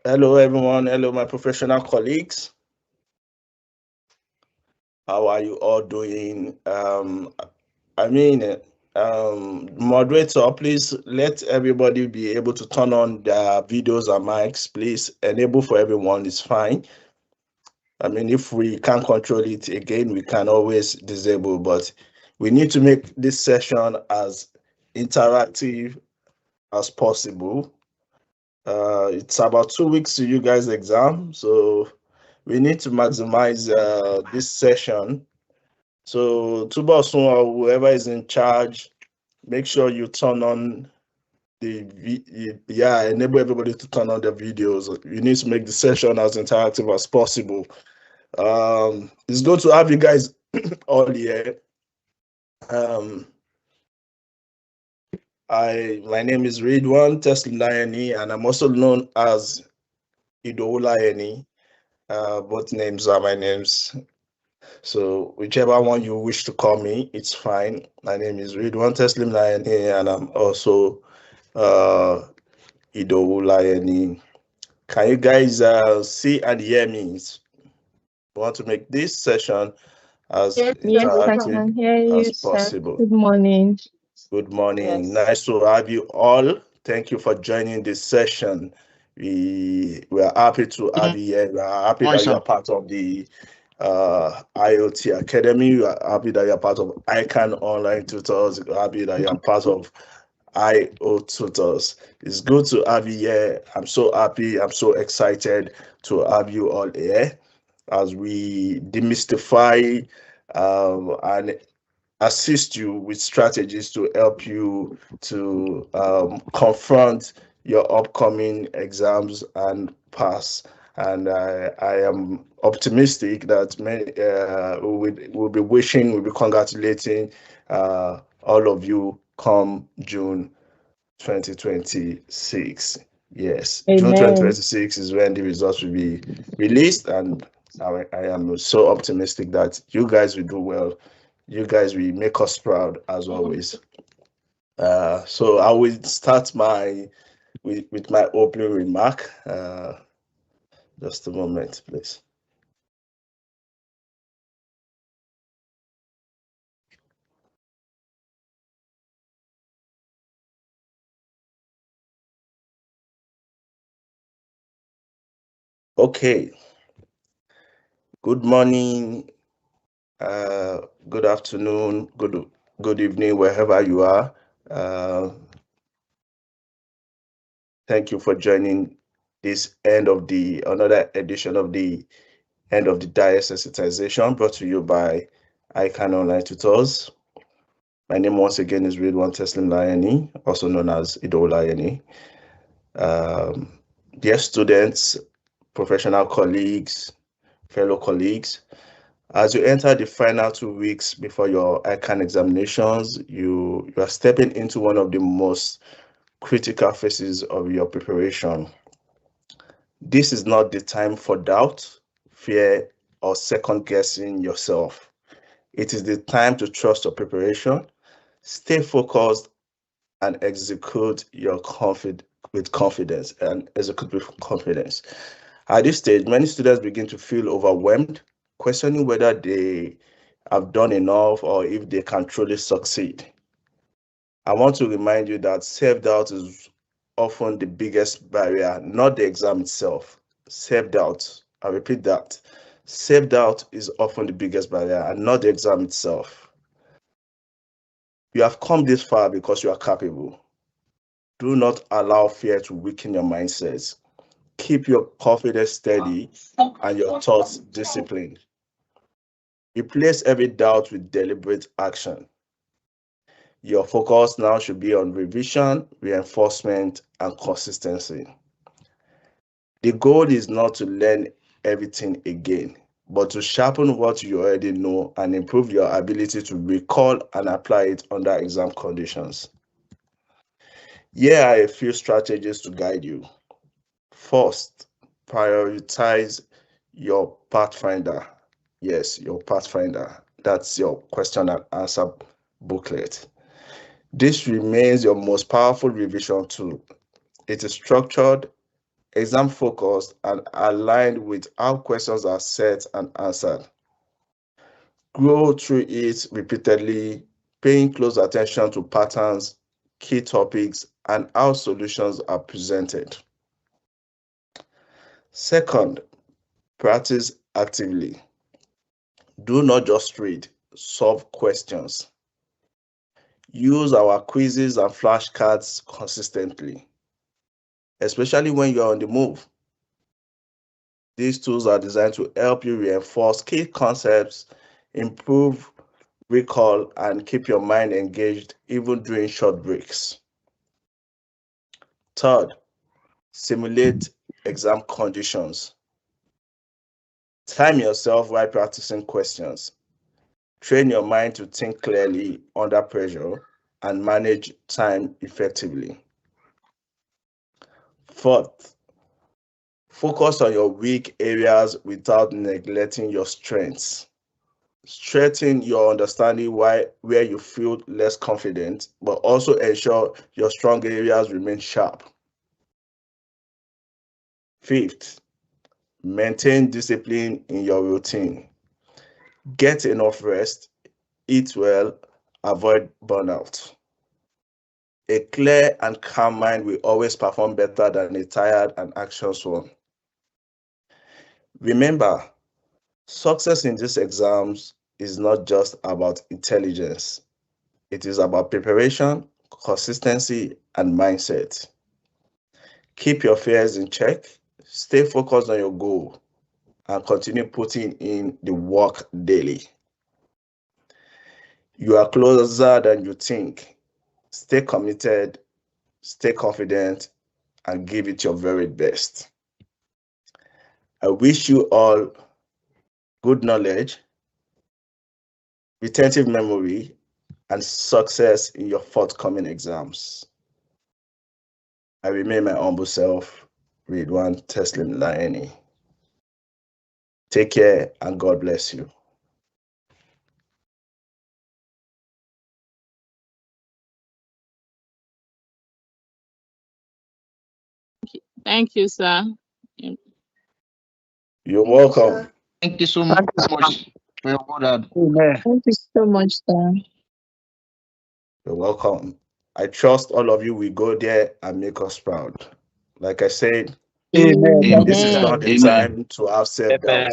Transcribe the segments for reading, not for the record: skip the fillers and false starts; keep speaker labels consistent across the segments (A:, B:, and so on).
A: Hello, everyone. Hello, my professional colleagues. How are you all doing? Moderator, please let everybody be able to turn on their videos and mics. Please enable for everyone. It's fine. If we can't control it again, we can always disable, but we need to make this session as interactive as possible. It's about 2 weeks to you guys' exam, so we need to maximize this session. So Tubosun or whoever is in charge, make sure you turn on enable everybody to turn on their videos. You need to make the session as interactive as possible. It's good to have you guys all here. My name is Ridwan Teslayani, and I'm also known as Idolayani. Both names are my names. So whichever one you wish to call me, it's fine. My name is Ridwan Teslim Layani, and I'm also Idowu Layani. Can you guys see and hear me? I want to make this session as interactive as possible.
B: Good morning.
A: Good morning. Yes. Nice to have you all. Thank you for joining this session. We are happy to have you here. We are happy that you are part of the IoT Academy. We are happy that you are part of ICAN Online Tutors. We are happy that you are part of IO Tutors. It's good to have you here. I'm so happy. I'm so excited to have you all here as we demystify and assist you with strategies to help you to confront your upcoming exams and pass. And I am optimistic that we'll be wishing, we'll be congratulating all of you come June 2026. Yes,
B: Amen.
A: June 2026 is when the results will be released, and I am so optimistic that you guys will do well. You guys will make us proud as always. So I will start with my opening remark. Just a moment, please. Okay. Good morning, good afternoon, good evening, wherever you are. Thank you for joining this another edition of the End of the Diet Sensitization, brought to you by ICAN Online Tutors. My name once again is Ridwan Teslim Layani, also known as Ido Layani. Dear students, professional colleagues, fellow colleagues, as you enter the final 2 weeks before your ICAN examinations, you are stepping into one of the most critical phases of your preparation. This is not the time for doubt, fear, or second guessing yourself. It is the time to trust your preparation, stay focused, and execute with confidence. At this stage, many students begin to feel overwhelmed, questioning whether they have done enough or if they can truly succeed. I want to remind you that self-doubt is often the biggest barrier, not the exam itself. Self-doubt, I repeat that. Self-doubt is often the biggest barrier and not the exam itself. You have come this far because you are capable. Do not allow fear to weaken your mindset. Keep your confidence steady and your thoughts disciplined. Replace every doubt with deliberate action. Your focus now should be on revision, reinforcement, and consistency. The goal is not to learn everything again, but to sharpen what you already know and improve your ability to recall and apply it under exam conditions. Here are a few strategies to guide you. First, prioritize your Pathfinder. Yes, your Pathfinder. That's your question and answer booklet. This remains your most powerful revision tool. It is structured, exam focused, and aligned with how questions are set and answered. Grow through it repeatedly, paying close attention to patterns, key topics, and how solutions are presented. Second, practice actively. Do not just read, solve questions. Use our quizzes and flashcards consistently, especially when you're on the move. These tools are designed to help you reinforce key concepts, improve recall, and keep your mind engaged even during short breaks. Third, simulate exam conditions. Time yourself while practicing questions. Train your mind to think clearly under pressure and manage time effectively. Fourth, focus on your weak areas without neglecting your strengths. Strengthen your understanding where you feel less confident, but also ensure your strong areas remain sharp. Fifth, maintain discipline in your routine. Get enough rest, eat well, avoid burnout. A clear and calm mind will always perform better than a tired and anxious one. Remember, success in these exams is not just about intelligence. It is about preparation, consistency, and mindset. Keep your fears in check, stay focused on your goal, and continue putting in the work daily. You are closer than you think. Stay committed, stay confident, and give it your very best. I wish you all good knowledge, retentive memory, and success in your forthcoming exams. I remain my humble self, Ridwan Teslim Laeni. Take care and God bless you.
B: Thank you, sir.
A: You're welcome.
C: Thank you so much for your word.
B: Thank you so much, sir.
A: You're welcome. I trust all of you will go there and make us proud. Like I said,
C: Amen.
A: this is not the
C: Amen.
A: time to have self-doubt.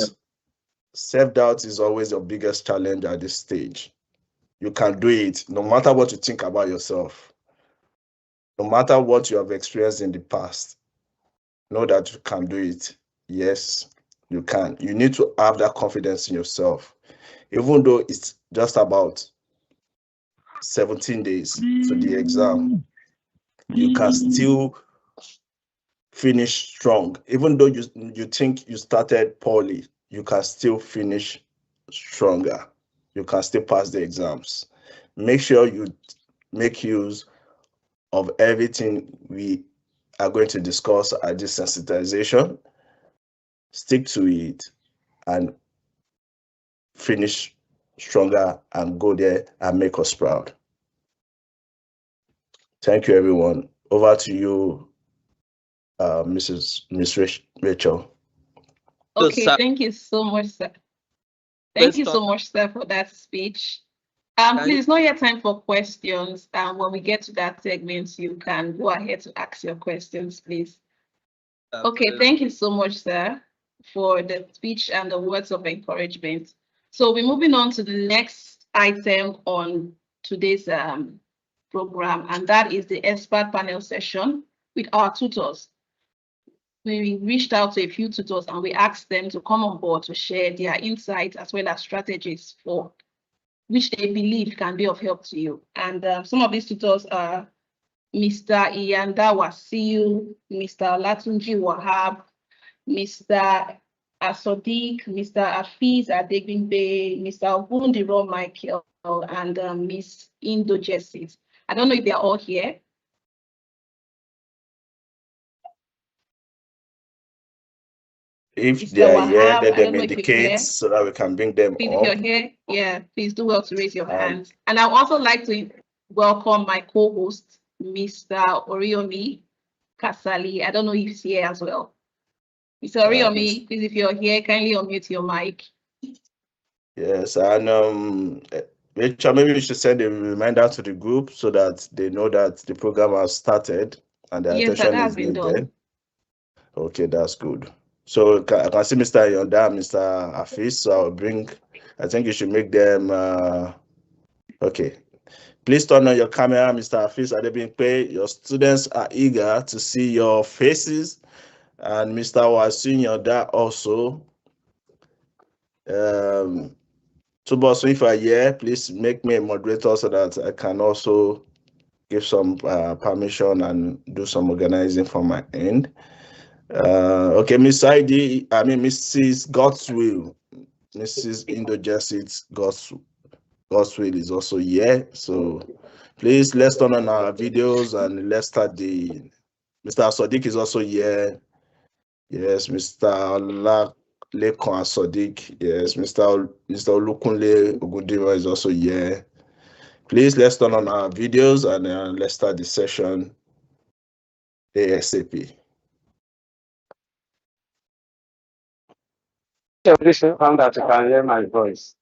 A: Self-doubt is always your biggest challenge at this stage. You can do it no matter what you think about yourself. No matter what you have experienced in the past, know that you can do it. Yes, you can. You need to have that confidence in yourself. Even though it's just about 17 days to the exam, you can still finish strong. Even though you think you started poorly, you can still finish stronger. You can still pass the exams. Make sure you make use of everything we are going to discuss at this sensitization. Stick to it and finish stronger and go there and make us proud. Thank you, everyone. Over to you, Miss Rachel.
D: Okay, thank you so much, sir. Thank you so much, sir, for that speech. Please, it's not yet time for questions. When we get to that segment, you can go ahead to ask your questions, please. Okay, thank you so much, sir, for the speech and the words of encouragement. So we're moving on to the next item on today's program, and that is the expert panel session with our tutors. We reached out to a few tutors and we asked them to come on board to share their insights as well as strategies for which they believe can be of help to you. And some of these tutors are Mr. Iyanda Wasiu, Mr. Latunji Wahab, Mr. Asodik, Mr. Afiz Adegbimbe, Mr. Ogundiro Michael, and Miss Indo Jessit. I don't know if they're all here.
A: If they are here, let them indicate so that we can bring them up.
D: If you're here, yeah, please do well to raise your hands. And I would also like to welcome my co-host, Mr. Oriomi. Kasali. I don't know if he's here as well. Mr. Oriomi, please, if you're here, kindly unmute your mic.
A: Yes, and Rachel, maybe you should send a reminder to the group so that they know that the program has started and the attention is needed. Done. Okay, that's good. So I can see Mr. Yonda, Mr. Afis, so I think you should make them, okay. Please turn on your camera, Mr. Afis Adebimpe. Your students are eager to see your faces. And Mr. Wasun Yonda also. So, boss, if you're here, please make me a moderator so that I can also give some permission and do some organizing from my end. Okay, Miss ID, I mean, Mrs. Godswill, Mrs. Indogesit Godswill is also here. So please, let's turn on our videos and let's start the, Mr. Sadiq is also here. Yes, Mr. Lekon Sadiq. Yes, Mr. Olukunle Ogundima is also here. Please, let's turn on our videos and let's start the session ASAP.
E: Please found that you can hear my voice.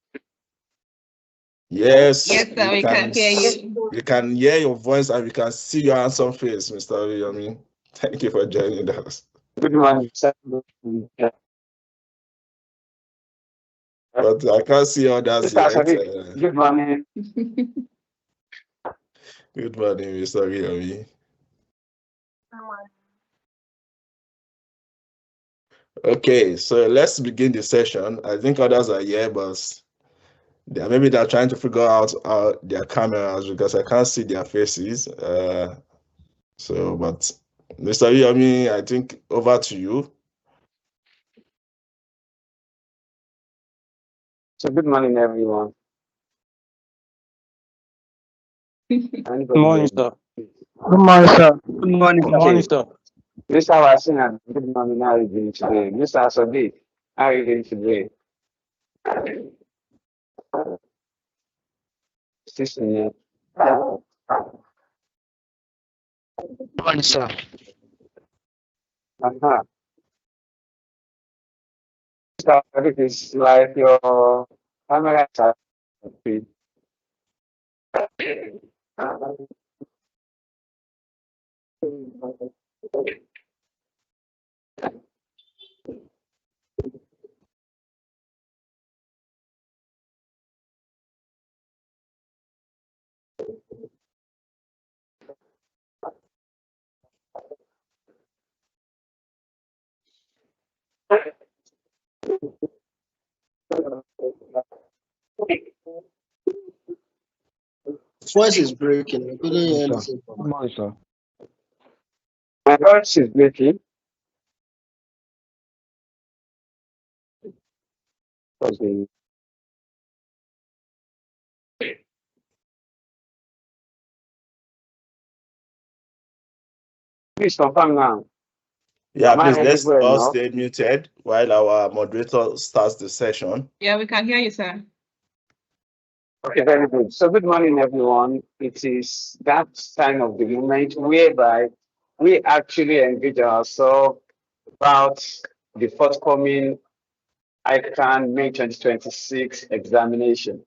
A: Yes,
D: yes, sir, we can hear you.
A: We can hear your voice and we can see your handsome face, Mr. Oriyomi. Thank you for joining us.
E: Good morning, sir.
A: But I can't see others yet.
E: Good morning.
A: Good morning, Mr. Oriyomi. Okay, so let's begin the session. I think others are here, but maybe they're trying to figure out their cameras because I can't see their faces. But Mr. Oriyomi, I think over to you.
E: So good morning, everyone.
C: Good morning, sir. Good morning, sir. Good morning, sir. Good morning, sir.
E: Mr. Wasina, good morning. How are you doing today? Mr. Sadiq, how are you doing today? Good
C: morning, sir.
E: Mr. Sadiq is like your camera.
F: Voice is breaking. I couldn't hear anything.
C: Good morning, sir.
E: My voice is breaking. Okay. Please confirm now.
A: Yeah, please let's all stay muted while our moderator starts the session.
D: Yeah, we can hear you, sir.
E: Okay, very good. So good morning, everyone. It is that time of the moment whereby we actually engage ourselves about the forthcoming ICAN May 2026 examination.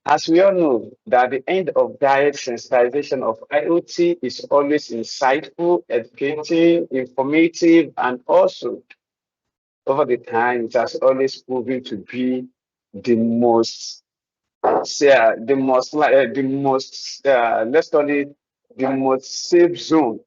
E: As we all know, that the end of diet sensitization of IoT is always insightful, educating, informative, and also over the time, it has always proven to be the most let's call it the most safe zone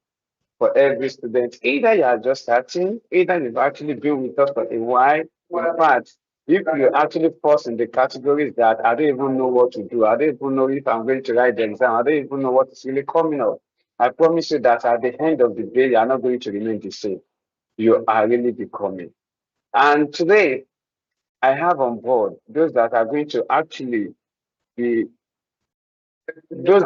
E: for every student. Either you are just starting, either you've actually been with us for a while. In fact, if you actually fall in the categories that I don't even know what to do, I don't even know if I'm going to write the exam, I don't even know what is really coming up. I promise you that at the end of the day, you are not going to remain the same. You are really becoming. And today, I have on board those that are going to actually be going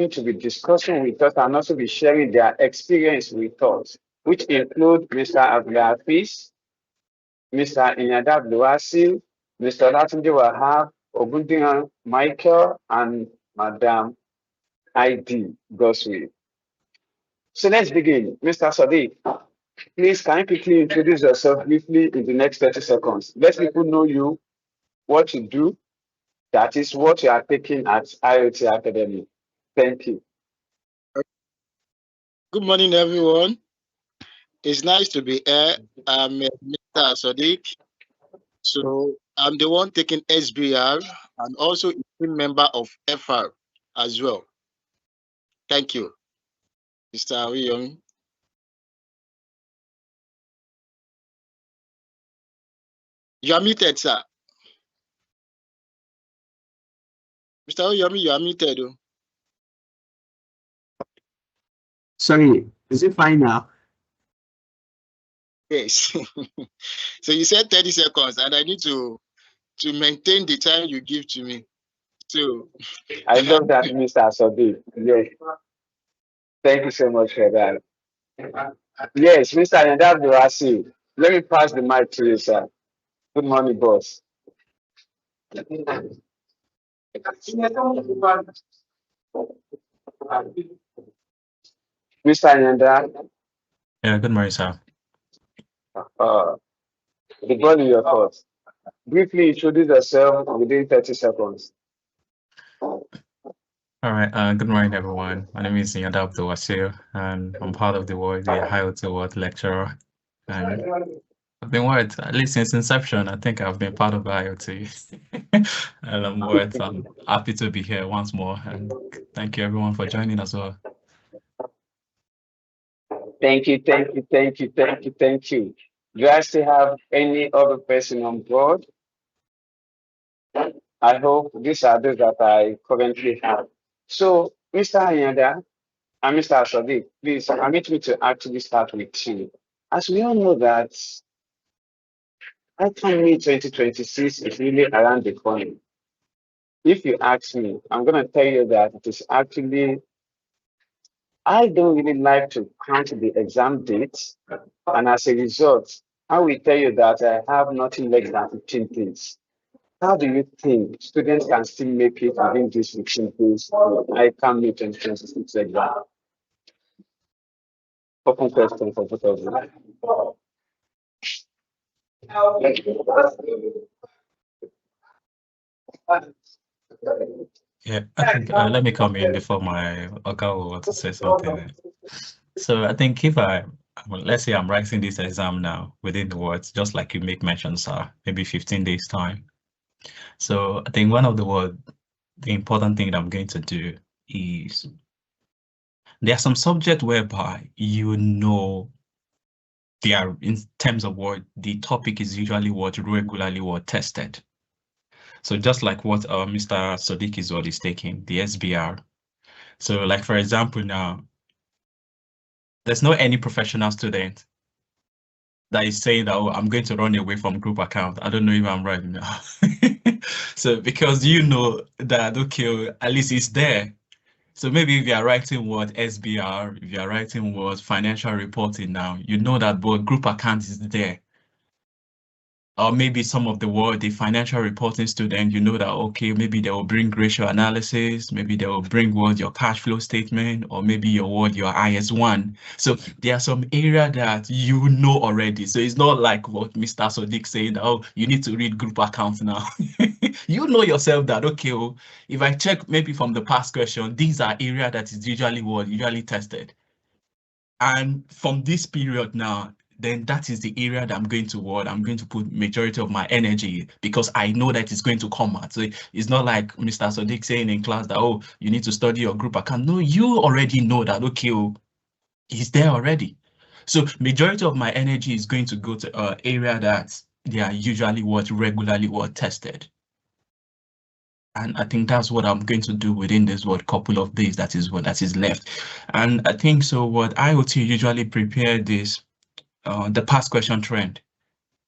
E: to be discussing with us and also be sharing their experience with us, which include Mr. Abdulhafiz, Mr. Inyada Bluasi, Mr. Latunde Wahab, Ogundiyan Michael, and Madam ID Goswell. So let's begin. Mr. Sadiq, please can you quickly introduce yourself briefly in the next 30 seconds? Let people know you, what you do, that is what you are taking at IoT Academy. Thank you.
G: Good morning, everyone. It's nice to be here. I'm Mr. Sadiq. So I'm the one taking SBR and also a team member of FR as well. Thank you, Mr. Awiyomi. You are muted, sir. Mr. Awiyomi, you are muted.
H: Sorry, is it fine now?
G: Yes. So you said 30 seconds and I need to maintain the time you give to me. So
E: I love that, Mr. Sadiq. Yes. Thank you so much for that. Yes, Mr. Yandabdurasi, let me pass the mic to you, sir. Good morning, boss. Mr. Yanda,
I: Yeah, good morning, sir.
E: the ball in your court. Briefly introduce yourself within 30 seconds.
I: All right. Good morning, everyone. My name is Yanda Abdulwasir, and I'm part of the IoT World lecturer. And I've been at least since inception. I think I've been part of the IoT. And I'm happy to be here once more. And thank you, everyone, for joining as well.
E: Thank you. Do I still have any other person on board? I hope these are those that I currently have. So, Mr. Ayanda and Mr. Sadiq, please permit me to actually start with you. As we all know that ICAN 2026 is really around the corner. If you ask me, I'm going to tell you that it is actually, I don't really like to count the exam dates. And as a result, I will tell you that I have nothing less than 15 days. How do you think students can still make it within these 15 days? I can meet 2026 exam. Open question for both of you.
I: Yeah, I think let me come in before my Oga will want to say something. So I think if let's say I'm writing this exam now within the words, just like you make mention, sir, maybe 15 days time. So I think one of the important thing that I'm going to do is there are some subjects whereby they are in terms of what the topic is usually regularly tested. So just like what Mr. Sadiq is taking, the SBR. So like for example now, there's no any professional student that is saying that, oh, I'm going to run away from group account. I don't know if I'm right now. So because you know that, okay, at least it's there. So maybe if you are writing what SBR, if you are writing what financial reporting now, you know that both group account is there. Or maybe some of the financial reporting student, you know that, okay, maybe they will bring ratio analysis, maybe they will bring your cash flow statement, or maybe your IS1. So there are some area that you know already. So it's not like what Mr. Sadiq saying, oh, you need to read group accounts now. You know yourself that, okay, well, if I check maybe from the past question, these are area that is usually tested. And from this period now, then that is the area that I'm going to put majority of my energy, because I know that it's going to come out. So it's not like Mr. Sadiq saying in class that, oh, you need to study your group account. No, you already know that, okay, oh, he's there already. So majority of my energy is going to go to area that they are usually regularly tested. And I think that's what I'm going to do within this couple of days that is left. And I think so what IoT usually prepare this the past question trend.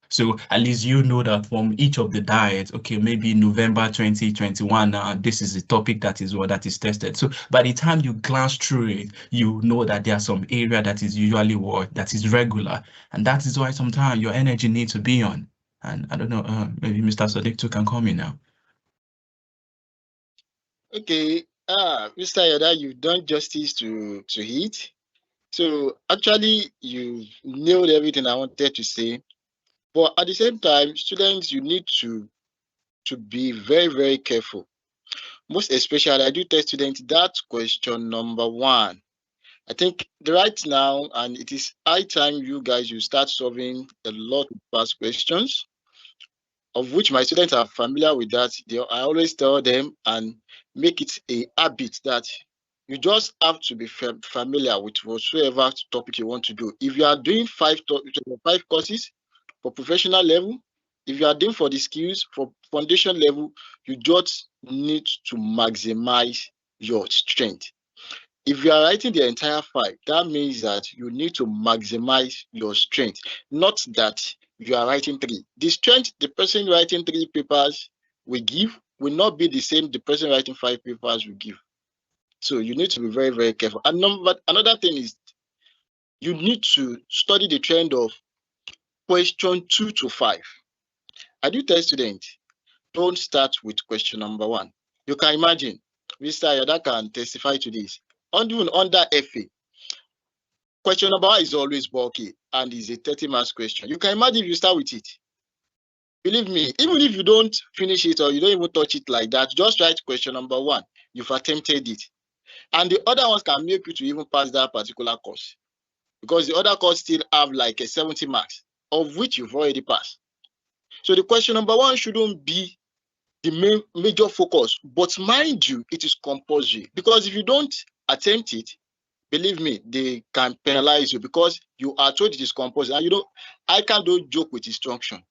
I: So at least you know that from each of the diets, okay, maybe November 2021, this is the topic that is tested. So by the time you glance through it, you know that there's some area that is usually that is regular. And that is why sometimes your energy needs to be on. And I don't know, maybe Mr. Sadiq too can come in now.
G: Okay, Mr. Yada, you've done justice to it. So actually, you nailed everything I wanted to say. But at the same time, students, you need to be very, very careful. Most especially, I do tell students that question number 1. I think right now, and it is high time you guys you start solving a lot of past questions, of which my students are familiar with that. I always tell them and make it a habit that you just have to be familiar with whatsoever topic you want to do. If you are doing 5 courses for professional level, if you are doing for the skills for foundation level, you just need to maximize your strength. If you are writing the entire 5, that means that you need to maximize your strength, not that you are writing 3. The strength the person writing 3 papers will give will not be the same the person writing 5 papers will give. So you need to be very, very careful. And another thing is you need to study the trend of question 2 to 5. I do tell students, don't start with question number 1. You can imagine, Mr. Yoda can testify to this. Even under FA, question number 1 is always bulky and is a 30 marks question. You can imagine if you start with it. Believe me, even if you don't finish it or you don't even touch it like that, just write question number 1. You've attempted it. And the other ones can make you to even pass that particular course. Because the other course still have like a 70 marks, of which you've already passed. So the question number 1 shouldn't be the major focus. But mind you, it is compulsory. Because if you don't attempt it, believe me, they can penalize you because you are told it is compulsory. And ICAN don't joke with instruction.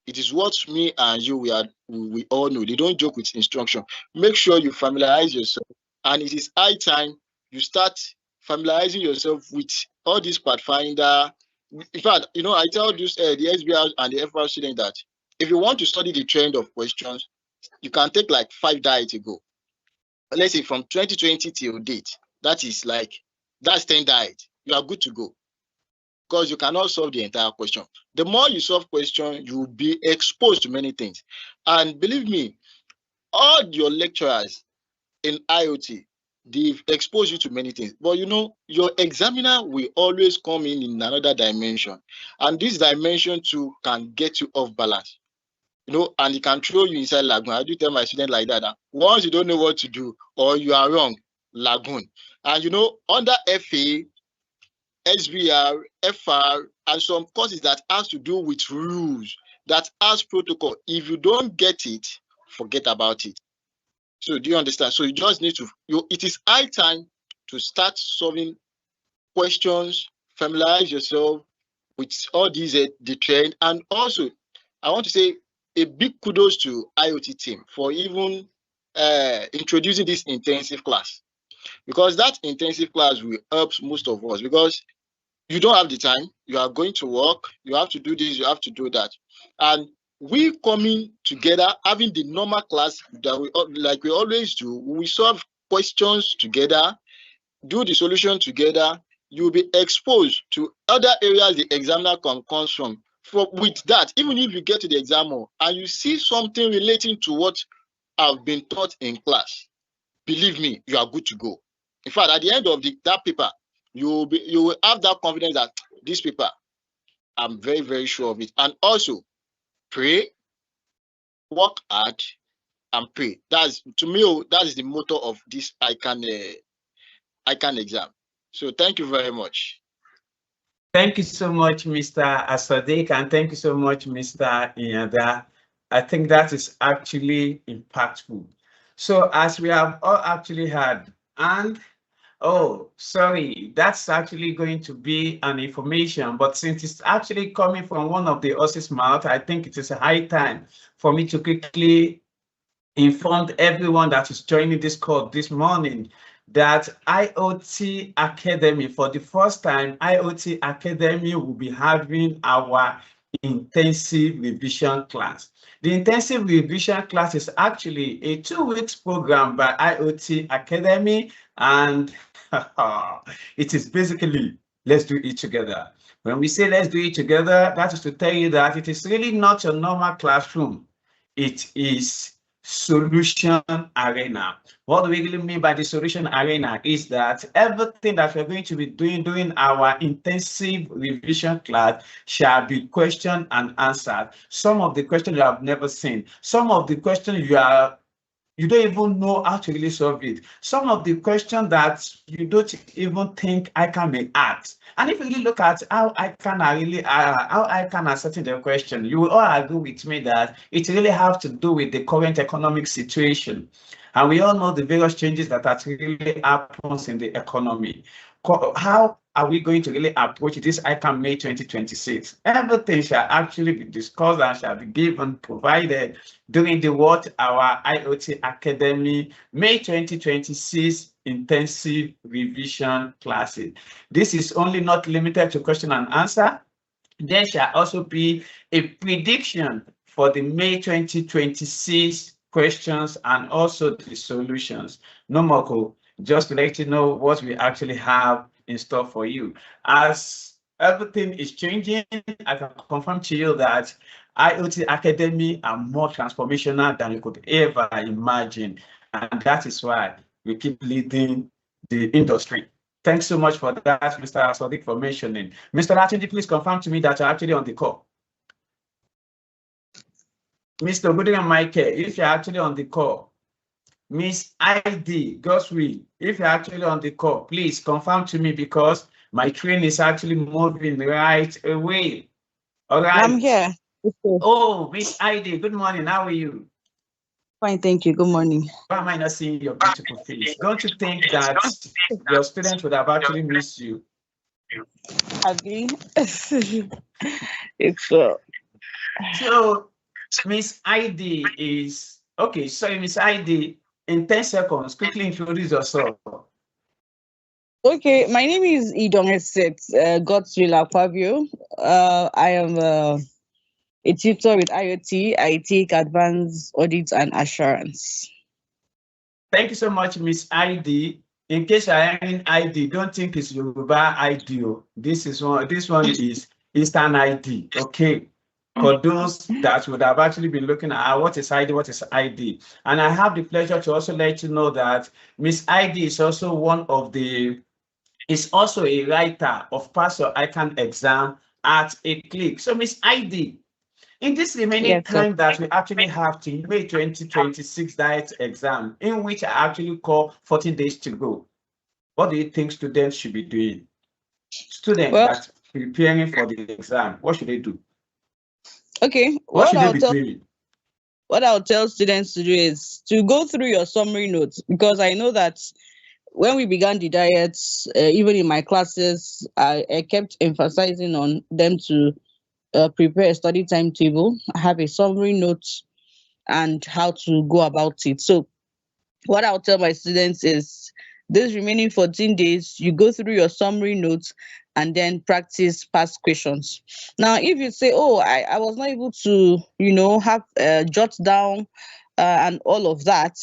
G: It is what me and you, we all know. They don't joke with instruction. Make sure you familiarize yourself. And it is high time you start familiarizing yourself with all this Pathfinder. In fact, I tell this, the SBR and the FR student that if you want to study the trend of questions, you can take like 5 diets ago. Let's say from 2020 till date, that's 10 diets. You are good to go. Because you cannot solve the entire question. The more you solve question, you will be exposed to many things. And believe me, all your lecturers in IoT, they've exposed you to many things. But your examiner will always come in another dimension. And this dimension too can get you off balance. And it can throw you inside lagoon. I do tell my students like that. Once you don't know what to do or you are wrong, lagoon. And under FA, SBR, FR, and some courses that has to do with rules, that has protocol. If you don't get it, forget about it. So do you understand? So you just need to, it is high time to start solving questions, familiarize yourself with all these, the trend. And also, I want to say a big kudos to IoT team for even introducing this intensive class. Because that intensive class will help most of us because you don't have the time, you are going to work, you have to do this, you have to do that. And we coming together, having the normal class that we always do, we solve questions together, do the solution together, you'll be exposed to other areas the examiner comes from. With that, even if you get to the exam and you see something relating to what have been taught in class, believe me, you are good to go. In fact, at the end of that paper, you will have that confidence that this paper, I'm very, very sure of it. And also, pray, work hard, and pray. To me, that is the motto of this ICAN exam. So thank you very much.
H: Thank you so much, Mr. Asadik, and thank you so much, Mr. Inyada. I think that is actually impactful. So as we have all actually had, and oh, sorry, that's actually going to be an information, but since it's actually coming from one of the horse's mouth, I think it is a high time for me to quickly inform everyone that is joining this call this morning that IoT Academy, for the first time, IoT Academy will be having our intensive revision class. The intensive revision class is actually a 2-week program by IoT Academy, and it is basically, let's do it together. When we say let's do it together, that is to tell you that it is really not a normal classroom. It is solution arena. What do we really mean by the solution arena is that everything that we're going to be doing during our intensive revision class shall be questioned and answered. Some of the questions you have never seen, some of the questions you don't even know how to really solve it. Some of the questions that you don't even think ICAN may ask. And if you really look at how ICAN are setting the question, you will all agree with me that it really has to do with the current economic situation. And we all know the various changes that are really happens in the economy. How are we going to really approach this ICAN May 2026? Everything shall actually be discussed and shall be given, provided during our IoT Academy May 2026 intensive revision classes. This is only not limited to question and answer. There shall also be a prediction for the May 2026 questions and also the solutions. Nomoko, just to let you know what we actually have in store for you. As everything is changing, I can confirm to you that IoT Academy are more transformational than you could ever imagine. And that is why we keep leading the industry. Thanks so much for that, Mr. Asodik, for mentioning. Mr. Latinji, please confirm to me that you're actually on the call. Mr. Gooding and Michael, if you're actually on the call. Miss ID, Goswi, if you're actually on the call, please confirm to me because my train is actually moving right away. All right.
J: I'm here.
H: Oh, Miss ID, good morning. How are you?
J: Fine, thank you. Good morning.
H: Why am I not seeing your beautiful face? Don't you think that your students would have actually missed you?
J: Abi? It's
H: So Miss ID is okay. So Miss ID, in 10 seconds, quickly introduce yourself.
J: Okay, my name is Idong Eset Godswill Aquavio. I am a tutor with IoT. I take advanced audit and assurance.
H: Thank you so much, Miss ID. In case I am ID, don't think it's Yoruba ID. This one is Eastern ID. Okay. For those that would have actually been looking at what is ID. And I have the pleasure to also let you know that Miss ID is also also a writer of Pass Your ICAN exam at a click. So Miss ID, in this remaining time that we actually have to May 2026 diet exam, in which I actually call 14 days to go, what do you think students should be doing? Students that preparing for the exam, what should they do?
J: Okay, what I'll tell students to do is to go through your summary notes, because I know that when we began the diets, even in my classes, I kept emphasizing on them to prepare a study timetable, have a summary note, and how to go about it. So what I'll tell my students is this remaining 14 days, you go through your summary notes and then practice past questions. Now, if you say, oh, I was not able to, have jot down and all of that,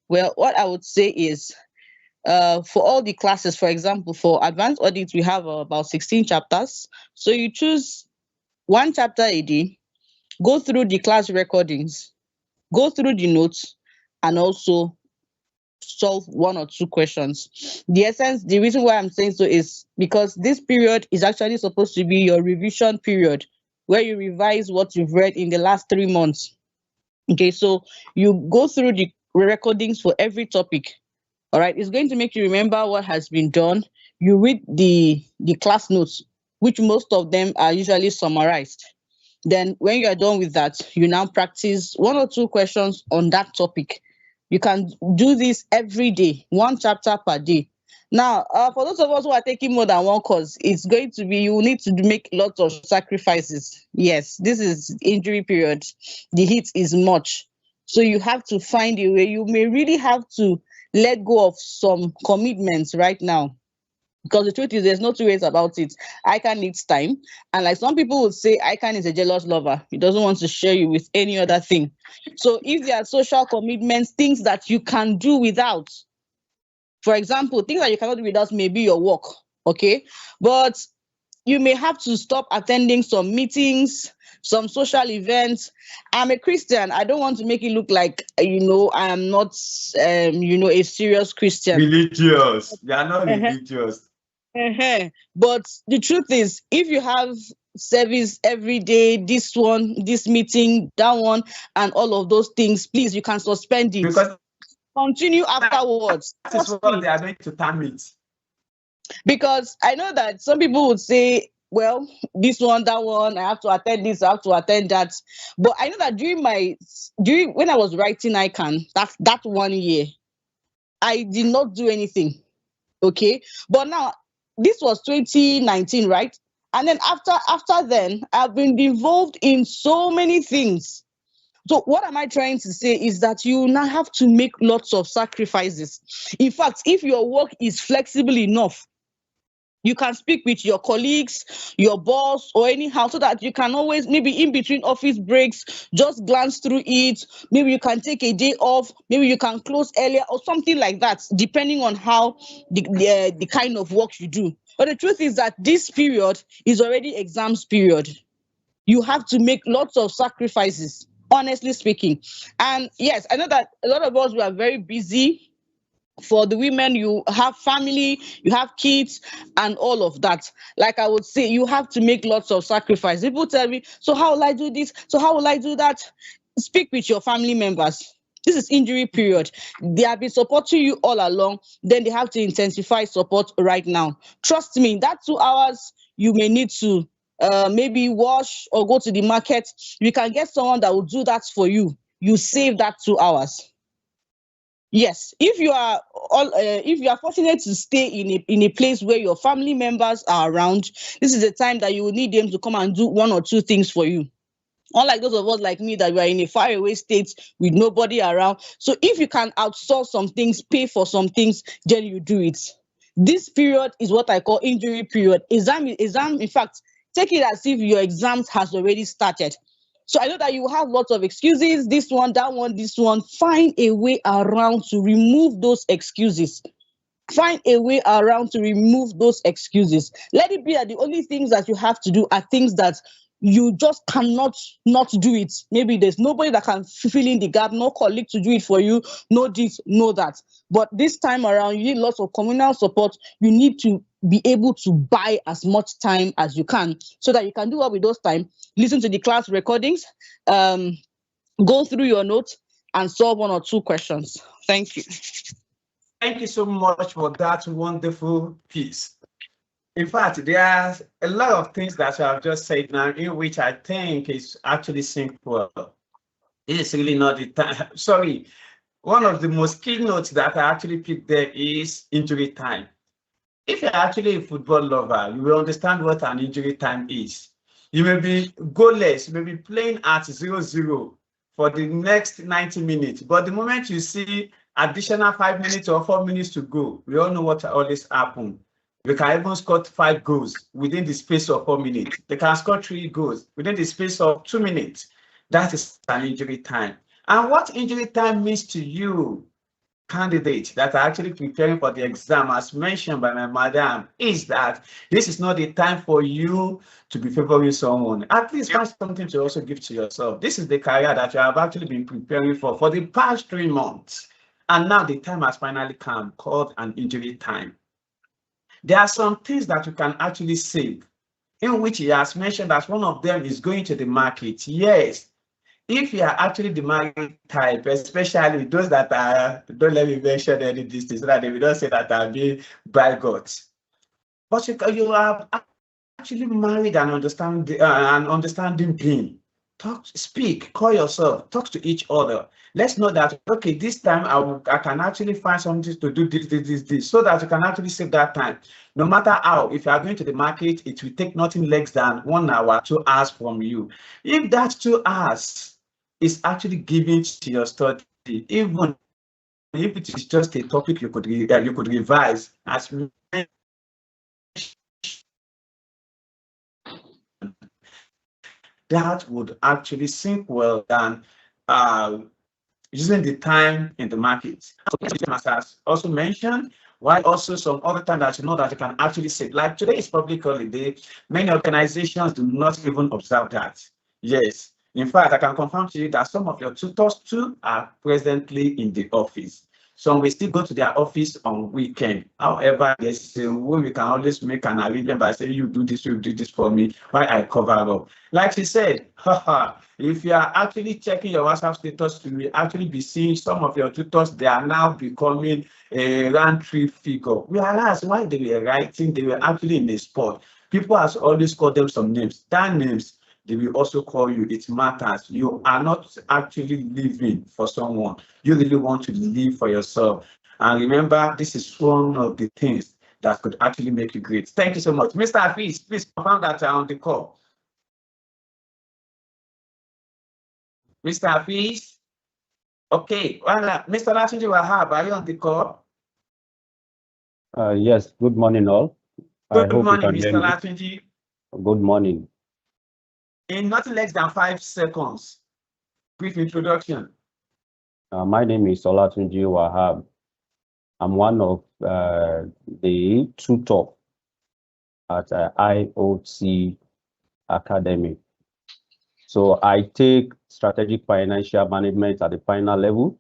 J: well, what I would say is for all the classes, for example, for advanced audit, we have about 16 chapters. So you choose one chapter a day, go through the class recordings, go through the notes, and also solve one or two questions. The reason why I'm saying so is because this period is actually supposed to be your revision period, where you revise what you've read in the last 3 months. Okay, so you go through the recordings for every topic. All right, it's going to make you remember what has been done. You read the class notes, which most of them are usually summarized. Then when you are done with that, you now practice one or two questions on that topic. You can do this every day, one chapter per day. Now, for those of us who are taking more than one course, it's going to be, you need to make lots of sacrifices. Yes, this is injury period. The heat is much. So you have to find a way. You may really have to let go of some commitments right now. Because the truth is, there's no two ways about it. ICAN needs time. And like some people would say, ICAN is a jealous lover. He doesn't want to share you with any other thing. So if there are social commitments, things that you can do without, for example, things that you cannot do without may be your work, okay? But you may have to stop attending some meetings, some social events. I'm a Christian. I don't want to make it look like, I am not, a serious Christian.
H: Religious. They are not religious.
J: But the truth is, if you have service every day, this one, this meeting, that one, and all of those things, please, you can suspend it.
H: Because
J: continue afterwards.
H: That is what they are going to term it.
J: Because I know that some people would say, well, this one, that one, I have to attend this, I have to attend that. But I know that during when I was writing ICAN, that 1 year, I did not do anything. Okay. But now this was 2019, right? And then after then, I've been involved in so many things. So what am I trying to say is that you now have to make lots of sacrifices. In fact, if your work is flexible enough, you can speak with your colleagues, your boss, or anyhow, so that you can always, maybe in between office breaks, just glance through it. Maybe you can take a day off. Maybe you can close earlier or something like that, depending on how the kind of work you do. But the truth is that this period is already exams period. You have to make lots of sacrifices, honestly speaking. And yes, I know that a lot of us, we are very busy. For the women, you have family, you have kids, and all of that. Like I would say, you have to make lots of sacrifices. People tell me, so how will I do this? So how will I do that? Speak with your family members. This is injury period. They have been supporting you all along. Then they have to intensify support right now. Trust me, that 2 hours you may need to maybe wash or go to the market. You can get someone that will do that for you. You save that 2 hours. Yes, if you are fortunate to stay in a place where your family members are around, this is the time that you will need them to come and do 1 or 2 things for you. Unlike those of us like me that we are in a faraway state with nobody around. So if you can outsource some things, pay for some things, then you do it. This period is what I call injury period. Exam, in fact, take it as if your exams has already started. So I know that you have lots of excuses, this one, that one, this one. Find a way around to remove those excuses. Find a way around to remove those excuses. Let it be that the only things that you have to do are things that you just cannot not do it. Maybe there's nobody that can fill in the gap, no colleague to do it for you, no this, no that. But this time around, you need lots of communal support. You need to be able to buy as much time as you can so that you can do what with those time. Listen to the class recordings, go through your notes, and solve 1 or 2 questions. Thank you.
H: Thank you so much for that wonderful piece. In fact, there are a lot of things that I have just said now, in which I think is actually simple. It's really not the time. Sorry, one of the most key notes that I actually picked there is injury time. If you're actually a football lover, you will understand what an injury time is. You may be goalless, you may be playing at 0-0 for the next 90 minutes, but the moment you see additional 5 minutes or 4 minutes to go, we all know what always happens. We can even score 5 goals within the space of 4 minutes. They can score 3 goals within the space of 2 minutes. That is an injury time. And what injury time means to you, candidates that are actually preparing for the exam, as mentioned by my madam, is that this is not the time for you to be favoring someone. At least find something to also give to yourself. This is the career that you have actually been preparing for the past 3 months. And now the time has finally come, called an injury time. There are some things that you can actually save, in which he has mentioned that one of them is going to the market. Yes, if you are actually the market type, especially those that are, don't let me mention any distance so that they will not say that I'm being bigot. But you are actually married and understanding being. Talk, speak, call yourself, talk to each other. Let's know that, okay, this time I can actually find something to do this, so that you can actually save that time. No matter how, if you are going to the market, it will take nothing less than 1 hour, 2 hours from you. If that 2 hours is actually given to your study, even if it is just a topic you could revise, as that would actually sync well than using the time in the market. As also mentioned, Why also some other time that you know that you can actually sit. Like today is public holiday. Many organizations do not even observe that. Yes. In fact, I can confirm to you that some of your tutors too are presently in the office. Some will still go to their office on weekend. However, there's a way we can always make an arrangement by saying, you do this for me, while I cover up. Like she said, if you are actually checking your WhatsApp status, you will actually be seeing some of your tutors, they are now becoming a round trip figure. Whereas while they were writing, they were actually in the sport. People has always called them some names. That names, they will also call you. It matters. You are not actually living for someone. You really want to live for yourself. And remember, this is one of the things that could actually make you great. Thank you so much. Mr. Hafiz, please confirm that on the call. Mr. Hafiz? Okay. Well, Mr. Latunji Wahab, are you on the call?
K: Yes, good morning all.
H: Good morning, Mr. Latunji.
K: Good morning.
H: In nothing less than 5 seconds, brief introduction.
K: My name is Olatunji Wahab. I'm one of the tutors at IOT Academy. So I take strategic financial management at the final level,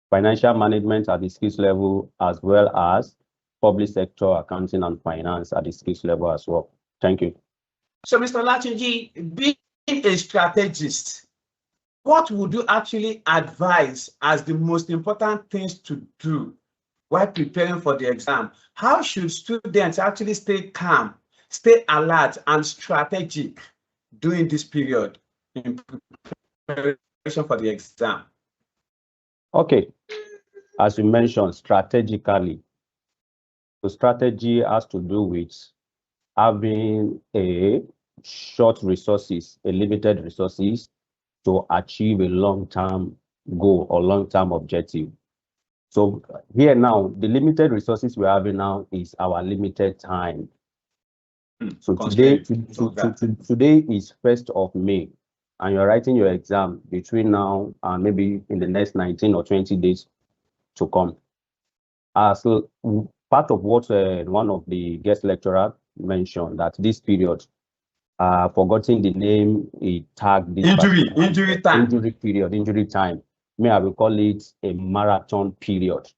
K: financial management at the skills level, as well as public sector accounting and finance at the skills level as well. Thank you.
H: So, Mr. Latunji, being a strategist, what would you actually advise as the most important things to do while preparing for the exam? How should students actually stay calm, stay alert, and strategic during this period in preparation for the exam?
K: Okay, as you mentioned, strategically. So strategy has to do with having a short resources, a limited resources to achieve a long-term goal or long-term objective. So here now, the limited resources we're having now is our limited time. So today is 1st of May, and you're writing your exam between now and maybe in the next 19 or 20 days to come. So part of what one of the guest lecturers mentioned, that this period, forgetting the name, he tagged this
H: injury time.
K: Injury period, injury time. May I will call it a marathon period.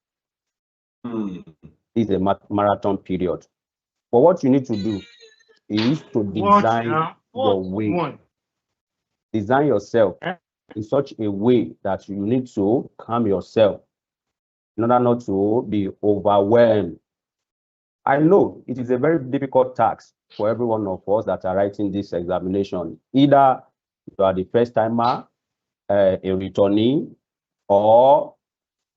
K: It's a marathon period. But what you need to do is to design your way. Design yourself in such a way that you need to calm yourself in order not to be overwhelmed. I know it is a very difficult task for every one of us that are writing this examination. Either you are the first timer, a returnee, or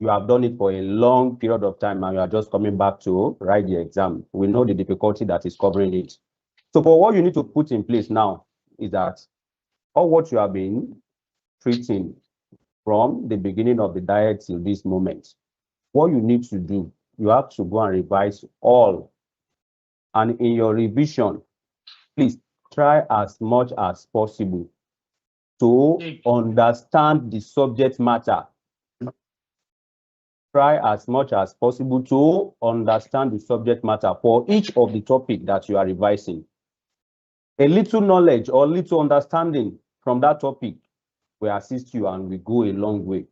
K: you have done it for a long period of time and you are just coming back to write the exam. We know the difficulty that is covering it. So for what you need to put in place now is that all what you have been treating from the beginning of the diet till this moment, what you need to do, you have to go and revise all. And in your revision, please try as much as possible to understand the subject matter. Try as much as possible to understand the subject matter for each of the topic that you are revising. A little knowledge or little understanding from that topic will assist you and will go a long way.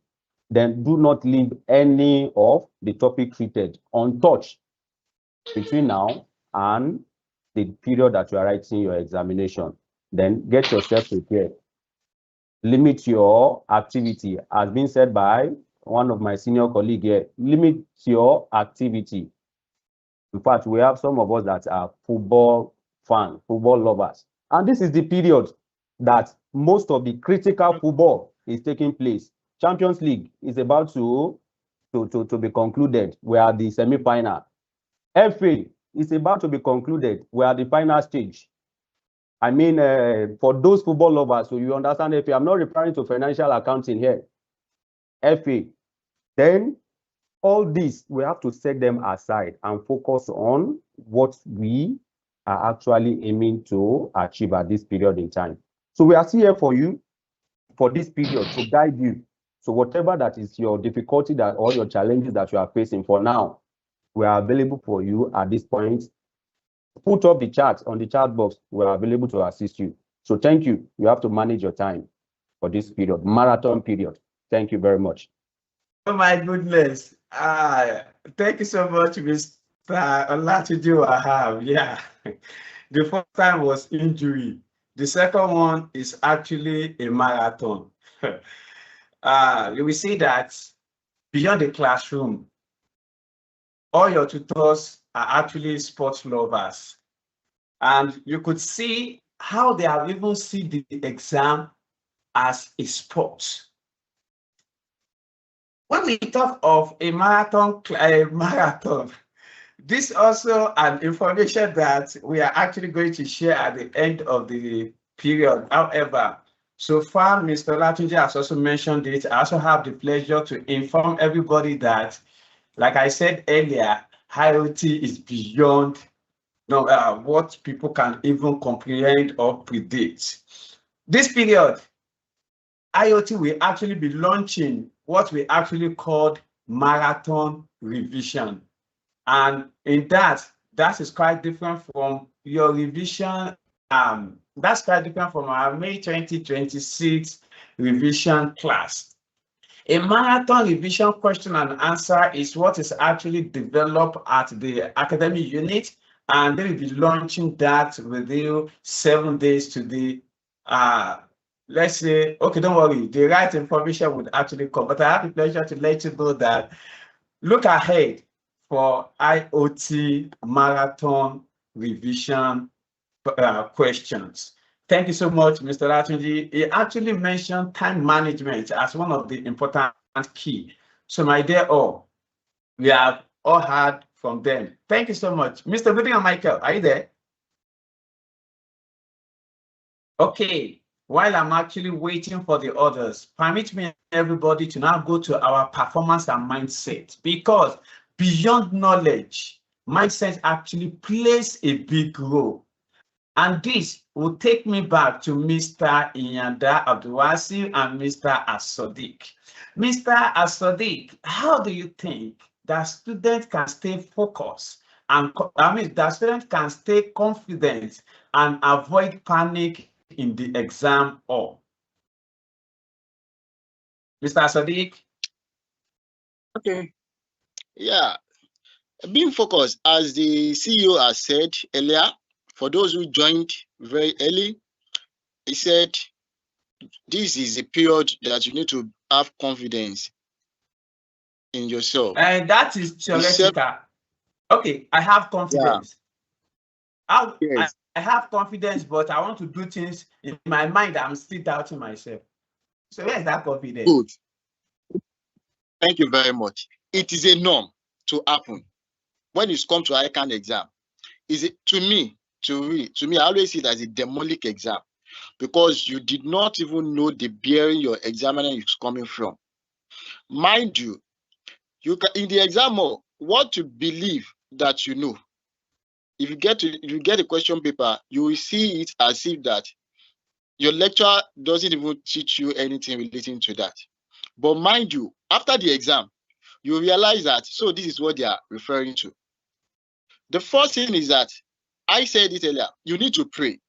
K: Then do not leave any of the topic treated untouched between now and the period that you are writing your examination. Then get yourself prepared. Limit your activity. As been said by one of my senior colleagues here, limit your activity. In fact, we have some of us that are football fans, football lovers. And this is the period that most of the critical football is taking place. Champions League is about to be concluded. We are the semi-final. FA is about to be concluded. We are the final stage. I mean, for those football lovers, so you understand FA, I'm not referring to financial accounting here. FA. Then all this, we have to set them aside and focus on what we are actually aiming to achieve at this period in time. So we are still here for you for this period to guide you. So whatever that is your difficulty that or your challenges that you are facing for now, We are available for you at this point. Put up the chat on the chat box. We are available to assist you. So thank you. You have to manage your time for this period, marathon period. Thank you very much.
H: Oh my goodness. Thank you so much, Mr. Olatunji Wahab. Yeah. The first time was injury. The second one is actually a marathon. You will see that beyond the classroom, all your tutors are actually sports lovers. And you could see how they have even seen the exam as a sport. When we talk of a marathon, this also an information that we are actually going to share at the end of the period. However, so far, Mr. Olatunji has also mentioned it. I also have the pleasure to inform everybody that, like I said earlier, IoT is beyond what people can even comprehend or predict. This period, IoT will actually be launching what we actually called marathon revision. And in that is quite different from your revision. That's quite different from our May 2026 revision class. A marathon revision question and answer is what is actually developed at the academic unit, and they will be launching that within 7 days to the let's say, okay, don't worry, the right information would actually come. But I have the pleasure to let you know that look ahead for IoT marathon revision questions. Thank you so much, Mr. Olatunji. He actually mentioned time management as one of the important key. So my dear all, we have all heard from them. Thank you so much. Mr. Gooding and Michael, are you there? Okay, while I'm actually waiting for the others, permit me, everybody, to now go to our performance and mindset, because beyond knowledge, mindset actually plays a big role. And this will take me back to Mr. Inyanda Abdulwasi and Mr. Asodiq. Mr. Asodiq, how do you think that students can stay focused and that students can stay confident and avoid panic in the exam hall? Mr. Asodiq?
G: Okay. Yeah. Being focused, as the CEO has said earlier, for those who joined very early, he said this is a period that you need to have confidence in yourself.
H: And that is theoretical. Okay, I have confidence. Yeah. I have confidence, but I want to do things in my mind. I'm still doubting myself. So where's that confidence?
G: Good. Thank you very much. It is a norm to happen when it comes to ICAN exam. Is it to me, I always see it as a demonic exam, because you did not even know the bearing your examiner is coming from. Mind you, you can, in the exam hall, what you believe that you know. If you get a question paper, you will see it as if that your lecturer doesn't even teach you anything relating to that. But mind you, after the exam, you realize that, so this is what they are referring to. The first thing is that, I said it earlier, you need to pray.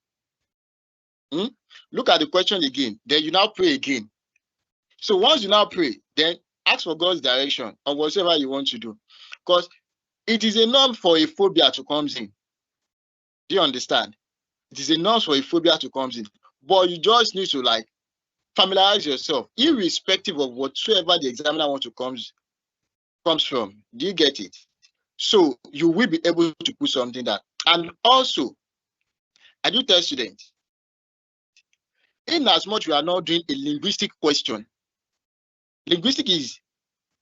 G: Look at the question again, then you now pray again. So once you now pray, then ask for God's direction on whatever you want to do. Because it is a norm for a phobia to come in. Do you understand? It is a norm for a phobia to come in. But you just need to familiarize yourself, irrespective of whatsoever the examiner wants to comes from. Do you get it? So you will be able to put something down. And also, I do tell students, in as much we are not doing a linguistic question, linguistic is,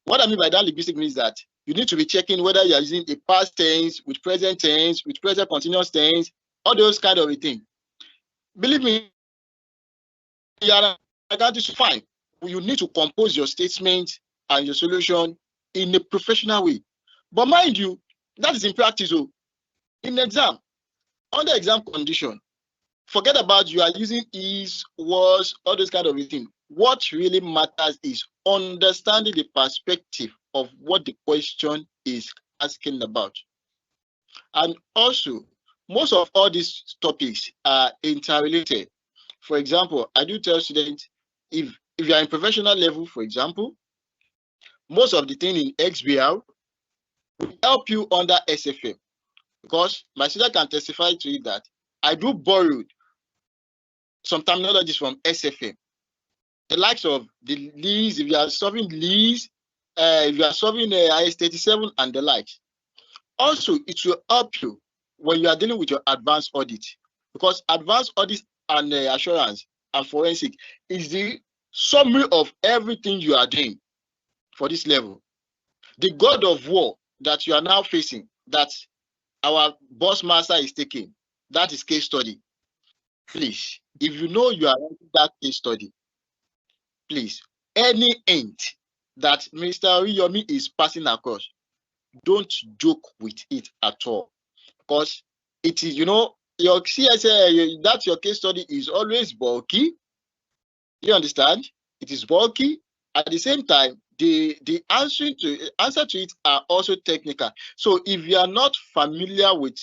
G: what I mean by that linguistic means that you need to be checking whether you are using a past tense, with present continuous tense, all those kind of a thing. Believe me, that is fine. You need to compose your statement and your solution in a professional way. But mind you, that is in practice. In exam, under exam condition, forget about you are using is, was, all those kind of things. What really matters is understanding the perspective of what the question is asking about. And also, most of all these topics are interrelated. For example, I do tell students, if you are in professional level, for example, most of the thing in XBR will help you under SFM, because my student can testify to it that I do borrow some terminologies from SFM. The likes of the lease, if you are solving lease, if you are solving IS-37 and the likes. Also, it will help you when you are dealing with your advanced audit, because advanced audit and assurance and forensic is the summary of everything you are doing for this level. The God of war that you are now facing, that our boss master is taking, that is case study. Please, if you know you are writing that case study, please, any hint that Mr. Oriyomi is passing across, don't joke with it at all, because it is, you know, your CSA, that your case study is always bulky. You understand? It is bulky. At the same time, the answer to it are also technical. So if you are not familiar with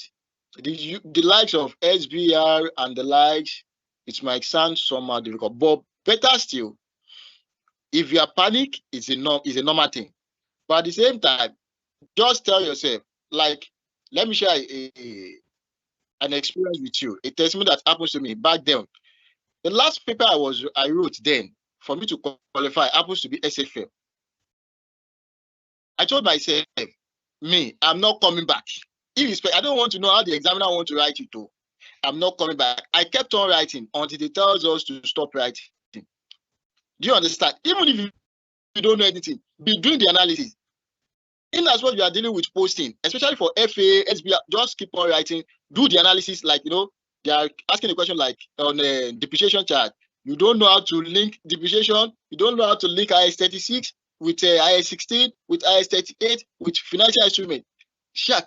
G: the likes of SBR and the likes, it might sound somehow difficult. But better still, if you are panic, it's a normal thing. But at the same time, just tell yourself, like, let me share an experience with you, a testimony that happens to me back then. The last paper I wrote then for me to qualify happens to be SFM. I told myself, I'm not coming back. I don't want to know how the examiner wants to write it to. I'm not coming back. I kept on writing until they tells us to stop writing. Do you understand? Even if you don't know anything, be doing the analysis. And that's what you are dealing with posting, especially for FA, SBR. Just keep on writing, do the analysis. Like, you know, they are asking a question like on a depreciation chart. You don't know how to link depreciation. You don't know how to link IS-36 with IS-16, with IS-38, with financial instrument.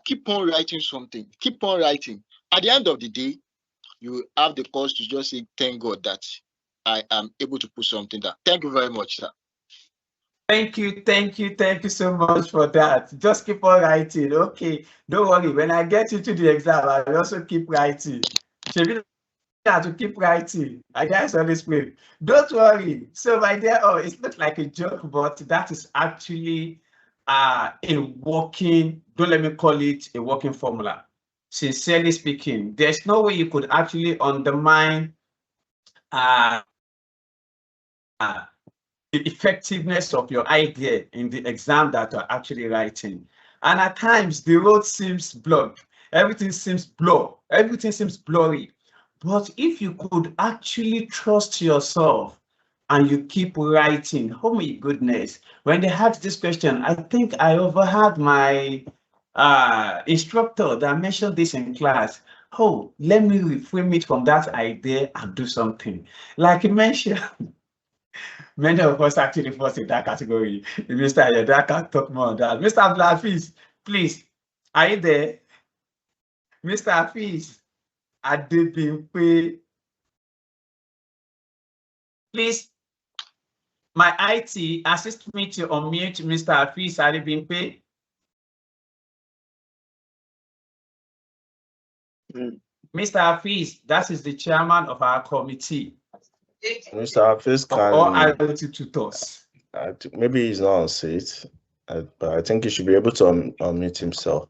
G: Keep on writing something. Keep on writing. At the end of the day, you have the cause to just say, thank God that I am able to put something down. Thank you very much, sir.
H: Thank you so much for that. Just keep on writing. Okay, don't worry. When I get you to the exam, I will also keep writing. Should to keep writing. I guess always play. Don't worry. So my dear, it looks like a joke, but that is actually a working, don't let me call it a working formula. Sincerely speaking, there's no way you could actually undermine the effectiveness of your idea in the exam that you're actually writing. And at times, the road seems blocked. Everything seems blurry. Everything seems blurry. But if you could actually trust yourself and you keep writing, oh my goodness, when they had this question, I think I overheard my instructor that mentioned this in class. Oh, let me reframe it from that idea and do something. Like you mentioned, many of us actually fall in that category. Mr. Ayeda can talk more on that. Mr. Abdulhafiz, please, are you there? Mr. Hafiz, Adebimpe. Please, my IT, assist me to unmute Mr. Hafiz Adebimpe. Mr. Hafiz, that is the chairman of our committee.
A: Mr. Hafiz can.
H: Or IoT tutors.
A: Maybe he's not on seat, but I think he should be able to unmute himself.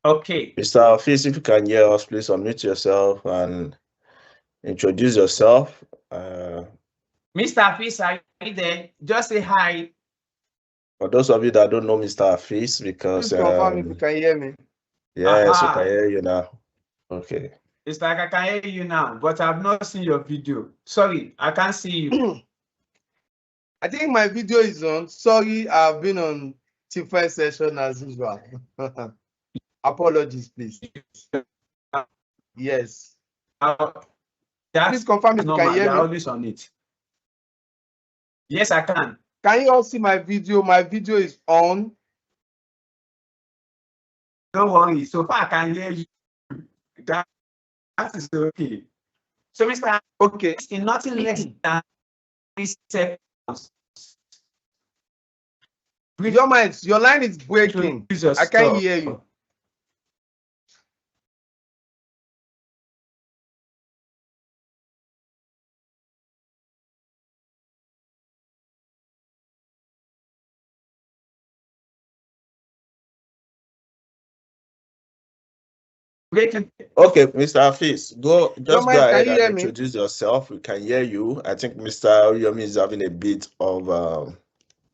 H: Okay.
A: Mr. Hafiz, if you can hear us, please unmute yourself and introduce yourself.
H: Mr. Hafiz, are you there? Just say hi.
A: For those of you that don't know Mr. Hafiz, because
L: please confirm if you can hear me.
A: Yes, we can hear you now. Okay.
H: It's like I can hear you now, but I've not seen your video. Sorry, I can't see you.
L: I think my video is on. Sorry, I've been on different session as usual. Apologies, please. Yes. Please confirm if you can hear me.
H: Always on it. Yes, I can.
L: Can you all see my video? My video is on.
H: Don't worry. So far, I can hear you. That is okay. So, Mr. Okay, in nothing less than 3 seconds,
L: Your line is breaking. I can't hear you.
A: Okay, Mr. Hafiz, go ahead and
L: me?
A: introduce yourself. We can hear you. I think Mr. Yomi is having a bit of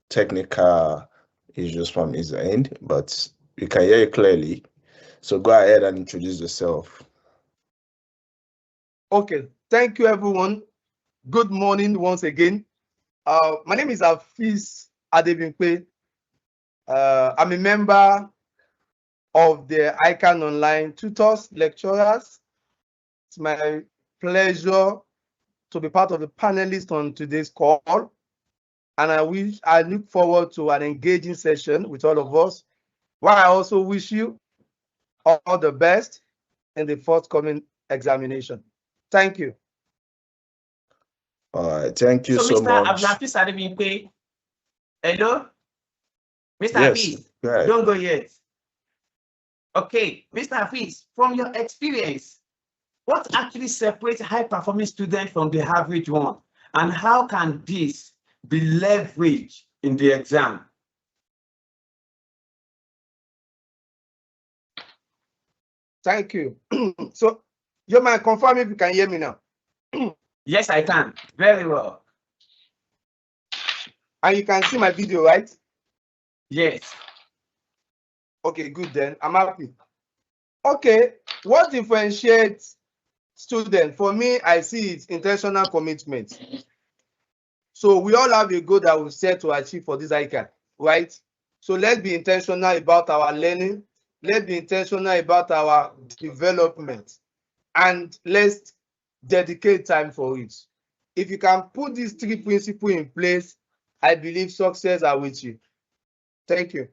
A: technical issues from his end, but we can hear you clearly. So go ahead and introduce yourself.
L: Okay, thank you, everyone. Good morning once again. My name is Hafiz Adebimpe. I'm a member of the ICAN Online Tutors Lecturers. It's my pleasure to be part of the panelists on today's call. And I look forward to an engaging session with all of us. While I also wish you all the best in the forthcoming examination. Thank you.
A: All right, thank you so much.
H: Mr. Hafiz Adebimpe, hello? Mr.
A: Yes,
H: Hafiz,
A: go ahead.
H: don't go yet. Okay, Mr. Hafiz, from your experience, what actually separates high-performing students from the average one? And how can this be leveraged in the exam?
L: Thank you. So, you might confirm if you can hear me now.
H: Yes, I can. Very well.
L: And you can see my video, right?
H: Yes.
L: Okay, good then. I'm happy. Okay, what differentiates students? For me, I see it's intentional commitment. So we all have a goal that we set to achieve for this ICAN, right? So let's be intentional about our learning. Let's be intentional about our development. And let's dedicate time for it. If you can put these three principles in place, I believe success are with you. Thank you.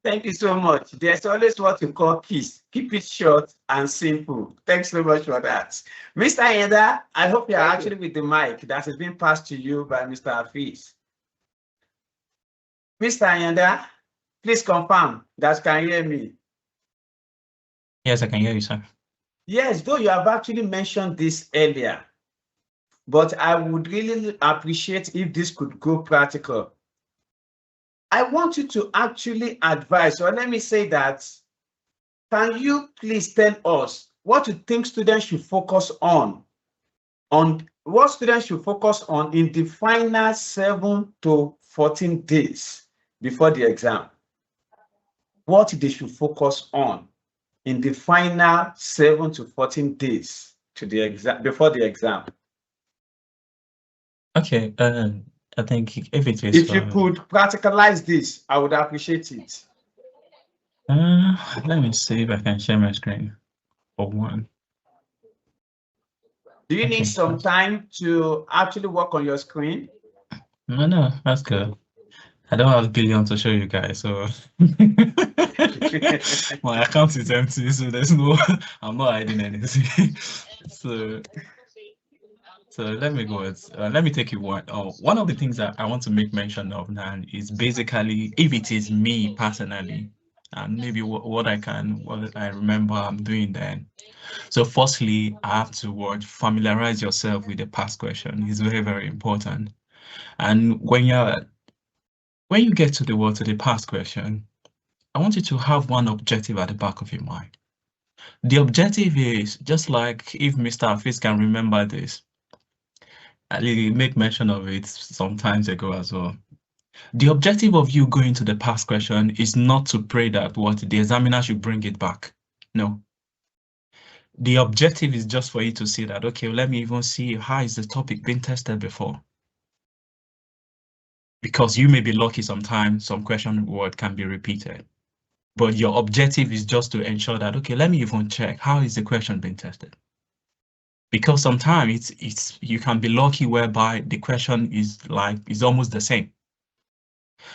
H: Thank you so much. There's always what we call peace. Keep it short and simple. Thanks so much for that. Mr. Yenda, I hope you're actually with the mic that has been passed to you by Mr. Hafiz. Mr. Yenda, please confirm that you can hear me.
I: Yes, I can hear you, sir.
H: Yes, though you have actually mentioned this earlier, but I would really appreciate if this could go practical. I want you to actually advise, or let me say that, can you please tell us what you think students should focus on what students should focus on in the final 7 to 14 days before the exam? What they should focus on in the final 7 to 14 days to the exam, before the exam.
I: Okay, I think if it is,
H: if you could practicalize this, I would appreciate it.
I: Let me see if I can share my screen for one.
H: Do you need some time to actually work on your screen?
I: No, that's good. I don't have billions to show you guys, so my account is empty, so there's no, I'm not hiding anything. So let me go. Let me take you one. One of the things that I want to make mention of now is basically, if it is me personally, and maybe what I remember I'm doing then. So firstly, I have to familiarize yourself with the past question. It's very, very important. And when you get to the past question, I want you to have one objective at the back of your mind. The objective is, just like if Mr. Hafiz can remember this, I make mention of it some times ago as well. The objective of you going to the past question is not to pray that the examiner should bring it back. No. The objective is just for you to see that, okay, let me even see how is the topic being tested before. Because you may be lucky sometimes some question word can be repeated. But your objective is just to ensure that, okay, let me even check how is the question being tested. Because sometimes you can be lucky whereby the question is almost the same.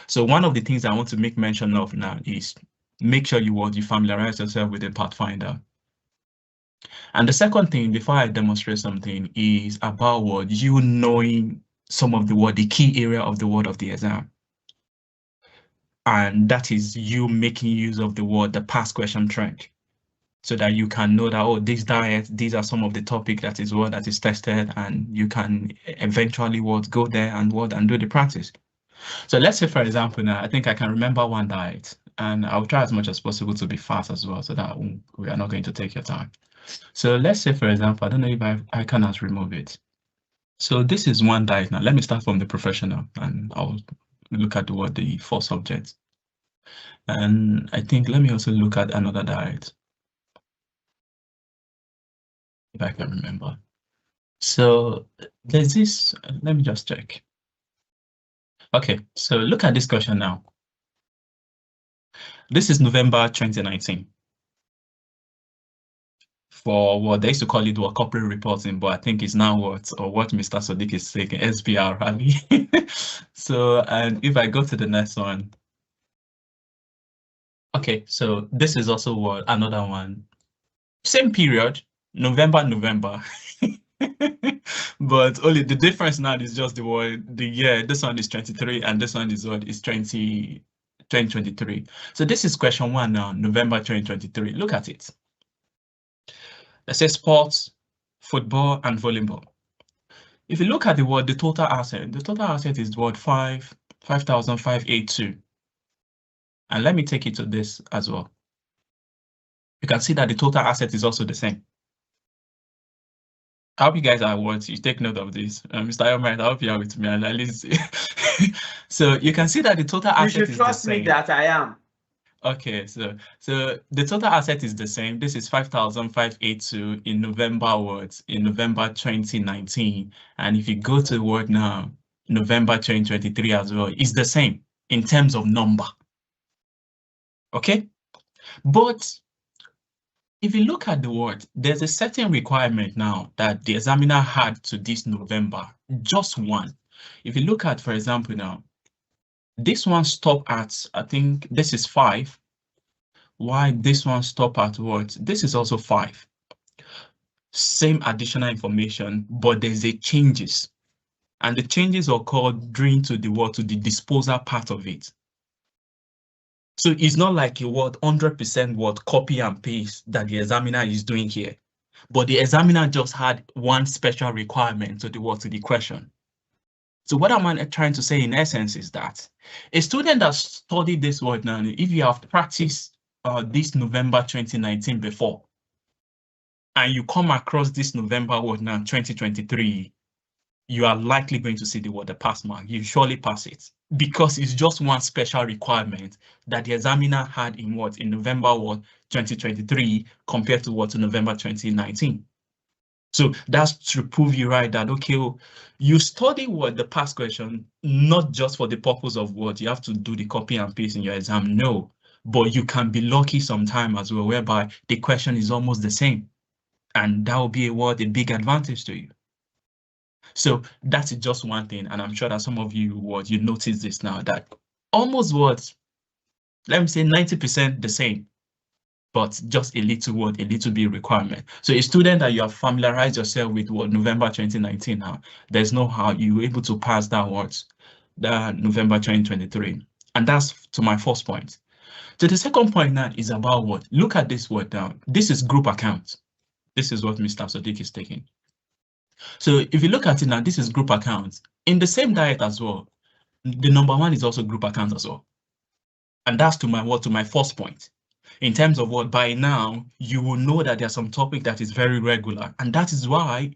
I: So one of the things I want to make mention of now is make sure you familiarize yourself with the Pathfinder. And the second thing, before I demonstrate something, is about you knowing some of the key area of the word of the exam. And that is you making use of the word, the past question trend, so that you can know that, oh, this diet, these are some of the topic that is what that is tested, and you can eventually go there and do the practice. So let's say, for example, now I think I can remember one diet, and I'll try as much as possible to be fast as well, so that we are not going to take your time. So let's say, for example, I don't know if I cannot remove it. So this is one diet now. Let me start from the professional, and I'll look at the 4 subjects. And I think let me also look at another diet, if I can remember. So there's this, let me just check. Okay, so look at this question now. This is November 2019. For what they used to call it corporate reporting, but I think it's now what Mr. Sodiq is saying, SBR rally. So, and if I go to the next one. Okay, so this is also another one. Same period, November. But only the difference now is just the year. This one is 23 and this one is 2023. So this is question 1 now, November 2023. Look at it. Let's say sports, football, and volleyball. If you look at the total asset is 5,582. And let me take it to this as well. You can see that the total asset is also the same. I hope you guys are you take note of this. Mr. Ayomite, I hope you are with me, and at least. So you can see that the total asset is the same.
H: You should trust me that I am.
I: Okay, so the total asset is the same. This is 5,582 in November in November 2019. And if you go to the word now, November 2023 as well, it's the same in terms of number. Okay, but if you look at the word, there's a certain requirement now that the examiner had to this November, just one. If you look at, for example, now, this one stop at, I think this is 5. Why this one stop at what? This is also 5. Same additional information, but there's a changes. And the changes are called during to the disposal part of it. So it's not like a 100% copy and paste that the examiner is doing here, but the examiner just had one special requirement to the question. So what am I trying to say in essence is that a student that studied this word now, if you have practiced this November 2019 before, and you come across this November word now 2023, you are likely going to see the pass mark. You surely pass it, because it's just one special requirement that the examiner had in November 2023 compared to November 2019. So that's to prove you right that, okay, you study the past question, not just for the purpose of you have to do the copy and paste in your exam, no, but you can be lucky sometime as well, whereby the question is almost the same. And that will be a big advantage to you. So that's just one thing, and I'm sure that some of you you notice this now, that almost let me say 90% the same, but just a little bit requirement. So a student that you have familiarized yourself with November 2019 now, there's no how you were able to pass that that November 2023. And that's to my first point. So the second point now is about look at this word down. This is group account. This is what Mr. Sodiq is taking. So if you look at it now, this is group accounts. In the same diet as well, the number 1 is also group accounts as well. And that's to my first point. In terms of by now, you will know that there's some topic that is very regular. And that is why,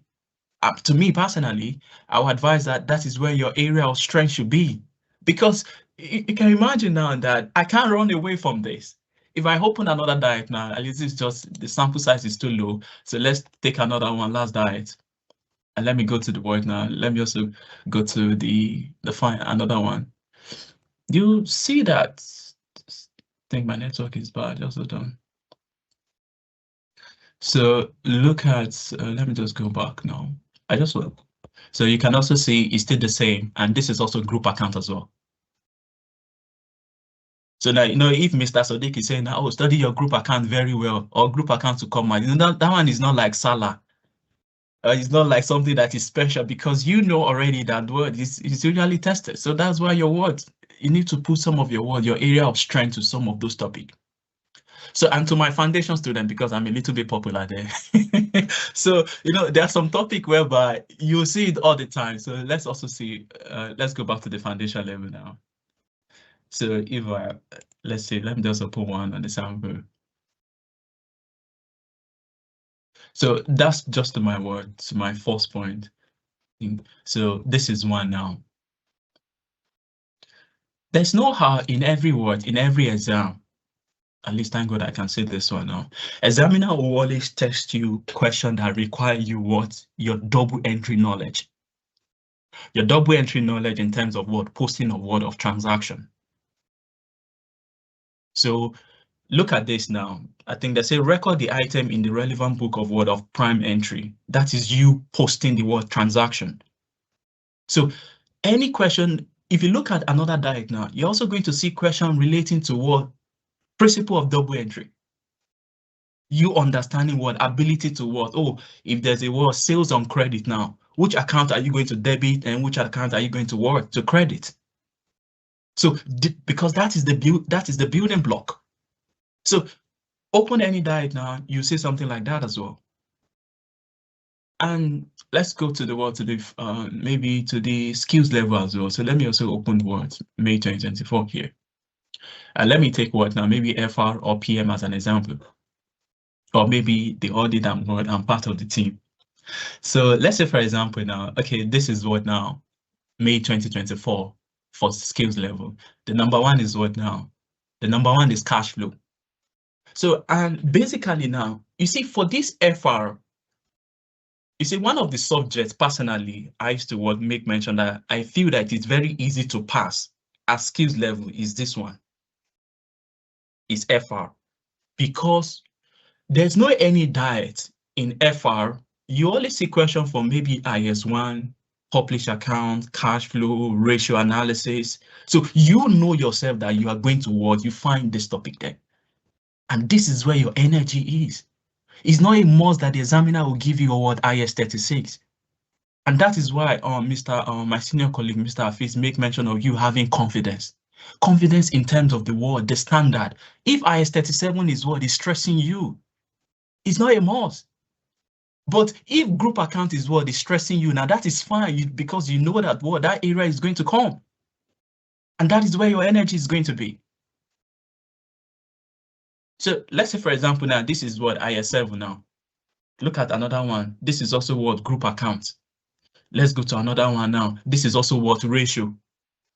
I: to me personally, I would advise that is where your area of strength should be. Because you can imagine now that I can't run away from this. If I open another diet now, at least it's just the sample size is too low. So let's take another one, last diet. And let me go to the word now. Let me also go to the find another one. You see that, I think my network is bad, also done. So look at, let me just go back now. I just will. So you can also see it's still the same. And this is also group account as well. So now, if Mr. Sodiq is saying, oh, study your group account very well, or group account to come out, that one is not like Salah. It's not like something that is special, because already that word is usually tested. So that's why your word you need to put some of your area of strength to some of those topics. So, and to my foundation student, because I'm a little bit popular there. So, there are some topic whereby you see it all the time. So let's also see, let's go back to the foundation level now. So if let's say, let me just open one on the sample. So that's just my words, my first point. So this is one now. There's no how in every word, in every exam. At least thank God I can say this one now. Examiner will always test you questions that require you your double entry knowledge. Your double entry knowledge in terms of posting of word of transaction. So look at this now. I think they say record the item in the relevant book of word of prime entry. That is you posting the word transaction. So any question, if you look at another diet now, you're also going to see question relating to what principle of double entry. You understanding what ability to what, if there's a word sales on credit now, which account are you going to debit and which account are you going to credit? So because that is the building block. So open any diet now, you see something like that as well. And let's go to the word to the maybe to the skills level as well. So let me also open words May 2024 here. And let me take what now, maybe FR or PM as an example. Or maybe the audit and word, I'm part of the team. So let's say, for example, now, okay, this is what now, May 2024 for skills level. The number one is what now? The number one is cash flow. So, and basically now, you see, for this FR, you see, one of the subjects, personally, I used to make mention that I feel that it's very easy to pass at skills level is this one, is FR. Because there's no any diet in FR. You only see question for maybe IS1, publish account, cash flow, ratio analysis. So you know yourself that you are going to you find this topic there. And this is where your energy is. It's not a must that the examiner will give you a word IS36. And that is why my senior colleague, Mr. Hafiz, make mention of you having confidence. Confidence in terms of the word, the standard. If IS37 is what is stressing you, it's not a must. But if group account is what is stressing you, now that is fine because you know that that area is going to come. And that is where your energy is going to be. So let's say, for example, now this is what IS7 now. Look at another one. This is also what group account. Let's go to another one now. This is also what ratio.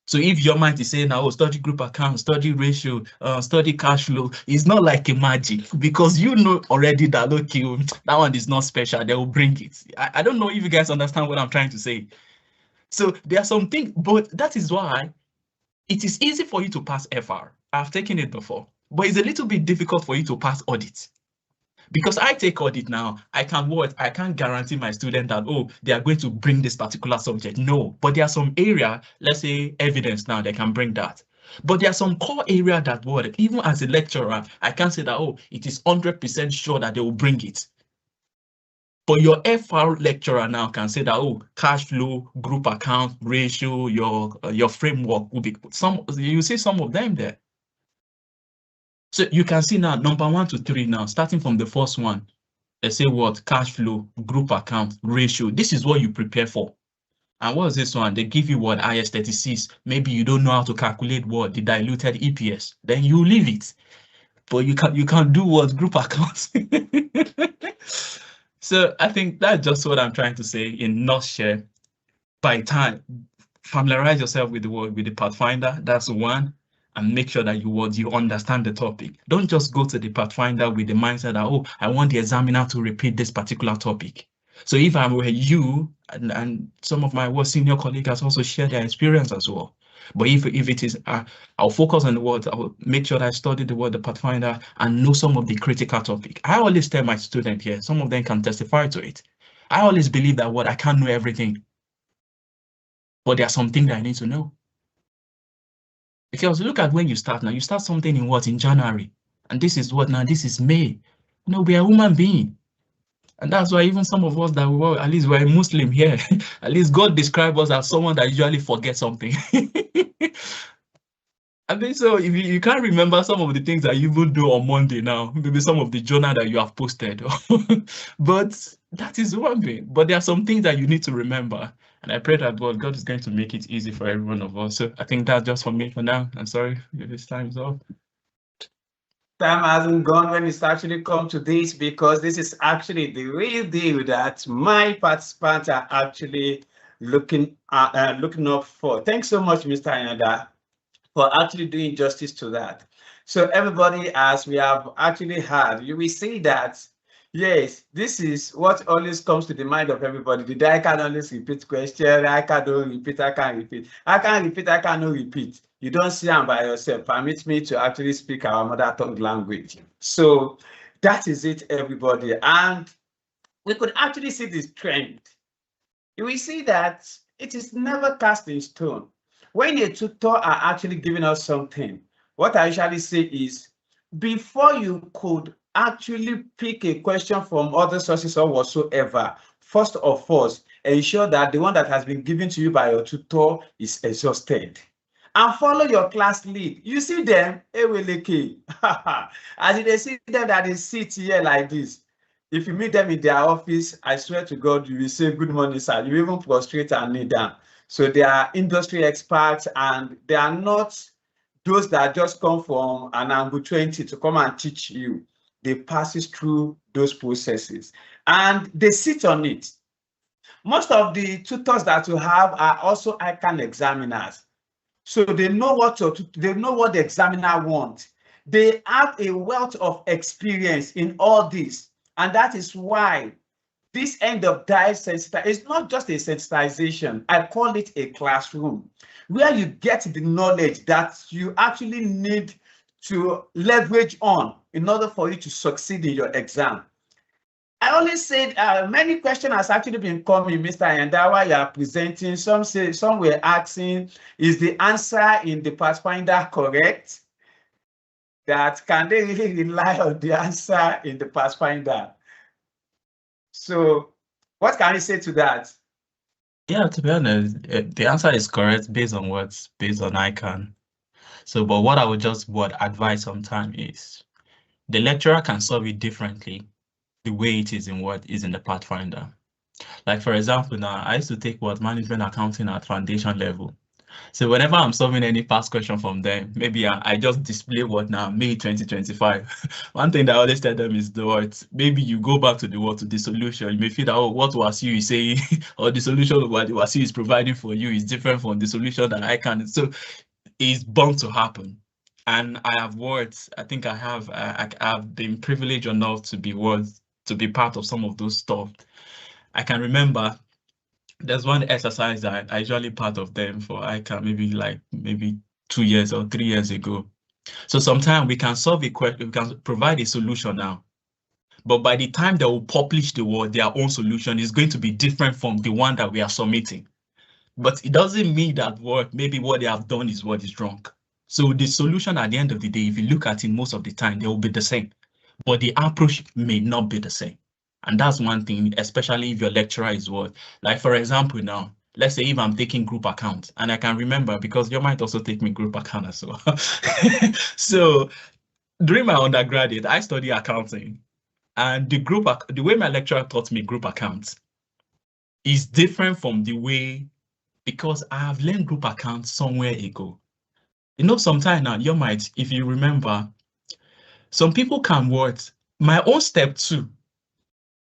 I: So if your mind is saying now, study group account, study ratio, study cash flow, it's not like a magic because you know already that, okay, that one is not special, they will bring it. I don't know if you guys understand what I'm trying to say. So there are some things, but that is why it is easy for you to pass FR. I've taken it before, but it's a little bit difficult for you to pass audit. Because I take audit now, I can't guarantee my student that, they are going to bring this particular subject. No, but there are some area, let's say evidence now, they can bring that. But there are some core area that even as a lecturer, I can't say that, it is 100% sure that they will bring it. But your FR lecturer now can say that, cash flow, group account, ratio, your framework will be you see some of them there. So you can see now, number 1 to 3 now, starting from the first one, they say what? Cash flow, group account, ratio. This is what you prepare for. And what is this one? They give you what? IS36. Maybe you don't know how to calculate what? The diluted EPS. Then you leave it. But you can't do what? Group accounts. So I think that's just what I'm trying to say in nutshell. By time, familiarize yourself with the word, with the Pathfinder. That's one. And make sure that you understand the topic. Don't just go to the Pathfinder with the mindset that, I want the examiner to repeat this particular topic. So if I were you, and some of my senior colleagues has also shared their experience as well. But if it is, I'll focus on the words, I'll make sure that I study the word, the Pathfinder, and know some of the critical topic. I always tell my students here, some of them can testify to it. I always believe that I can't know everything. But there are some things that I need to know. Because look at when you start now, you start something in January. And this is now, this is May. We are human beings. And that's why even some of us that at least we're a Muslim here, at least God describes us as someone that usually forgets something. I think so. If you can't remember some of the things that you will do on Monday now, maybe some of the journal that you have posted, but that is one thing. But there are some things that you need to remember. And I pray that God is going to make it easy for every one of us. So I think that's just for me for now. I'm sorry if this time is up.
H: Time hasn't gone when it's actually come to this, because this is actually the real deal that my participants are actually looking up for. Thanks so much, Mr. Anyada, for actually doing justice to that. So everybody, as we have actually had, you will see that, yes, this is what always comes to the mind of everybody. Did I can always repeat question? I can don't repeat, I can repeat. I can repeat, I cannot repeat. You don't see them by yourself. Permit me to actually speak our mother tongue language. So that is it, everybody. And we could actually see this trend. You will see that it is never cast in stone. When a tutor are actually giving us something, what I usually say is, before you could actually pick a question from other sources or whatsoever, first of all, ensure that the one that has been given to you by your tutor is exhausted. And follow your class lead. You see them, as they see them that they sit here like this. If you meet them in their office, I swear to God, you will say, good morning, sir. You even prostrate and kneel down. So they are industry experts, and they are not those that just come from an angle 20 to come and teach you. They passes through those processes and they sit on it. Most of the tutors that you have are also ICAN examiners. So they know what the examiner wants. They have a wealth of experience in all this. And that is why this end of diet sensitization is not just a sensitization. I call it a classroom where you get the knowledge that you actually need to leverage on in order for you to succeed in your exam. I always said many questions has actually been coming, Mr. Anyada, while you are presenting. Some were asking, is the answer in the Pathfinder correct? That can they really rely on the answer in the Pathfinder? So what can you say to that?
I: Yeah, to be honest, the answer is correct based on ICAN. So, but what I would advise sometime is the lecturer can solve it differently the way it is in what is in the Pathfinder. Like, for example, now I used to take management accounting at foundation level. So whenever I'm solving any past question from them, maybe I just display May 2025. One thing that I always tell them is maybe you go back to the solution. You may feel that, what Wasiu is saying or the solution of what Wasiu is providing for you is different from the solution that I can. So it's bound to happen. And I have I think I have been privileged enough to be part of some of those stuff. I can remember there's one exercise that I usually part of them for ICAN maybe 2 years or 3 years ago. So sometimes we can solve a question, we can provide a solution now. But by the time they will publish their own solution is going to be different from the one that we are submitting. But it doesn't mean that maybe what they have done is what is wrong. So the solution at the end of the day, if you look at it most of the time, they will be the same. But the approach may not be the same. And that's one thing, especially if your lecturer is like, for example, now, let's say if I'm taking group account, and I can remember because you might also take me group account as well. So during my undergraduate, I studied accounting, and the way my lecturer taught me group accounts is different from the way, because I have learned group accounts somewhere ago. You know, sometime now, if you remember, some people can my own step 2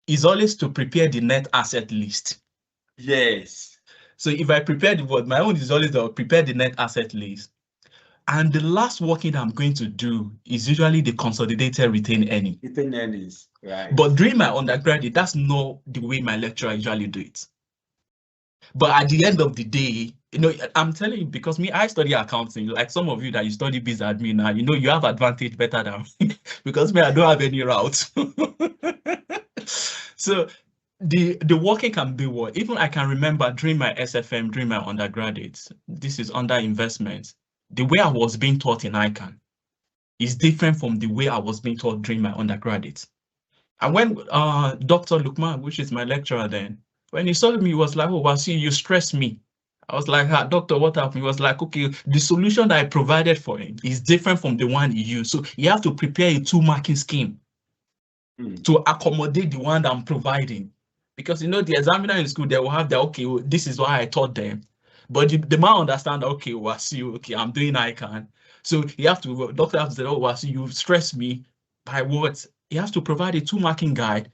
I: is always to prepare the net asset list. Yes. So if I prepare my own is always to prepare the net asset list. And the last working I'm going to do is usually the consolidated retained earnings.
H: Retained earnings, right.
I: But during my undergraduate, that's not the way my lecturer usually do it. But at the end of the day, I'm telling you, because I study accounting, like some of you that you study biz admin now, you have advantage better than me, because I don't have any route. So the working can be even I can remember during my SFM, during my undergraduate, this is under investments, the way I was being taught in ICAN is different from the way I was being taught during my undergraduate. And when Dr. Lukman, which is my lecturer then, when he saw me, he was like, oh, Wasi, you stress me. I was like, doctor, what happened? He was like, okay, the solution that I provided for him is different from the one he used. So you have to prepare a 2-marking scheme to accommodate the one that I'm providing. Because, you know, the examiner in school, they will have their, okay, well, this is why I taught them. But the man understand, okay, Wasi, okay, I'm doing ICAN. So you have to, doctor has to say, oh, Wasi, you've stressed me by what? He has to provide a 2-marking guide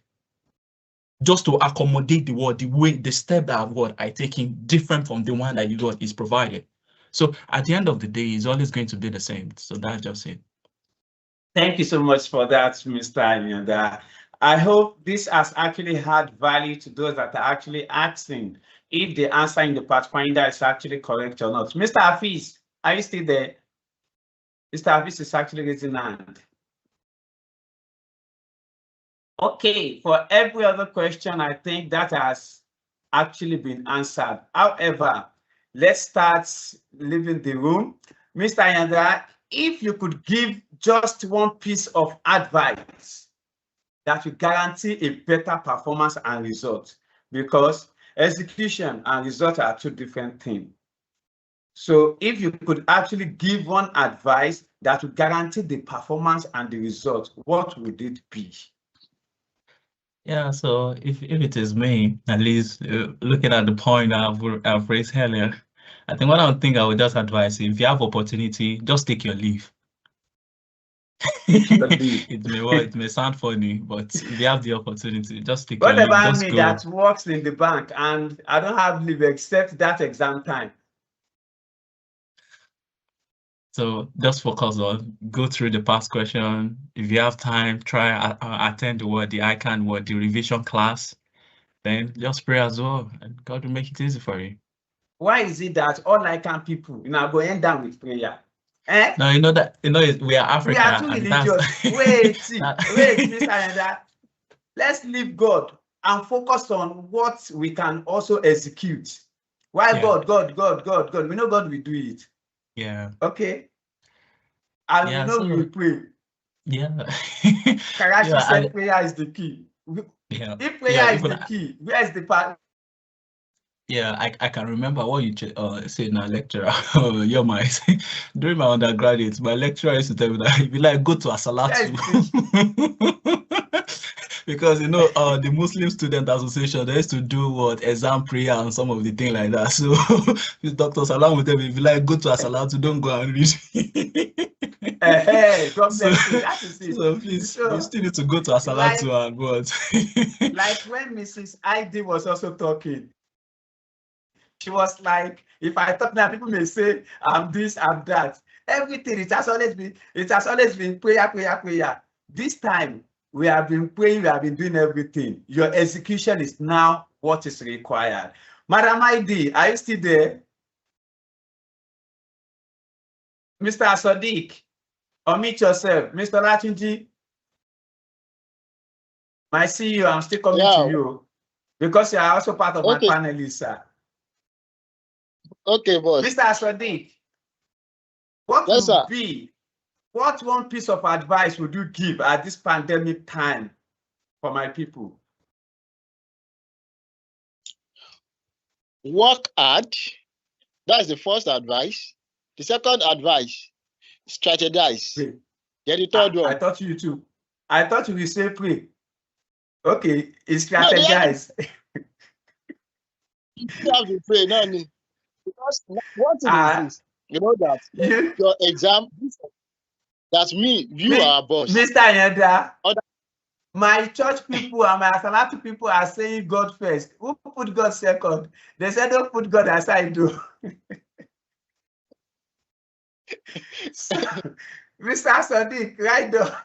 I: just to accommodate the step that I taking different from the one that is provided. So at the end of the day, it's always going to be the same. So that's just it.
H: Thank you so much for that, Mr. Anyanda. I hope this has actually had value to those that are actually asking if the answer in the Pathfinder is actually correct or not. Mr. Hafiz, are you still there? Mr. Hafiz is actually raising hand. Okay, for every other question, I think that has actually been answered. However, let's start leaving the room. Mr. Anyanda, if you could give just one piece of advice that will guarantee a better performance and result, because execution and result are two different things. So if you could actually give one advice that will guarantee the performance and the result, what would it be?
I: Yeah, so if it is me, at least looking at the point I've raised earlier, I think what I would think I would just advise, if you have opportunity, just take your leave. It may sound funny, but if you have the opportunity, just take your leave.
H: What about
I: Just
H: me
I: go.
H: that works in the bank and I don't have leave except that exam time?
I: So just focus on, go through the past question. If you have time, try attend the ICAN the revision class. Then just pray as well, and God will make it easy for you.
H: Why is it that all ICAN people go end down with prayer? Eh?
I: No, we are Africa.
H: We are too religious. Wait, Mr. Anyanda. Let's leave God and focus on what we can also execute. Why? Yeah. God. We know God will do it.
I: Yeah.
H: Okay. And
I: yeah,
H: we will pray.
I: Yeah.
H: Karachi said prayer is the key.
I: Yeah.
H: If prayer is the key, where is the part?
I: Yeah, I can remember what you said in our lecture. You're my during my undergraduate, my lecturer used to tell me that if you like, go to Asalatu. Because the Muslim Student Association, they used to do exam prayer and some of the thing like that. So Dr. Salam would tell me, if you like, go to Asalatu, don't go and read.
H: Hey, God bless you. That is it.
I: So please, you still need to go to Asalatu and what?
H: Like when Mrs. ID was also talking, she was like, if I talk now, people may say I'm this, I'm that. Everything, it has always been prayer. This time we have been praying, we have been doing everything. Your execution is now what is required. Madam ID, are you still there? Mr. Sadiq, unmute yourself. Mr. Latunji, my CEO, I'm still coming to you because you are also part of my panelists, sir.
G: Okay, boss.
H: Mr. Sadiq, what one piece of advice would you give at this pandemic time for my people?
G: Work hard. That's the first advice. The second advice, strategize.
H: Pray.
G: Then the third one.
H: I thought you too. I thought you would say pray. Okay, it's strategize.
G: You have to pray, no need. Because what is this? You know that your exam, that's me, you are boss.
H: Mr. Anyanda, my church people and my Asalatu people are saying God first. Who put God second? They said don't put God aside, though. So, Mr. Sadiq, right there.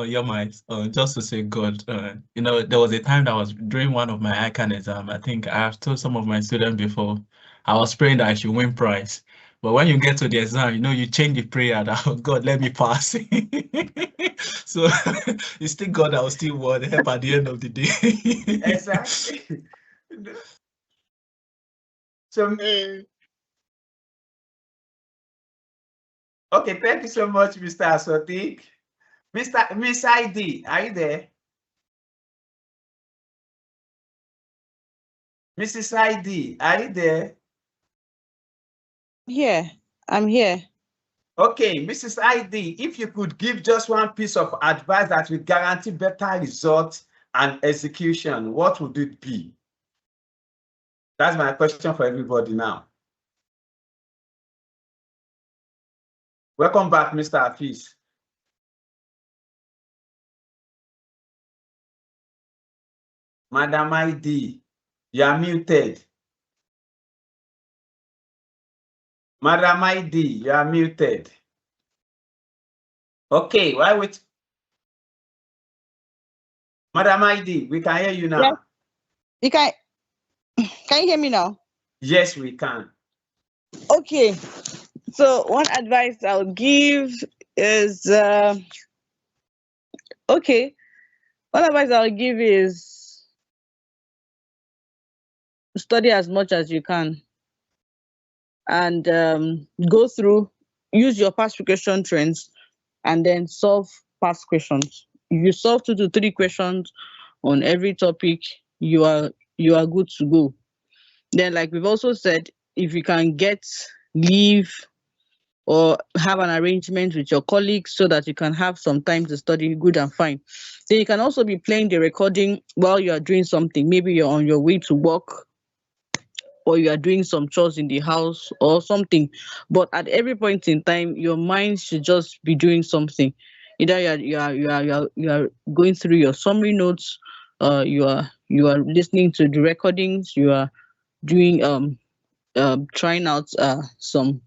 I: You're my just to say God, there was a time that was during one of my ICAN exam. I think I have told some of my students before, I was praying that I should win prize. But when you get to the exam, you change the prayer that, oh God, let me pass. So it's still God that will still help at the end of the day.
H: Exactly. So okay, thank you so much, Mr. Sadiq. Miss ID, are you there? Mrs. ID, are you there?
J: Yeah, I'm here.
H: Okay, Mrs. ID, if you could give just one piece of advice that will guarantee better results and execution, what would it be? That's my question for everybody now. Welcome back, Mr. Hafiz. Madam ID, you are muted. Madam ID, you are muted. Okay, why wait? Madam ID, we can hear you now.
J: Yes. You can you hear me now?
H: Yes, we can.
J: Okay. So one advice I'll give is okay. One advice I'll give is study as much as you can and go through, use your past question trends and then solve past questions. If you solve 2 to 3 questions on every topic, you are good to go. Then, like we've also said, if you can get leave or have an arrangement with your colleagues so that you can have some time to study, good and fine. Then you can also be playing the recording while you are doing something. Maybe you're on your way to work or you are doing some chores in the house or something. But at every point in time, your mind should just be doing something. Either you are going through your summary notes, you are listening to the recordings, you are doing trying out some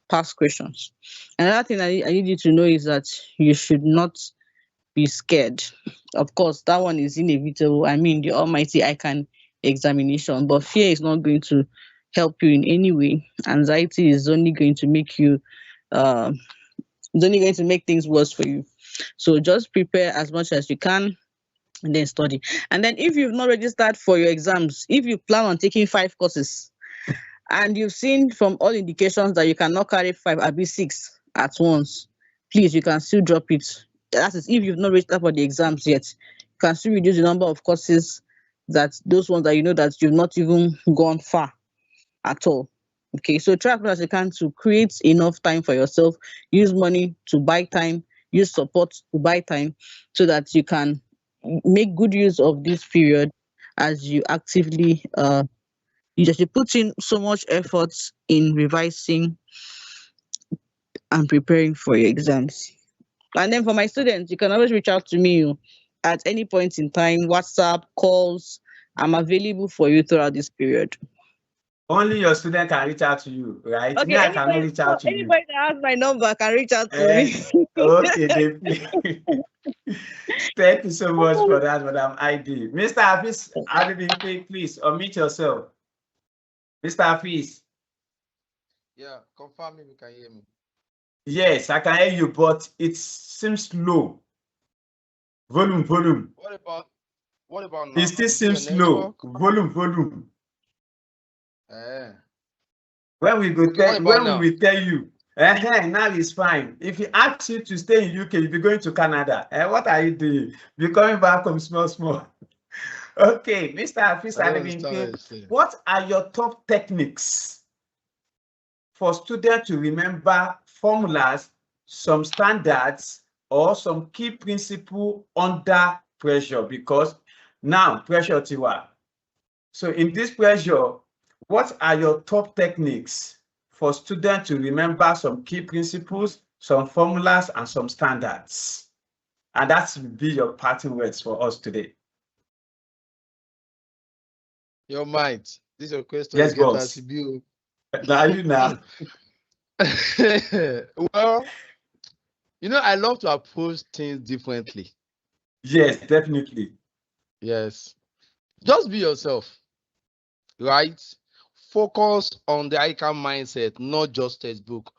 J: past questions. Another thing I need you to know is that you should not be scared. Of course, that one is inevitable. I mean, the almighty ICAN examination, but fear is not going to help you in any way. Anxiety is only going to make you, uh, it's only going to make things worse for you. So just prepare as much as you can and then study. And then if you've not registered for your exams, if you plan on taking 5 courses, and you've seen from all indications that you cannot carry 5 or 6 at once, please, you can still drop it. That is if you've not registered for the exams yet. You can still reduce the number of courses, that those ones that you know that you've not even gone far at all. Okay, so try as much as you can to create enough time for yourself. Use money to buy time, use support to buy time, so that you can make good use of this period as you actively you just put in so much effort in revising and preparing for your exams. And then for my students, you can always reach out to me at any point in time, WhatsApp, calls. I'm available for you throughout this period.
H: Only your student can reach out to you, right?
J: Okay,
H: Me, I cannot reach out to you.
J: Anybody that has my number can reach out to me.
H: Okay, thank you so much for that, Madam ID. Mr. Hafiz, please unmute yourself. Mr. Hafiz.
M: Yeah, confirm if you can hear me.
H: Yes, I can hear you, but it seems low. Volume.
M: What about now?
H: It still seems low. Volume. When we go tell, when we will tell you, now it's fine. If he asks you to stay in UK, you'll be going to Canada. What are you doing? You're coming back from small. Okay, Mr. Hafiz, what are your top techniques for students to remember formulas, some standards, or some key principle under pressure? Because now pressure tiwa. So in this pressure, what are your top techniques for students to remember some key principles, some formulas, and some standards? And that will be your parting words for us today.
M: Your mind. This is your question.
H: Yes, boss. Now you now.
M: Well, I love to approach things differently.
H: Yes, definitely.
M: Yes. Just be yourself, right? Focus on the ICAN mindset, not just textbook.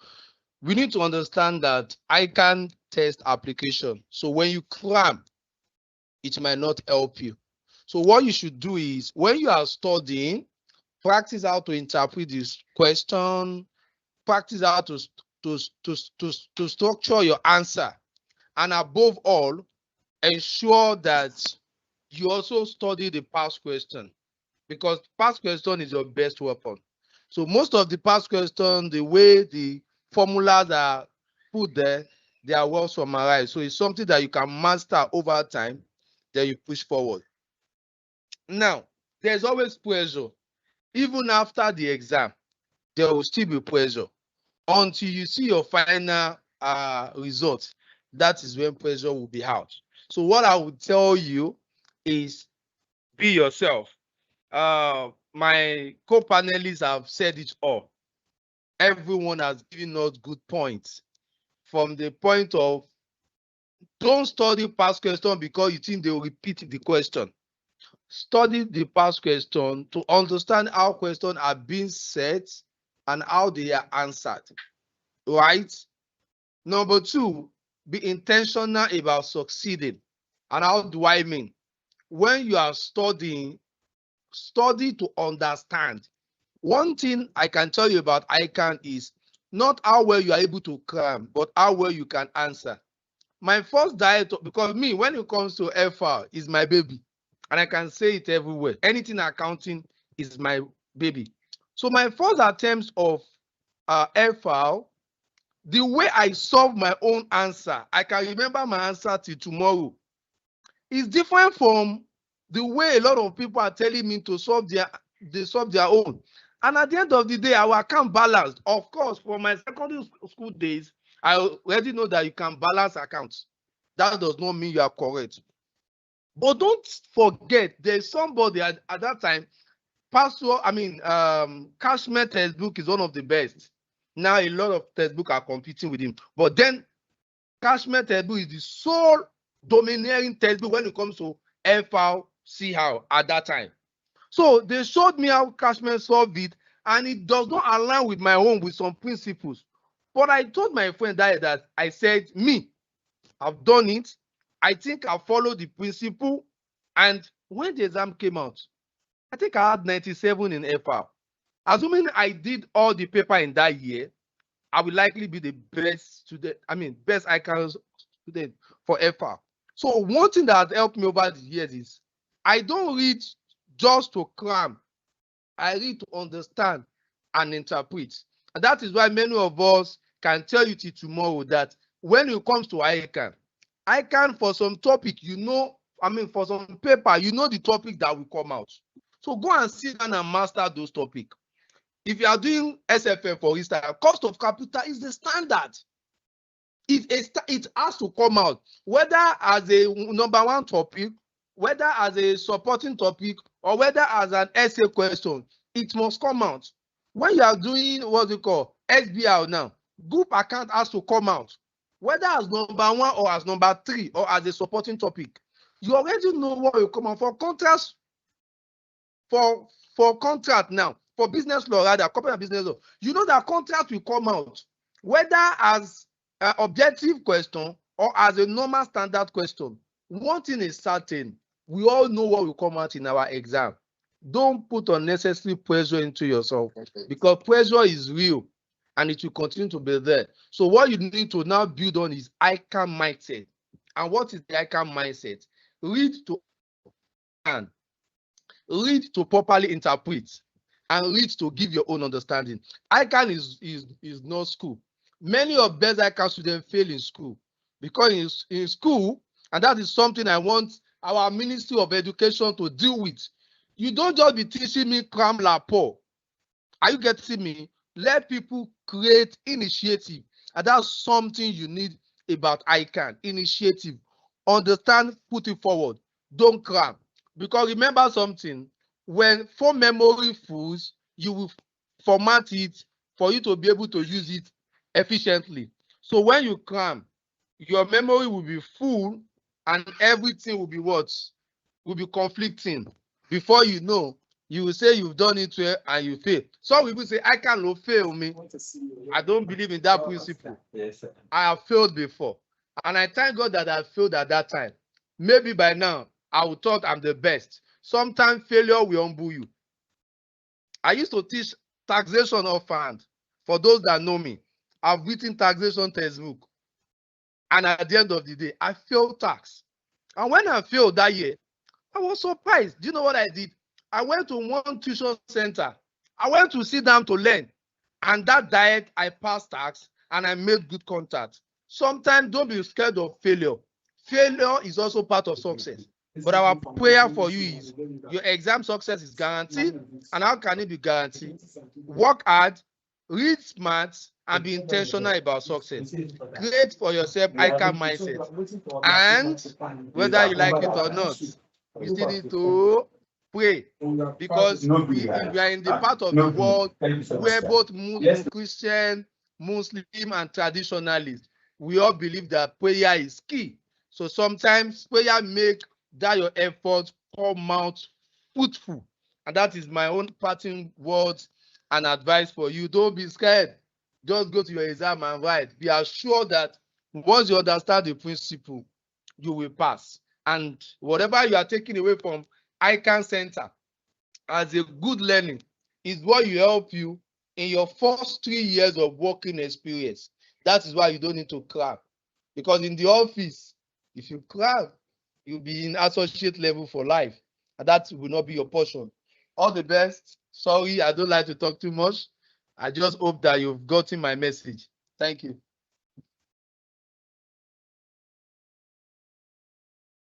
M: We need to understand that ICAN test application. So when you cram, it might not help you. So what you should do is, when you are studying, practice how to interpret this question, practice how to structure your answer, and above all, ensure that you also study the past question. because past question is your best weapon. So most of the past questions, the way the formulas are put there, they are well summarized. So it's something that you can master over time, then you push forward. Now, there's always pressure. Even after the exam, there will still be pressure until you see your final results. That is when pressure will be out. So what I would tell you is be yourself. My co-panelists have said it all. Everyone has given us good points from the point of don't study past question because you think they will repeat the question. Study the past question to understand how questions are being set and how they are answered, right? Number two, be intentional about succeeding. And how do I mean? When you are studying, study to understand. One thing I can tell you about ICAN is not how well you are able to cram, but how well you can answer. My first diet, because me, when it comes to FR, is my baby. And I can say it everywhere. Anything accounting is my baby. So my first attempts of FR, the way I solve my own answer, I can remember my answer till tomorrow. It's different from the way a lot of people are telling me to solve their own. And at the end of the day, our account balanced. Of course, for my secondary school days, I already know that you can balance accounts. That does not mean you are correct. But don't forget, there's somebody at that time, Cashmere textbook is one of the best. Now a lot of textbooks are competing with him. But then Cashmere textbook is the sole domineering textbook when it comes to FR, CR at that time. So they showed me how Cashmere solved it, and it does not align with my own with some principles. But I told my friend that I said, me, I've done it. I think I followed the principle. And when the exam came out, I think I had 97 in FR. Assuming I did all the paper in that year, I will likely be the best student, best ICAN student for FR. So one thing that has helped me over the years is I don't read just to cram. I read to understand and interpret. And that is why many of us can tell you till tomorrow that when it comes to ICAN for some topic, for some paper, the topic that will come out. So go and sit down and master those topics. If you are doing SFM, for instance, cost of capital is the standard. It has to come out, whether as a number one topic, whether as a supporting topic, or whether as an essay question, it must come out. When you are doing what we call SBR now, group account has to come out, whether as number one or as number three or as a supporting topic. You already know what will come out for contracts. For contract now, for business law, rather, corporate business law, you know that contract will come out, whether as an objective question or as a normal standard question. One thing is certain, we all know what will come out in our exam. Don't put unnecessary pressure into yourself, because pressure is real and it will continue to be there. So what you need to now build on is ICAN mindset. And what is the ICAN mindset? Read to understand. Read to properly interpret, and read to give your own understanding. ICAN is not school. Many of best ICAN students fail in school because in school, and that is something I want our Ministry of Education to deal with. You don't just be teaching me cram lapo. Are you getting me? Let people create initiative, and that's something you need about ICAN. Initiative. Understand, put it forward. Don't cram. Because remember something, when phone memory fulls, you will format it for you to be able to use it efficiently. So when you cram, your memory will be full and everything will be what? Will be conflicting. Before you know, you will say you've done it well and you fail. Some people say, I can't fail me. I don't believe in that principle. I have failed before. And I thank God that I failed at that time. Maybe by now, I would thought I'm the best. Sometimes failure will humble you. I used to teach taxation offhand. For those that know me, I've written taxation textbook. And at the end of the day, I failed tax. And when I failed that year, I was surprised. Do you know what I did? I went to one tuition center. I went to sit down to learn. And that diet, I passed tax and I made good contact. Sometimes don't be scared of failure. Failure is also part of success. But our prayer for you is your exam success is guaranteed. And how can it be guaranteed? Work hard, read smart, and be intentional about success. Create for yourself ICAN mindset. And whether you like it or not, you still need to pray, because if we are in the part of the world where both Christian, Muslim, and traditionalists, we all believe that prayer is key. So sometimes prayer make that your effort come out fruitful. And that is my own parting words and advice for you. Don't be scared. Just go to your exam and write. Be assured that once you understand the principle, you will pass. And whatever you are taking away from ICAN Center as a good learning is what will help you in your first 3 years of working experience. That is why you don't need to crack. Because in the office, if you crack, you'll be in associate level for life. And that will not be your portion. All the best. Sorry, I don't like to talk too much. I just hope that you've gotten my message. Thank you.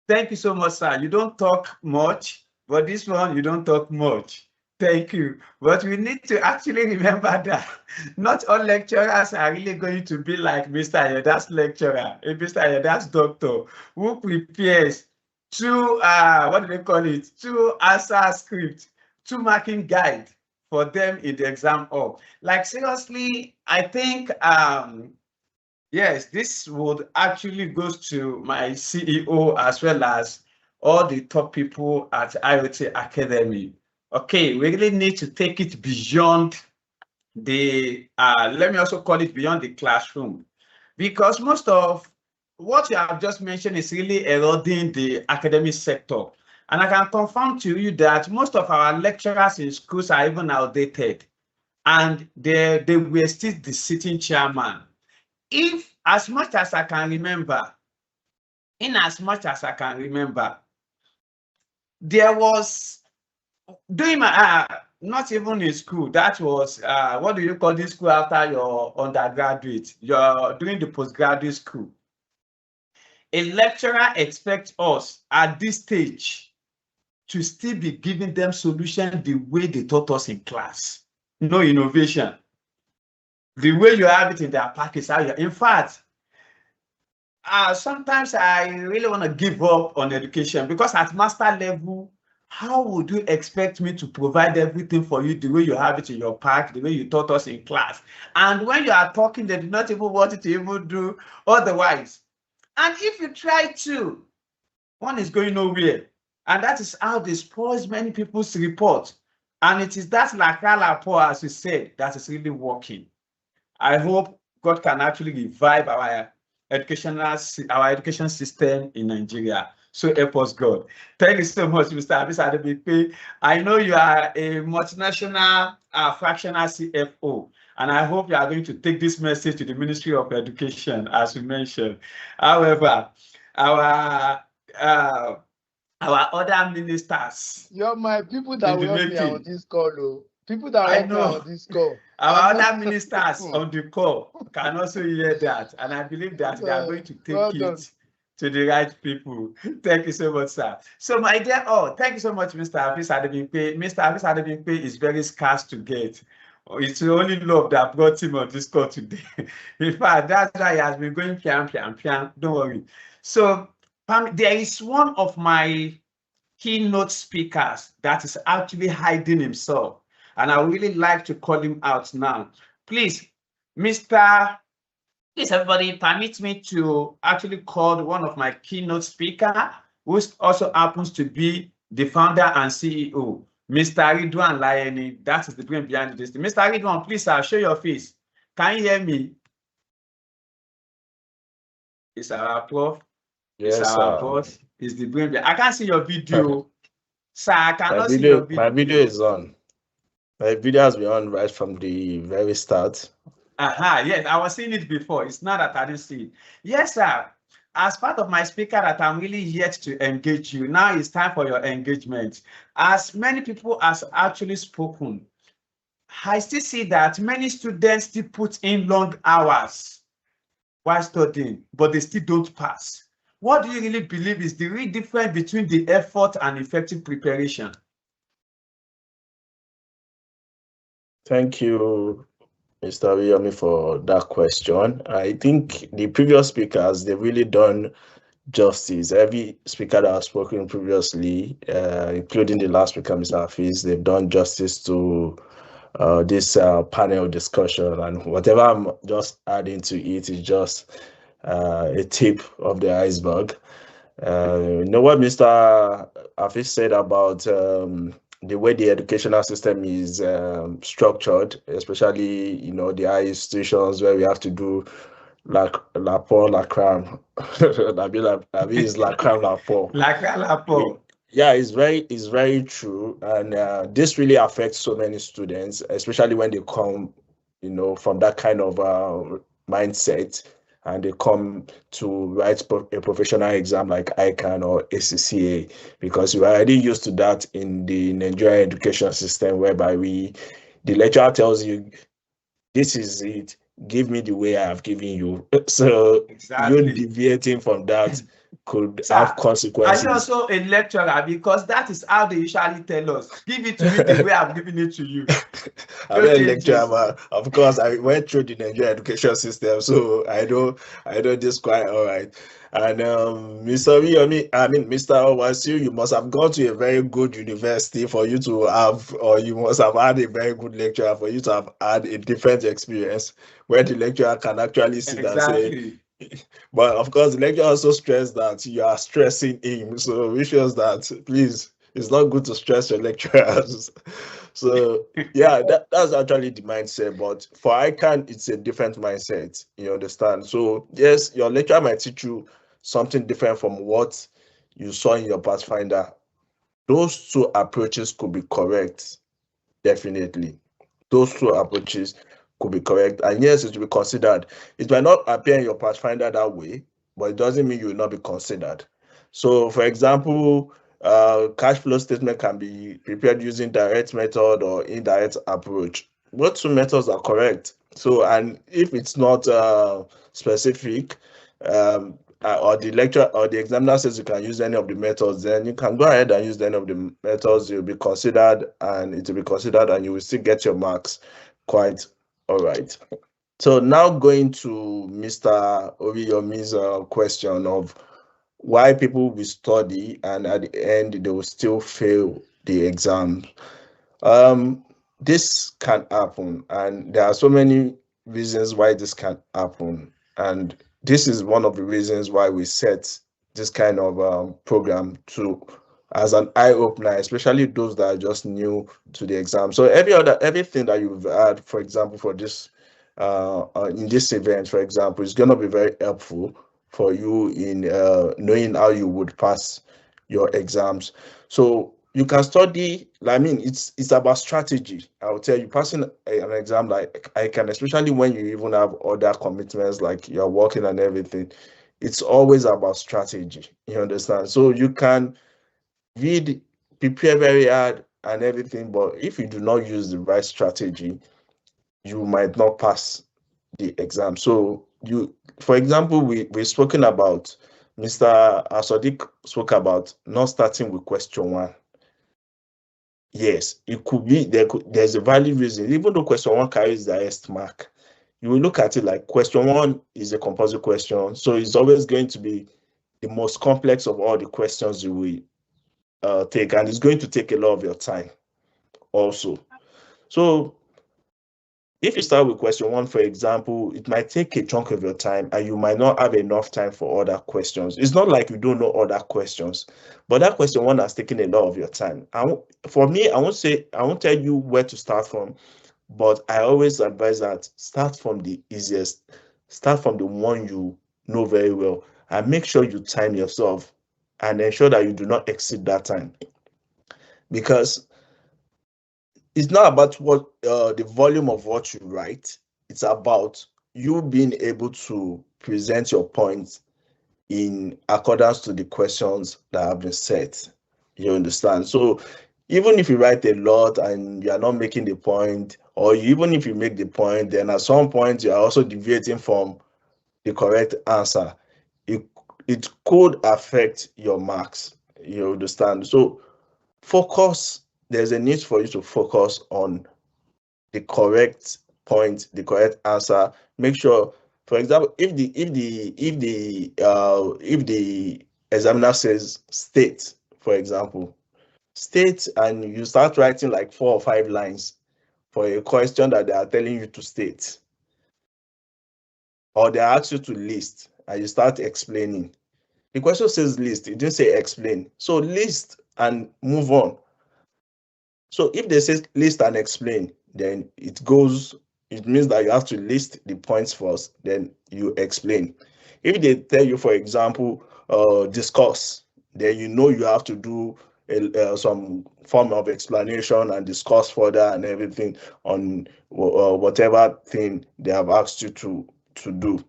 H: Thank you so much, sir. You don't talk much, but this one, you don't talk much. Thank you. But we need to actually remember that not all lecturers are really going to be like Mr. Ayoda's lecturer, Mr. Ayoda's doctor, who prepares two, what do they call it? 2 answer scripts, 2 marking guide for them in the exam hall. Like seriously, I think, yes, this would actually goes to my CEO as well as all the top people at IoT Academy. Okay, we really need to take it beyond the, let me also call it beyond the classroom, because most of what you have just mentioned is really eroding the academic sector. And I can confirm to you that most of our lecturers in schools are even outdated, and they were still the sitting chairman. If, as much as I can remember, there was, during my, not even in school, that was, what do you call this school after your undergraduate, during the postgraduate school. A lecturer expects us at this stage to still be giving them solution the way they taught us in class. No innovation. The way you have it in their package. In fact, sometimes I really want to give up on education, because at master level, how would you expect me to provide everything for you the way you have it in your pack, the way you taught us in class? And when you are talking, they do not even want you to even do otherwise. And if you try to, one is going nowhere. And that is how they spoil many people's report. And it is that lakala, as you said, that is really working. I hope God can actually revive our education system in Nigeria. So help us, God. Thank you so much, Mr. Abis Adebimpe. I know you are a multinational fractional CFO, and I hope you are going to take this message to the Ministry of Education, as you mentioned. However, our other ministers.
M: You're my people that will help me on this call, though. People that help me on this call.
H: Our other ministers on the call can also hear that, and I believe that they are going to take it to the right people. Thank you so much, sir. So, my dear, thank you so much, Mr. Abis Adebimpe. Mr. Abis Adebimpe is very scarce to get. It's only love that brought him on this call today. In fact, that's why he has been going pian. Don't worry. So, there is one of my keynote speakers that is actually hiding himself, and I would really like to call him out now. Please, please, everybody, permit me to actually call one of my keynote speaker, who also happens to be the founder and CEO, Mr. Ridwan Layeni. That is the brain behind this. Mr. Ridwan, please, show your face. Can you hear me? It's our prof. Yes, it's our boss. It's the brain. I can't see your video. Sir, I cannot see your video.
A: My video is on. My video has been on right from the very start.
H: Yes, I was seeing it before. It's not that I didn't see it. Yes, sir. as part of my speaker that I'm really yet to engage you, now it's time for your engagement. As many people has actually spoken, I still see that many students still put in long hours while studying, but they still don't pass. What do you really believe is the real difference between the effort and effective preparation?
A: Thank you, Mr. Riyomi, for that question. I think the previous speakers, they've really done justice. Every speaker that has spoken previously, including the last speaker, Mr. Hafiz, they've done justice to this panel discussion, and whatever I'm just adding to it is just a tip of the iceberg. You know what Mr. Hafiz said about the way the educational system is structured, especially, you know, the high institutions where we have to do like la pour la crème. I mean, it's la crème la pour.
H: La crème la pour.
A: Yeah, it's very true, and this really affects so many students, especially when they come, you know, from that kind of mindset, and they come to write a professional exam like ICAN or ACCA, because we're already used to that in the Nigerian education system, whereby the lecturer tells you, this is it, give me the way I have given you. So
H: exactly.
A: You deviating from that could have consequences.
H: I'm also a lecturer, because that is how they usually tell us. Give it to me the way I'm giving it to you.
A: I'm a lecturer, but of course I went through the Nigerian education system, so I know this quite all right. And Mr. Riyomi, I mean Mr. Owasiu, you must have gone to a very good university for you to have, or you must have had a very good lecturer for you to have had a different experience where the lecturer can actually sit and say. But of course, the lecturer also stressed that you are stressing him. So which shows that, please, it's not good to stress your lecturers. So yeah, that's actually the mindset. But for ICAN, it's a different mindset. You understand? So yes, your lecturer might teach you something different from what you saw in your Pathfinder. Those two approaches could be correct, definitely. Those two approaches could be correct, and yes, it will be considered. It might not appear in your Pathfinder that way, but it doesn't mean you will not be considered. So for example, cash flow statement can be prepared using direct method or indirect approach. Both two methods are correct. So, and if it's not specific, or the lecturer or the examiner says you can use any of the methods, then you can go ahead and use any of the methods. You'll be considered, and it will be considered, and you will still get your marks quite all right. So now going to Mr. Oriyomi's question of why people will study and at the end they will still fail the exam. This can happen, and there are so many reasons why this can happen, and this is one of the reasons why we set this kind of program to as an eye-opener, especially those that are just new to the exam. So everything that you've had, for example, for this in this event, for example, is going to be very helpful for you in knowing how you would pass your exams. So you can study. I mean, it's about strategy. I will tell you, passing an exam like ICAN, especially when you even have other commitments like you're working and everything, it's always about strategy. You understand? So you can read, prepare very hard and everything, but if you do not use the right strategy, you might not pass the exam. So for example, we've spoken about, Mr. Asodik spoke about not starting with question one. Yes, it could be there's a valid reason, even though question one carries the highest mark. You will look at it like question one is a composite question, so it's always going to be the most complex of all the questions you will take, and it's going to take a lot of your time also. So if you start with question one, for example, it might take a chunk of your time and you might not have enough time for other questions. It's not like you don't know other questions, but that question one has taken a lot of your time. For me, I won't tell you where to start from, but I always advise that start from the easiest, start from the one you know very well, and make sure you time yourself and ensure that you do not exceed that time. Because it's not about what the volume of what you write. It's about you being able to present your points in accordance to the questions that have been set. You understand? So even if you write a lot and you are not making the point, or even if you make the point, then at some point you are also deviating from the correct answer, it could affect your marks. You understand? So focus, there's a need for you to focus on the correct point, the correct answer. Make sure, for example, if the examiner says state, for example, state, and you start writing like 4 or 5 lines for a question that they are telling you to state, or they ask you to list and you start explaining. The question says list, it didn't say explain. So list and move on. So if they say list and explain, then it means that you have to list the points first, then you explain. If they tell you, for example, discuss, then you have to do some form of explanation and discuss further and everything on whatever thing they have asked you to do.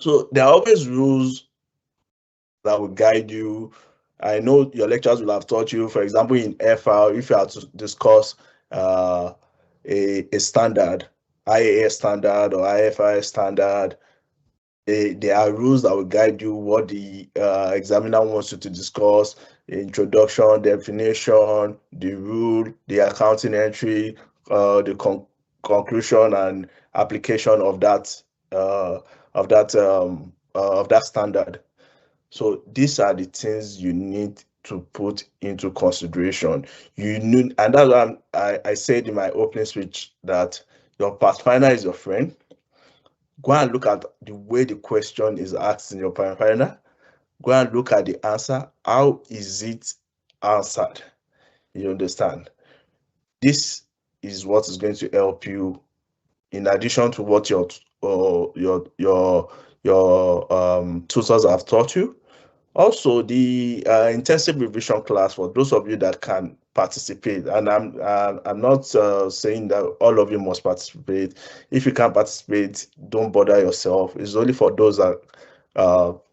A: So there are always rules that will guide you. I know your lecturers will have taught you, for example, in FR, if you have to discuss a standard, IAS standard or IFRS standard, there are rules that will guide you what the examiner wants you to discuss: the introduction, definition, the rule, the accounting entry, the conclusion and application of that standard. So these are the things you need to put into consideration. And that's why I said in my opening speech that your pathfinder is your friend. Go and look at the way the question is asked in your pathfinder. Go and look at the answer. How is it answered? You understand? This is what is going to help you, in addition to what your tutors have taught you. Also, the intensive revision class, for those of you that can participate, and I'm not saying that all of you must participate. If you can't participate, don't bother yourself. It's only for those that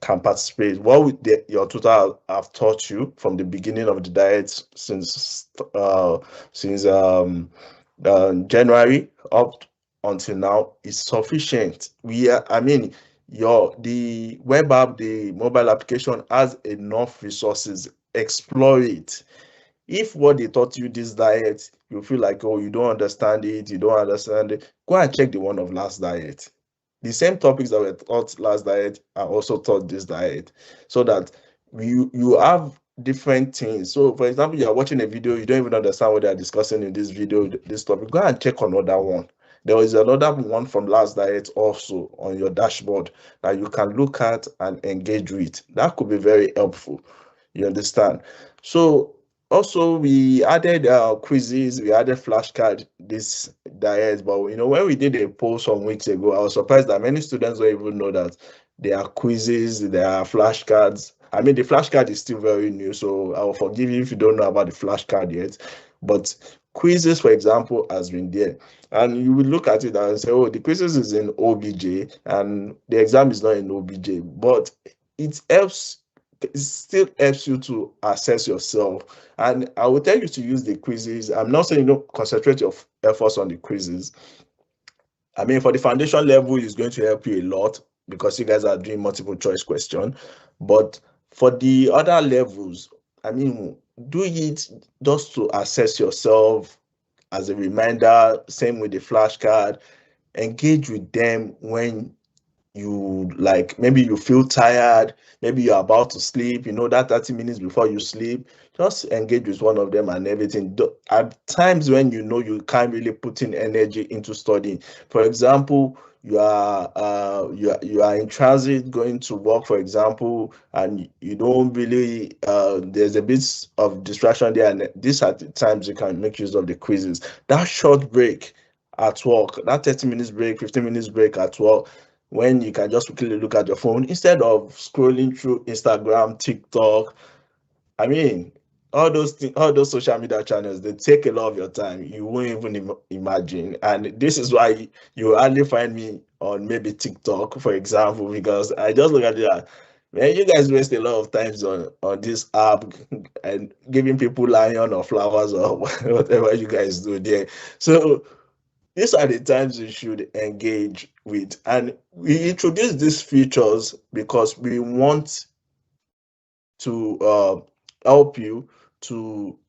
A: can participate. What your tutor have taught you from the beginning of the diet since January up until now is sufficient. The web app, the mobile application has enough resources. Explore it. If what they taught you this diet, you feel like, oh, you don't understand it, go and check the one of last diet. The same topics that were taught last diet are also taught this diet, so that you have different things. So for example, you are watching a video, you don't even understand what they are discussing in this video, this topic, go and check another one. There is another one from last diet also on your dashboard that you can look at and engage with. That could be very helpful. You understand? So also we added quizzes, we added flashcard this diet, but when we did a poll some weeks ago, I was surprised that many students don't even know that there are quizzes, there are flashcards. I mean, the flashcard is still very new, so I will forgive you if you don't know about the flashcard yet. But quizzes, for example, has been there. And you will look at it and say, oh, the quizzes is in OBJ and the exam is not in OBJ. But it still helps you to assess yourself. And I will tell you to use the quizzes. I'm not saying concentrate your efforts on the quizzes. I mean, for the foundation level, it's going to help you a lot because you guys are doing multiple choice question. But for the other levels, I mean, do it just to assess yourself as a reminder. Same with the flashcard. Engage with them when you maybe you feel tired, maybe you're about to sleep, that 30 minutes before you sleep, just engage with one of them and everything. At times when you can't really put in energy into studying, for example, you are in transit going to work, for example, and you don't really there's a bit of distraction there, and these are the times you can make use of the quizzes. That short break at work, that 30 minutes break, 15 minutes break at work, when you can just quickly look at your phone instead of scrolling through Instagram, TikTok. I mean, all those social media channels, they take a lot of your time. You won't even imagine. And this is why you hardly find me on maybe TikTok, for example, because I just look at it. Man, you guys waste a lot of times on this app and giving people lion or flowers or whatever you guys do there. So these are the times you should engage with. And we introduce these features because we want to help you to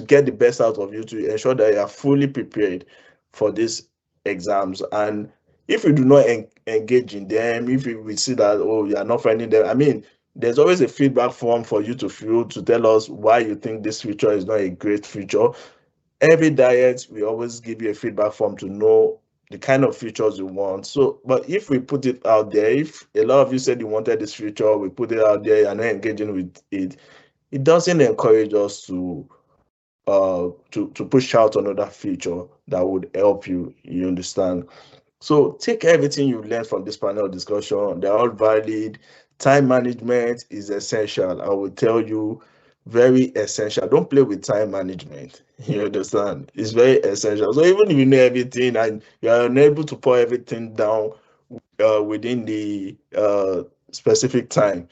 A: get the best out of you, to ensure that you are fully prepared for these exams. And if you do not engage in them, if we see that, oh, you are not finding them, I mean, there's always a feedback form for you to fill to tell us why you think this feature is not a great feature. Every diet, we always give you a feedback form to know the kind of features you want. So, but if we put it out there, if a lot of you said you wanted this feature, we put it out there, you're not engaging with it, it doesn't encourage us to push out another feature that would help you. You understand? So take everything you learned from this panel discussion. They're all valid. Time management is essential. I will tell you, very essential. Don't play with time management. You understand? It's very essential. So even if you know everything and you are unable to pour everything down within the specific time,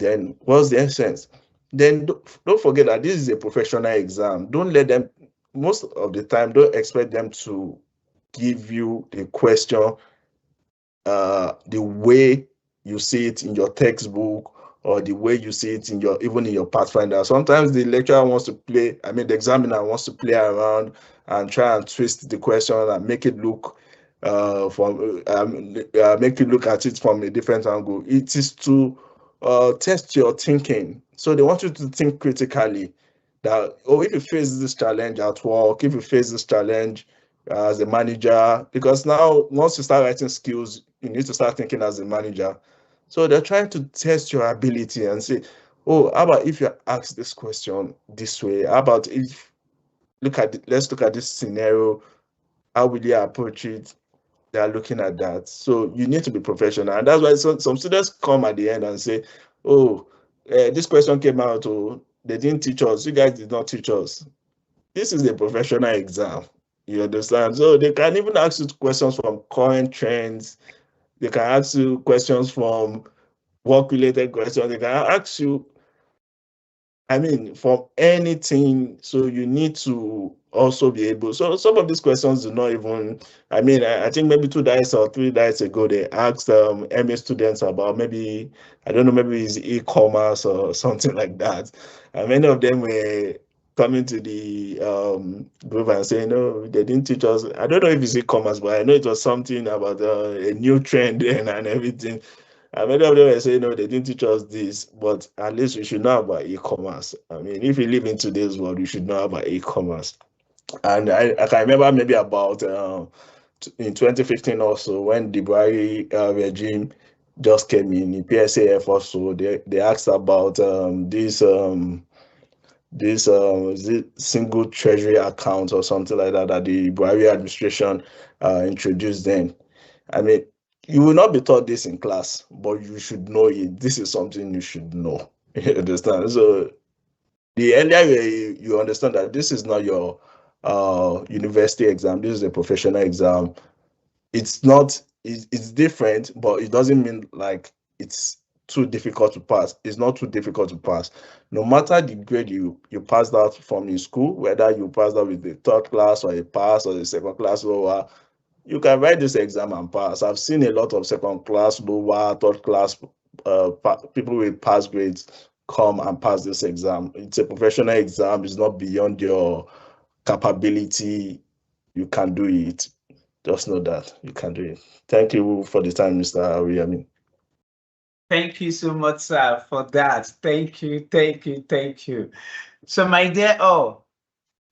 A: then what's the essence? Then don't forget that this is a professional exam. Don't let them, most of the time, don't expect them to give you the question the way you see it in your textbook or the way you see it in your, even in your Pathfinder. Sometimes the lecturer wants to play, I mean, the examiner wants to play around and try and twist the question and make it look make you look at it from a different angle. It is to test your thinking. So they want you to think critically that, oh, if you face this challenge at work, if you face this challenge as a manager, because now once you start writing skills, you need to start thinking as a manager. So they're trying to test your ability and say, oh, how about if you ask this question this way? How about if let's look at this scenario, how will you approach it? They are looking at that. So you need to be professional. And that's why some students come at the end and say, oh, this question came out, oh, they didn't teach us. You guys did not teach us. This is a professional exam. You understand? So they can even ask you questions from current trends. They can ask you questions from work-related questions. They can ask you, I mean, from anything. So you need to also be able. So some of these questions do not even, I mean, I think maybe 2 days or 3 days ago, they asked MA students about maybe, I don't know, maybe it's e-commerce or something like that. And many of them were coming to the group and saying, no, they didn't teach us. I don't know if it's e-commerce, but I know it was something about a new trend and everything. And many of them were saying, no, they didn't teach us this, but at least we should know about e-commerce. I mean, if you live in today's world, you should know about e-commerce. And I can remember maybe about in 2015 also, when the Buhari regime just came in, the PSAF also, they asked about this single treasury account or something like that the Buhari administration introduced then. I mean, you will not be taught this in class, but you should know it. This is something you should know. You understand? So the earlier you understand that this is not your university exam, this is a professional exam. It's not, it's different, but it doesn't mean like it's too difficult to pass. It's not too difficult to pass. No matter the grade you passed out from in school, whether you passed out with the 3rd class or a pass or the 2nd class lower, you can write this exam and pass. I've seen a lot of 2nd class lower, 3rd class people with pass grades come and pass this exam. It's a professional exam. It's not beyond your capability. You can do it. Just know that you can do it. Thank you for the time, Mr. Ariami.
H: Thank you so much, sir, for that. Thank you, thank you, thank you. So, my dear,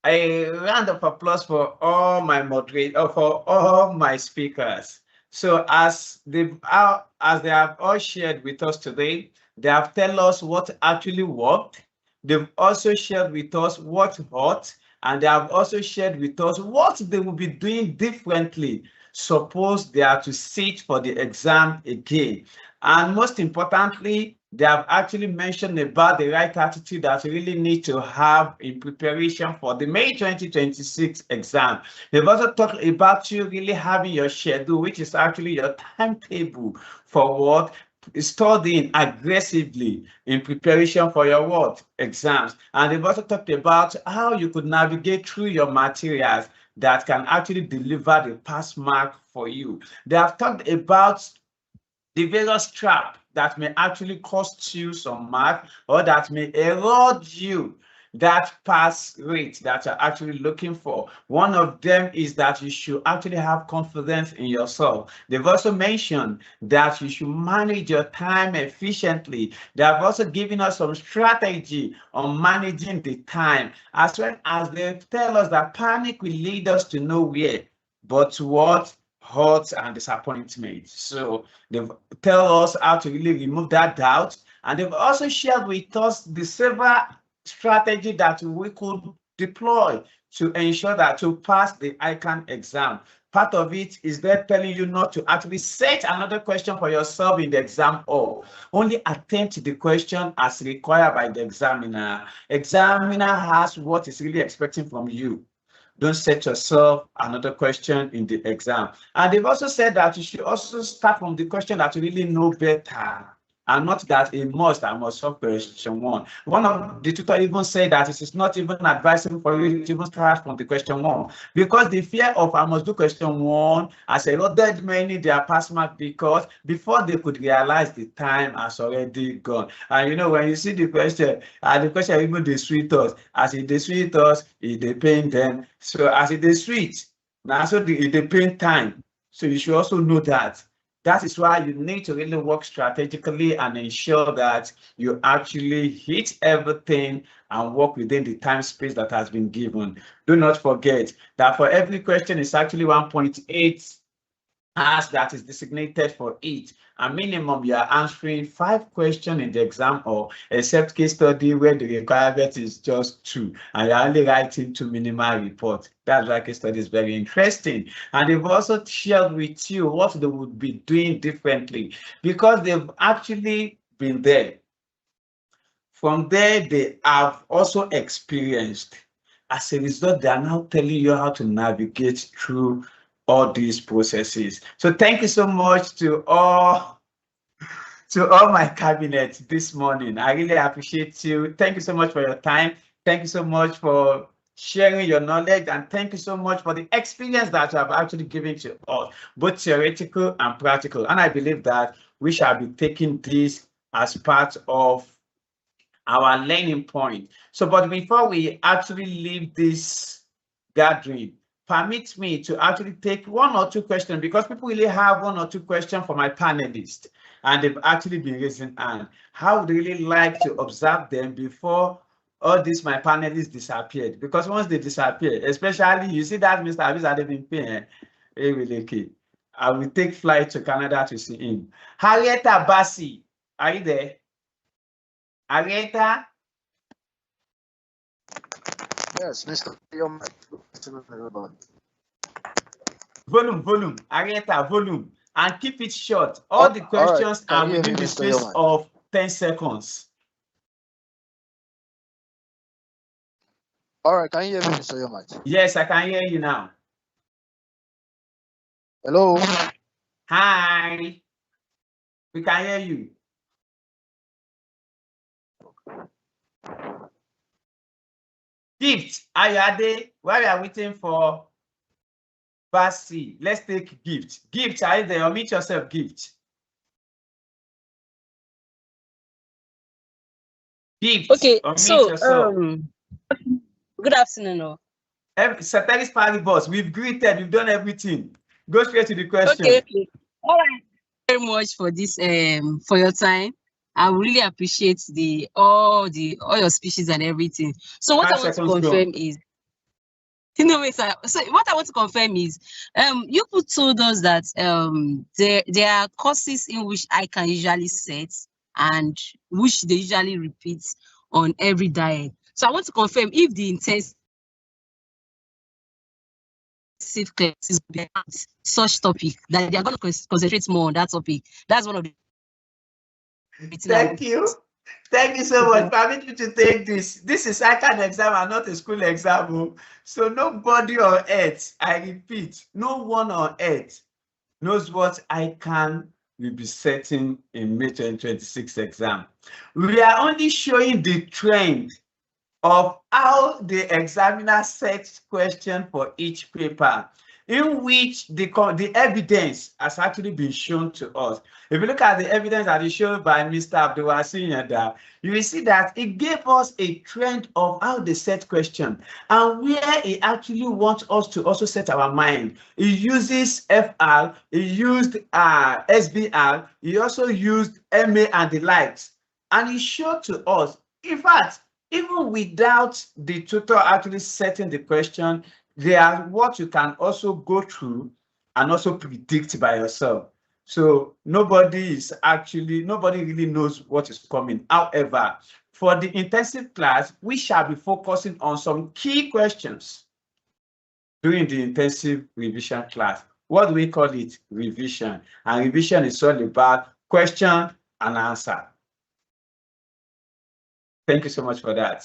H: a round of applause for all my moderators, for all my speakers. So, as they have all shared with us today, they have told us what actually worked. They've also shared with us what hurt, and they have also shared with us what they will be doing differently. Suppose they are to sit for the exam again. And most importantly, they have actually mentioned about the right attitude that you really need to have in preparation for the May 2026 exam. They've also talked about you really having your schedule, which is actually your timetable for what? studying aggressively in preparation for your what? Exams. And they've also talked about how you could navigate through your materials that can actually deliver the pass mark for you. They have talked about the various traps that may actually cost you some mark or that may erode you that pass rate that you're actually looking for. One of them is that you should actually have confidence in yourself. They've also mentioned that you should manage your time efficiently. They have also given us some strategy on managing the time, as well as they tell us that panic will lead us to nowhere, but to what? Hurt and disappointment. So they tell us how to really remove that doubt, and they've also shared with us the several strategy that we could deploy to ensure that to pass the ICAN exam. Part of it is they're telling you not to actually set another question for yourself in the exam or only attempt the question as required by the examiner. Examiner has what is really expecting from you. Don't set yourself another question in the exam. And they've also said that you should also start from the question that you really know better, and not that a must, I must solve question one. One of the tutor even said that it is not even advisable for you to even start from the question one, because the fear of I must do question one has eroded many their pass mark, because before they could realize the time has already gone. And you know, when you see the question even the sweet us, as it dey sweet us, it dey pain them. So as it dey sweet, now so it dey pain time. So you should also know that. That is why you need to really work strategically and ensure that you actually hit everything and work within the time space that has been given. Do not forget that for every question is actually 1.8 hours that is designated for each. A minimum, you are answering 5 questions in the exam, or except case study where the requirement is just 2 and you're only writing 2 minimal reports. That's why case study is very interesting. And they've also shared with you what they would be doing differently, because they've actually been there. From there, they have also experienced. As a result, they are now telling you how to navigate through all these processes. So thank you so much to all my cabinet this morning. I really appreciate you. Thank you so much for your time. Thank you so much for sharing your knowledge, and thank you so much for the experience that you have actually given to us, both theoretical and practical. And I believe that we shall be taking this as part of our learning point. So, but before we actually leave this gathering, permit me to actually take 1 or 2 questions, because people really have 1 or 2 questions for my panelists, and they've actually been raising hand. How would really like to observe them before all these my panelists disappeared? Because once they disappear, especially you see that Mr. Abiz Adebimpe, I will take flight to Canada to see him. Harrieta Bassi, are you there? Harrieta?
N: Yes, Mr. Everybody.
H: Volume, Harrieta, volume, and keep it short. All the questions are within the space of 10 seconds.
N: All right, can you hear me, Mr. Yomaj?
H: Yes, I can hear you now.
N: Hello.
H: Hi. We can hear you. Gift, Ayade, while we are waiting for Basi, let's take Gift. Gift, are you there? Unmute yourself, Gift. Gift,
J: okay,
H: unmute yourself.
J: Good afternoon.
H: Ceteris paribus, we've greeted, we've done everything. Go straight to the question.
J: Okay. All right. Very much for this for your time. I really appreciate all your speeches and everything. So what I want to confirm is, so what I want to confirm is, you told us that there are courses in which I can usually set and which they usually repeat on every diet. So I want to confirm if the intensive classes such topic that they are going to concentrate more on that topic. That's one of the.
H: Thank you. Thank you so much. Permit me to take this. This is ICAN exam and not a school exam. So nobody on earth, I repeat, no one on earth knows what ICAN will be setting in May 2026 exam. We are only showing the trend of how the examiner sets question for each paper, in which the evidence has actually been shown to us. If you look at the evidence that is shown by Mr. Abdulwasi Yanda, you will see that it gave us a trend of how they set question and where it actually wants us to also set our mind. It uses FR, it used SBR, it also used MA and the likes, and it showed to us, in fact, even without the tutor actually setting the question, they are what you can also go through and also predict by yourself. So nobody really knows what is coming. However, for the intensive class, we shall be focusing on some key questions during the intensive revision class. What do we call it? Revision. And revision is all about question and answer. Thank you so much for that.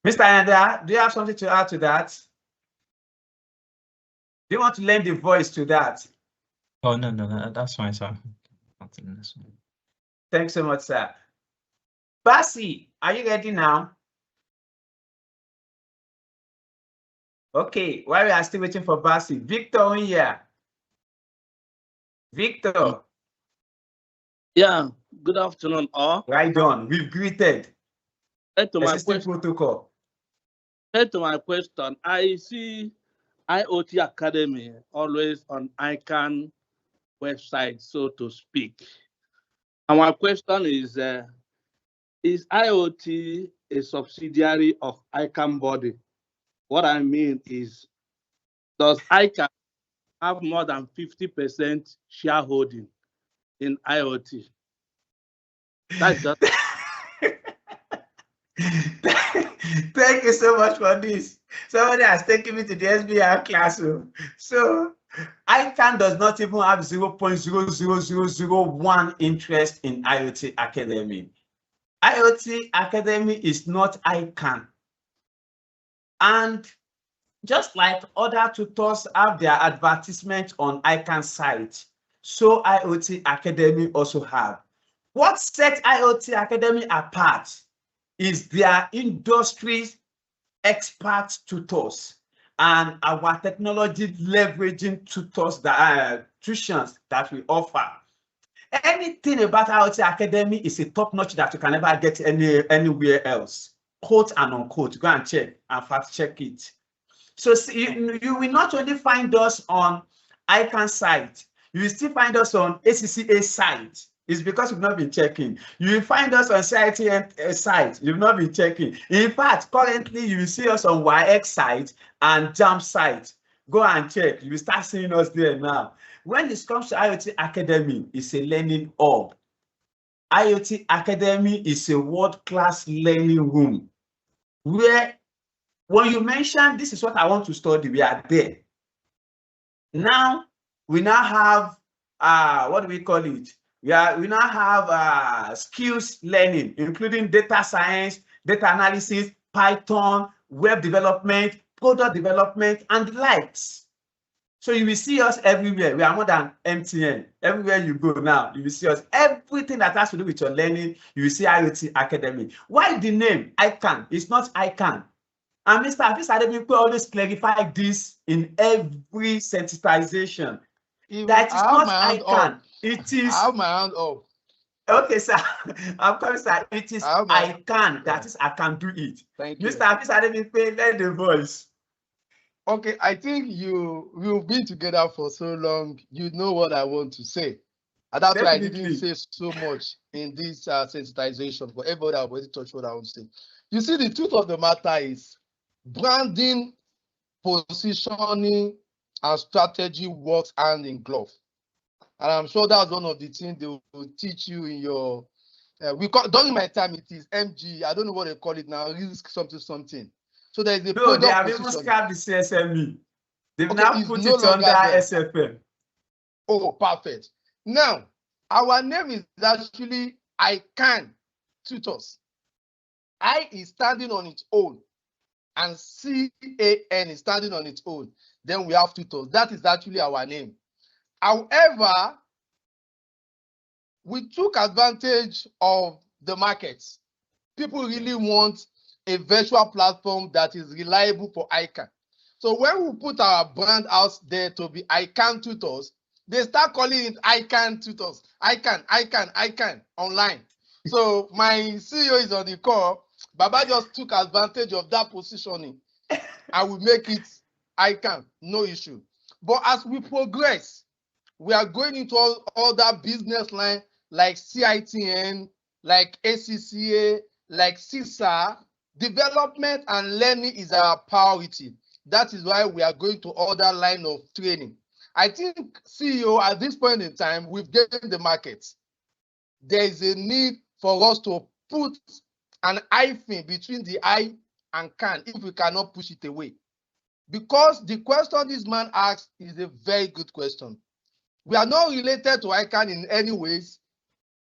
H: Mr. Yanda, do you have something to add to that? Do you want to lend the voice to that?
I: Oh, no, that's fine, sir.
H: Thanks so much, sir. Basi, are you ready now? Okay, while we are still waiting for Basi, Victor in here. Victor.
O: Yeah, good afternoon, all.
H: Right on, we've greeted.
O: To my question,
H: protocol.
O: To my question, I see IoT Academy always on ICAN website, so to speak. And my question is IoT a subsidiary of ICAN body? What I mean is, does ICAN have more than 50% shareholding in IoT? That's just
H: Thank you so much for this. Somebody has taken me to the SBR classroom. So ICAN does not even have 0.00001 interest in IoT Academy. IoT Academy is not ICAN. And just like other tutors have their advertisement on ICAN site, so IoT Academy also have. What sets IoT Academy apart is their industry expert tutors and our technology leveraging tutors tuitions that we offer. Anything about IoT Academy is a top notch that you can never get anywhere else. Quote and unquote. Go and check and fact check it. So you will not only find us on ICAN site, you will still find us on ACCA site. It's because you've not been checking. You will find us on CITN site. You've not been checking. In fact, currently you will see us on YX site and JAM site. Go and check. You will start seeing us there now. When it comes to IoT Academy, it's a learning hub. IoT Academy is a world-class learning room where when you mention this is what I want to study, we are there. Now, we now have, what do we call it? We now have skills learning, including data science, data analysis, Python, web development, product development, and the likes. So you will see us everywhere. We are more than MTN. Everywhere you go now, you will see us. Everything that has to do with your learning, you will see IoT Academy. Why the name ICAN? It's not ICAN. And Mr. Afis Adebipe always clarify this in every sensitization. That is not ICAN. It is.
M: I have my hand up.
H: Okay, sir. I'm coming, sir. It is ICAN. That is, I can do it.
M: Thank you.
H: Mr. Afis Adebipe, let the voice.
M: Okay, I think we've been together for so long. You know what I want to say. And that's why I didn't say so much in this sensitization. For everybody, I've already touched what I want to say. You see, the truth of the matter is branding, positioning, and strategy works hand in glove. And I'm sure that's one of the things they will teach you in your during my time, it is MG. I don't know what they call it now, risk something. So there is a
H: no, they have even scrapped the CSME. They've now put it under SFM.
M: Oh, perfect. Now, our name is actually ICAN Tutors. I is standing on its own, and CAN is standing on its own. Then we have Tutors. That is actually our name. However, we took advantage of the markets. People really want a virtual platform that is reliable for ICAN. So when we put our brand out there to be ICAN Tutors, they start calling it ICAN Tutors, ICAN online. So my CEO is on the call. Baba just took advantage of that positioning and we make it ICAN, no issue. But as we progress, we are going into all other business line like CITN, like ACCA, like CISA. Development and learning is our priority. That is why we are going to other line of training. I think, CEO, at this point in time, we've gained the market. There is a need for us to put an hyphen between the I and can if we cannot push it away. Because the question this man asked is a very good question. We are not related to ICAN in any ways.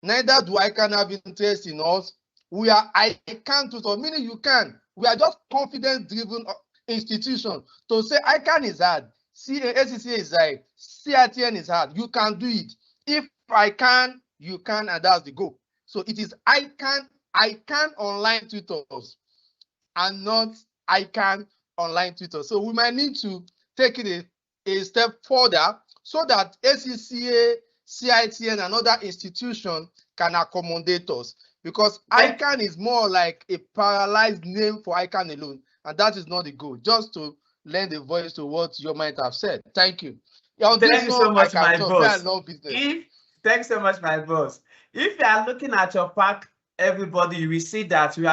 M: Neither do ICAN have interest in us. We are ICAN tutor, meaning you can. We are just confidence-driven institution. To say ICAN is hard, ACCA is hard, CITN is hard, you can do it. If I can, you can, and that's the goal. So it is ICAN online tutors and not ICAN online tutors. So we might need to take it a step further so that ACCA, CITN, and other institutions can accommodate us. Because ICAN is more like a paralyzed name for ICAN alone, and that is not the goal. Just to lend a voice to what you might have said. Thank you.
H: Thank you so much, my boss.
M: If
H: Thanks so much, my boss. If you are looking at your pack, everybody, you will see that we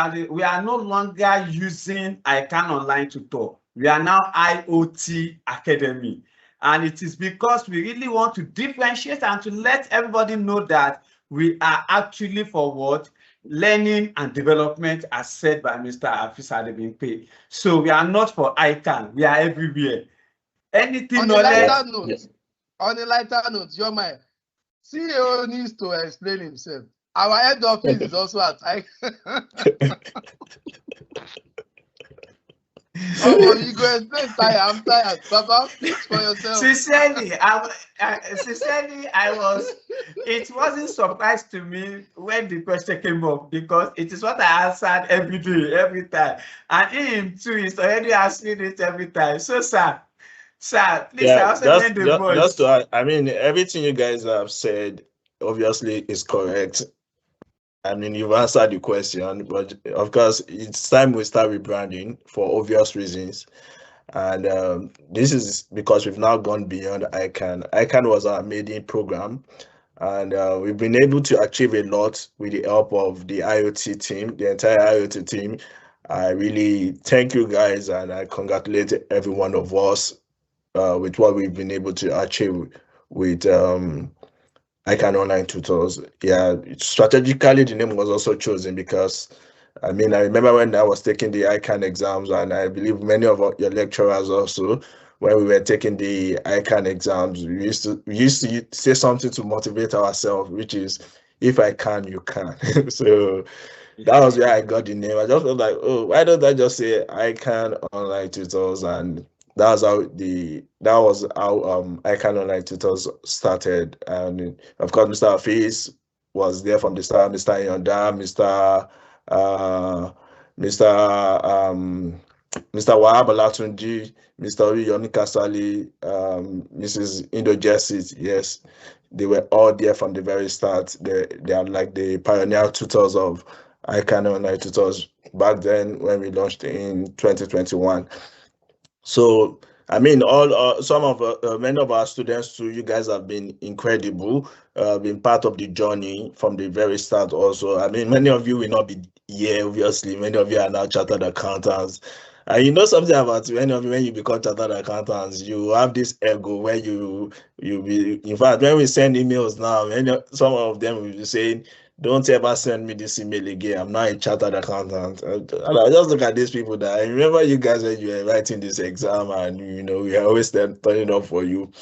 H: are no longer using ICAN Online Tutor. We are now IoT Academy. And it is because we really want to differentiate and to let everybody know that we are actually for what? Learning and development, as said by Mr. Afis Adebimpe. So we are not for ICAN. We are everywhere. Anything
M: on a lighter note, your mind. CEO needs to explain himself. Our head office is also at ICAN. Oh, you go explain. I'm tired. Papa, speak for yourself.
H: Sincerely, it wasn't surprise to me when the question came up because it is what I answered every day, every time. And him too is already asking it every time. So, sir, please, I also lend the voice.
A: I mean, everything you guys have said obviously is correct. I mean, you've answered the question, but of course, it's time we start rebranding for obvious reasons. And this is because we've now gone beyond ICAN. ICAN was our maiden program, and we've been able to achieve a lot with the help of the IoT team, the entire IoT team. I really thank you guys, and I congratulate every one of us with what we've been able to achieve with ICAN Online Tutors. Yeah, strategically, the name was also chosen because, I mean, I remember when I was taking the ICAN exams, and I believe many of your lecturers also, when we were taking the ICAN exams, we used to say something to motivate ourselves, which is, if I can, you can. So that was where I got the name. I just felt like, oh, why don't I just say ICAN Online Tutors? And that was how ICAN Online Tutors started. And of course, Mr. Hafiz was there from the start, Mr. Yonda, Mr. Wahab Alatunji, Mr. Yomi Kasali, Mrs. Indo Jessit. Yes, they were all there from the very start. They are like the pioneer tutors of ICAN Online Tutors back then when we launched in 2021. So, I mean, many of our students too, you guys have been incredible, been part of the journey from the very start also. I mean, many of you will not be here, obviously. Many of you are now chartered accountants. And you know something about many of you, when you become chartered accountants, you have this ego where you be, in fact, when we send emails now, some of them will be saying, don't ever send me this email again. I'm not a chartered accountant. And I just look at these people that I remember you guys when you were writing this exam, and we are always turning up for you.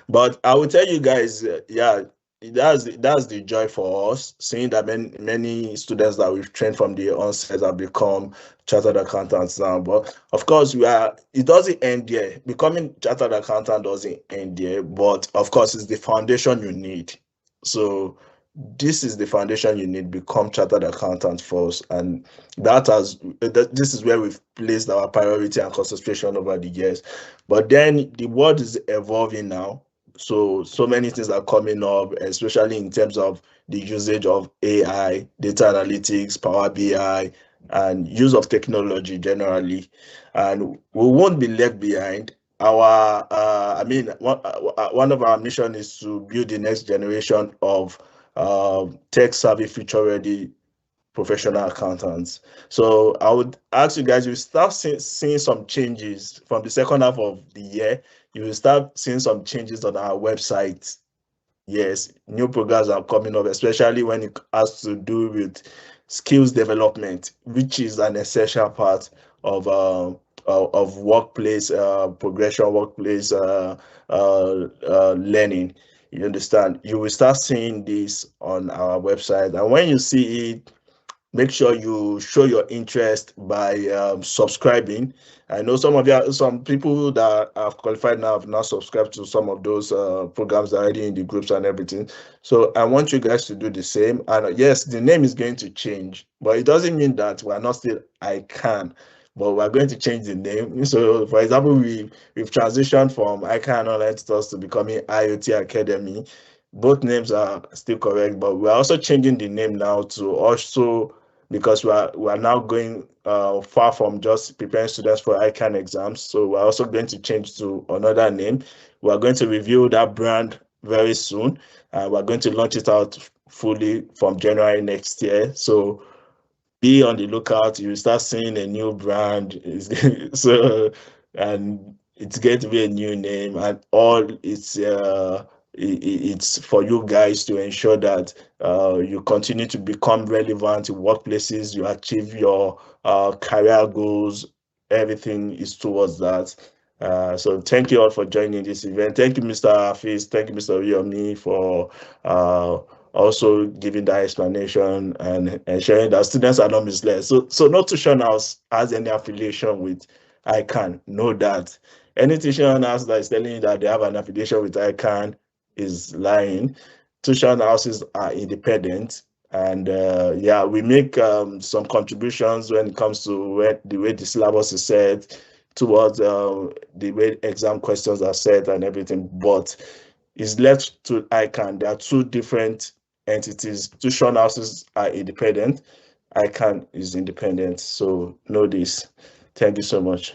A: But I will tell you guys, yeah, that's the joy for us, seeing that many students that we've trained from the onset have become chartered accountants now. But of course, it doesn't end there. Becoming chartered accountant doesn't end there, but of course, it's the foundation you need. So this is the foundation you need. Become chartered accountant first, and this is where we've placed our priority and concentration over the years. But then the world is evolving now, so many things are coming up, especially in terms of the usage of AI, data analytics, Power BI, and use of technology generally, and we won't be left behind. Our one of our mission is to build the next generation of tech savvy, future ready professional accountants. So I would ask you guys, you start seeing some changes from the second half of the year. You will start seeing some changes on our website. Yes, new programs are coming up, especially when it has to do with skills development, which is an essential part of workplace progression, workplace learning. You understand? You will start seeing this on our website, and when you see it, make sure you show your interest by subscribing. I know some people that have qualified now have not subscribed to some of those programs already in the groups and everything. So I want you guys to do the same. And yes, the name is going to change, but it doesn't mean that we're not still ICAN, but we're going to change the name. So for example, we've transitioned from ICAN Online Tutors to becoming IoT Academy. Both names are still correct, but we're also changing the name now to also, because we are now going far from just preparing students for ICAN exams. So we're also going to change to another name. We're going to review that brand very soon. We're going to launch it out fully from January next year. So be on the lookout. You start seeing a new brand. So, and it's going to be a new name, and all it's for you guys to ensure that you continue to become relevant in workplaces, you achieve your career goals. Everything is towards that. So thank you all for joining this event. Thank you, Mr. Hafiz. Thank you, Mr. Yomi, for also giving that explanation and ensuring that students are not misled. So no tuition house has any affiliation with ICAN. Know that. Any tuition house that is telling you that they have an affiliation with ICAN is lying. Tuition houses are independent, and yeah, we make some contributions when it comes to the way the syllabus is set, towards the way exam questions are set and everything, but it's left to ICAN. There are two different entities. Tuition houses are independent. ICAN is independent. So know this. Thank you so much.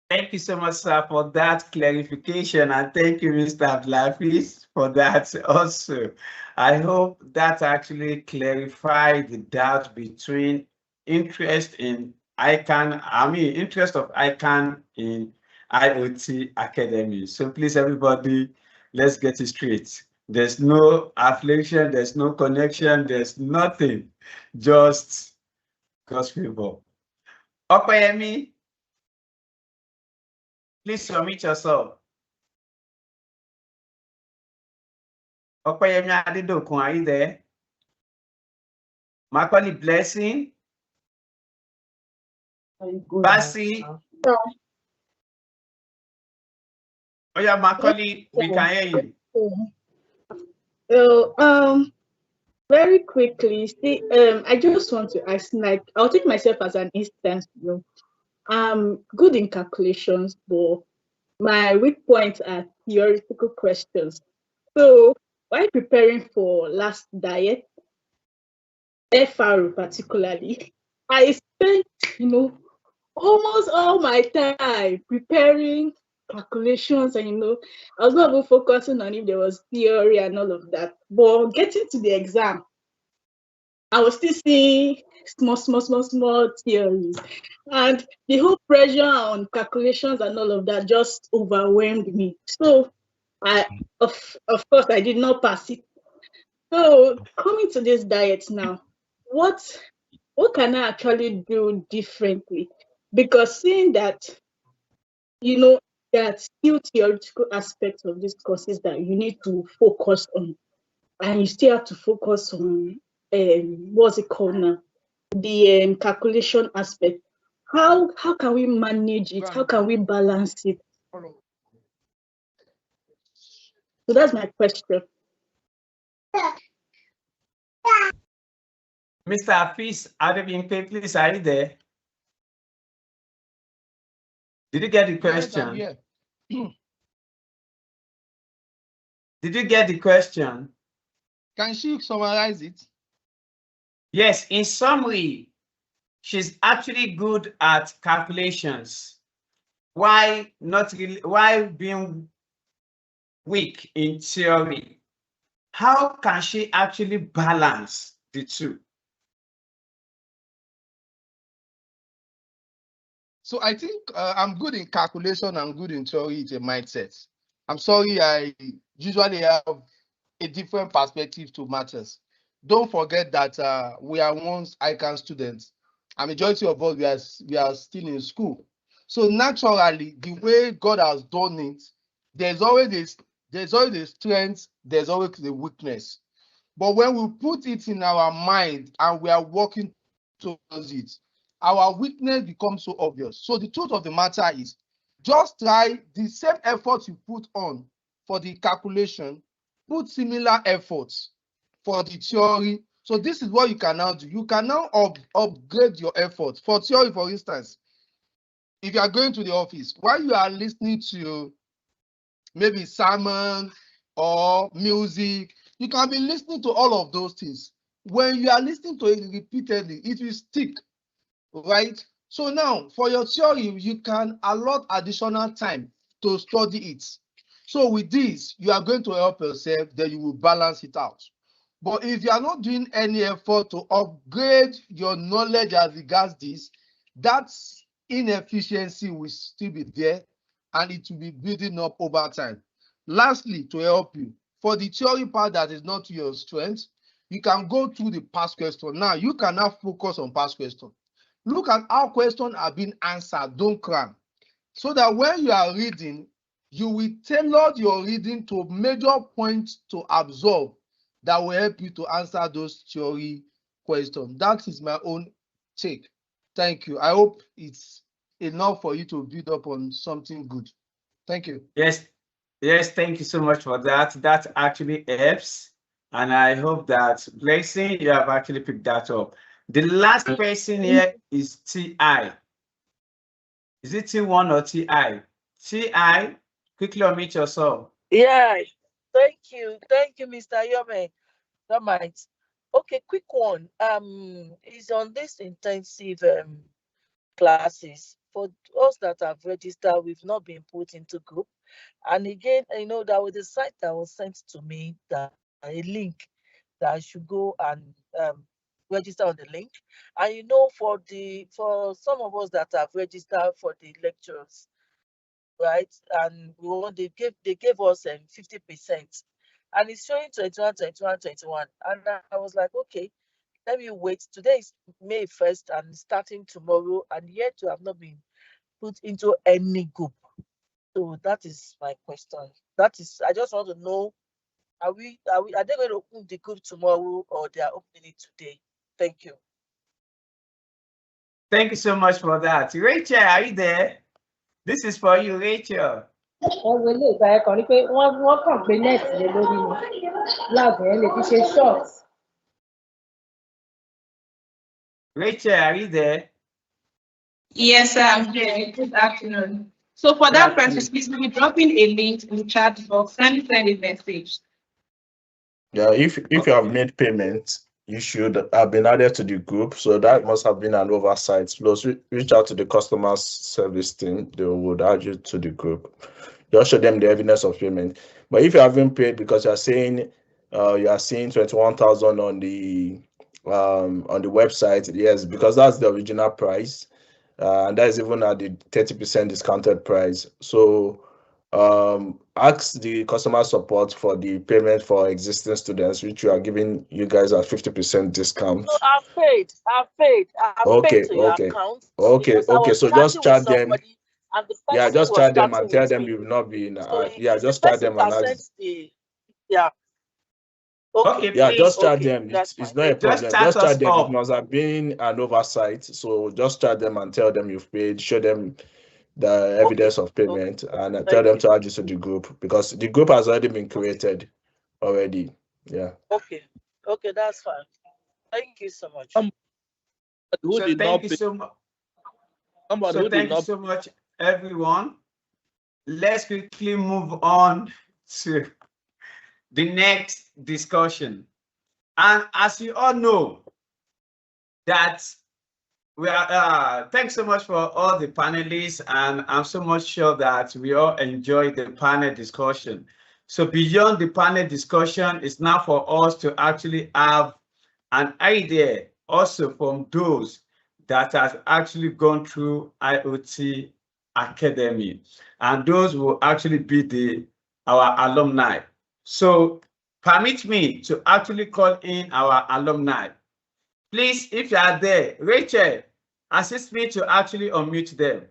H: Thank you so much, sir, for that clarification, and thank you, Mr. Abdulhafiz, for that also. I hope that actually clarified the doubt between interest in interest of ICAN in IoT Academy. So please, everybody, let's get it straight. There's no affiliation, there's no connection, there's nothing, just God's favor. Opayemi, please submit yourself. Opayemi Adedokun, are you there? Macaulay Blessing. Basi. Oh yeah, Macaulay, we can hear you.
P: So very quickly, see, I just want to ask, like, I'll take myself as an instance, I'm good in calculations, but my weak points are theoretical questions. So while preparing for last diet, FRO particularly, I spent, almost all my time preparing calculations, and I was not even focusing on if there was theory and all of that. But getting to the exam, I was still seeing small theories, and the whole pressure on calculations and all of that just overwhelmed me. So of course, I did not pass it. So coming to this diet now, what can I actually do differently? Because seeing that, there are still theoretical aspects of these courses that you need to focus on, and you still have to focus on what's it called now? The calculation aspect. How can we manage it? How can we balance it? So that's my question.
H: Mr. Hafiz Adebimpe, please, are you there? Did you get the question?
M: Yes,
H: Did you get the question?
M: Can she summarize it?
H: Yes, in summary, she's actually good at calculations. Why not really? Why being weak in theory? How can she actually balance the two?
M: So I think I'm good in calculation, I'm good in theory, it's a mindset. I'm sorry, I usually have a different perspective to matters. Don't forget that we are once ICAN students. A majority of us, we are still in school. So naturally, the way God has done it, there's always a strength, there's always a weakness. But when we put it in our mind and we are working towards it, our weakness becomes so obvious. So the truth of the matter is, just try the same effort you put on for the calculation, put similar efforts for the theory. So this is what you can now do. You can now upgrade your effort. For theory, for instance, if you are going to the office, while you are listening to maybe sermon or music, you can be listening to all of those things. When you are listening to it repeatedly, it will stick, right? So now, for your theory, you can allot additional time to study it. So with this, you are going to help yourself, then you will balance it out. But if you are not doing any effort to upgrade your knowledge as regards this, that inefficiency will still be there and it will be building up over time. Lastly, to help you, for the theory part that is not your strength, you can go through the past question. Now, you can now focus on past question. Look at how questions are being answered, don't cram. So that when you are reading, you will tailor your reading to major points to absorb that will help you to answer those theory questions. That is my own take. Thank you. I hope it's enough for you to build up on something good. Thank you.
H: Yes, thank you so much for that. That actually helps. And I hope that Blessing, you have actually picked that up. The last person here is TI. Is it T1 or TI? TI, quickly unmute yourself.
Q: Yeah, thank you, Mr. Yome. That might. Okay, quick one. Is on this intensive classes. For us that have registered, we've not been put into group. And again, there was a site that was sent to me, that a link that I should go and register on the link. And for some of us that have registered for the lectures, right? And they gave us 50%, and it's showing 21. And I was like, okay, let me wait. Today is May 1st and starting tomorrow, and yet to have not been put into any group. So that is my question. I just want to know, are they going to open the group tomorrow, or they are opening it today? Thank you.
H: Thank you so much for that. Rachel, are you there? This is for you, Rachel. Rachel, are you there?
D: Yes, sir, I'm here. Good afternoon. So for that person, please be dropping a link in the chat box and send a message.
A: Yeah, if you have made payments, you should have been added to the group. So that must have been an oversight. Plus, reach out to the customer service team. They would add you to the group. Just show them the evidence of payment. But if you haven't paid because you're saying you are seeing 21,000 on the website, yes, because that's the original price, and that is even at the 30% discounted price. So ask the customer support for the payment for existing students, which you are giving you guys a 50% discount.
Q: So I've paid to your account.
A: Okay. So just chat them.
Q: And the
A: Yeah,
Q: person
A: just
Q: was
A: chat them and tell them
Q: me.
A: you've not been.
Q: So
A: Yeah, just chat them and ask.
Q: Yeah.
H: Okay,
A: yeah,
H: please.
A: just chat them. It's not a problem. Just chat them. It must have been an oversight. So just chat them and tell them you've paid. Show them the evidence of payment and tell them to add you to the group, because the group has already been created already. Yeah.
Q: Okay, that's fine. Thank you so much.
H: So thank you so much. So thank you so much, everyone. Let's quickly move on to the next discussion. And as you all know, that we are, thanks so much for all the panelists, and I'm so much sure that we all enjoyed the panel discussion. So beyond the panel discussion, it's now for us to actually have an idea also from those that have actually gone through IoT Academy, and those will actually be our alumni. So permit me to actually call in our alumni. Please, if you are there, Rachel, assist me to actually unmute them.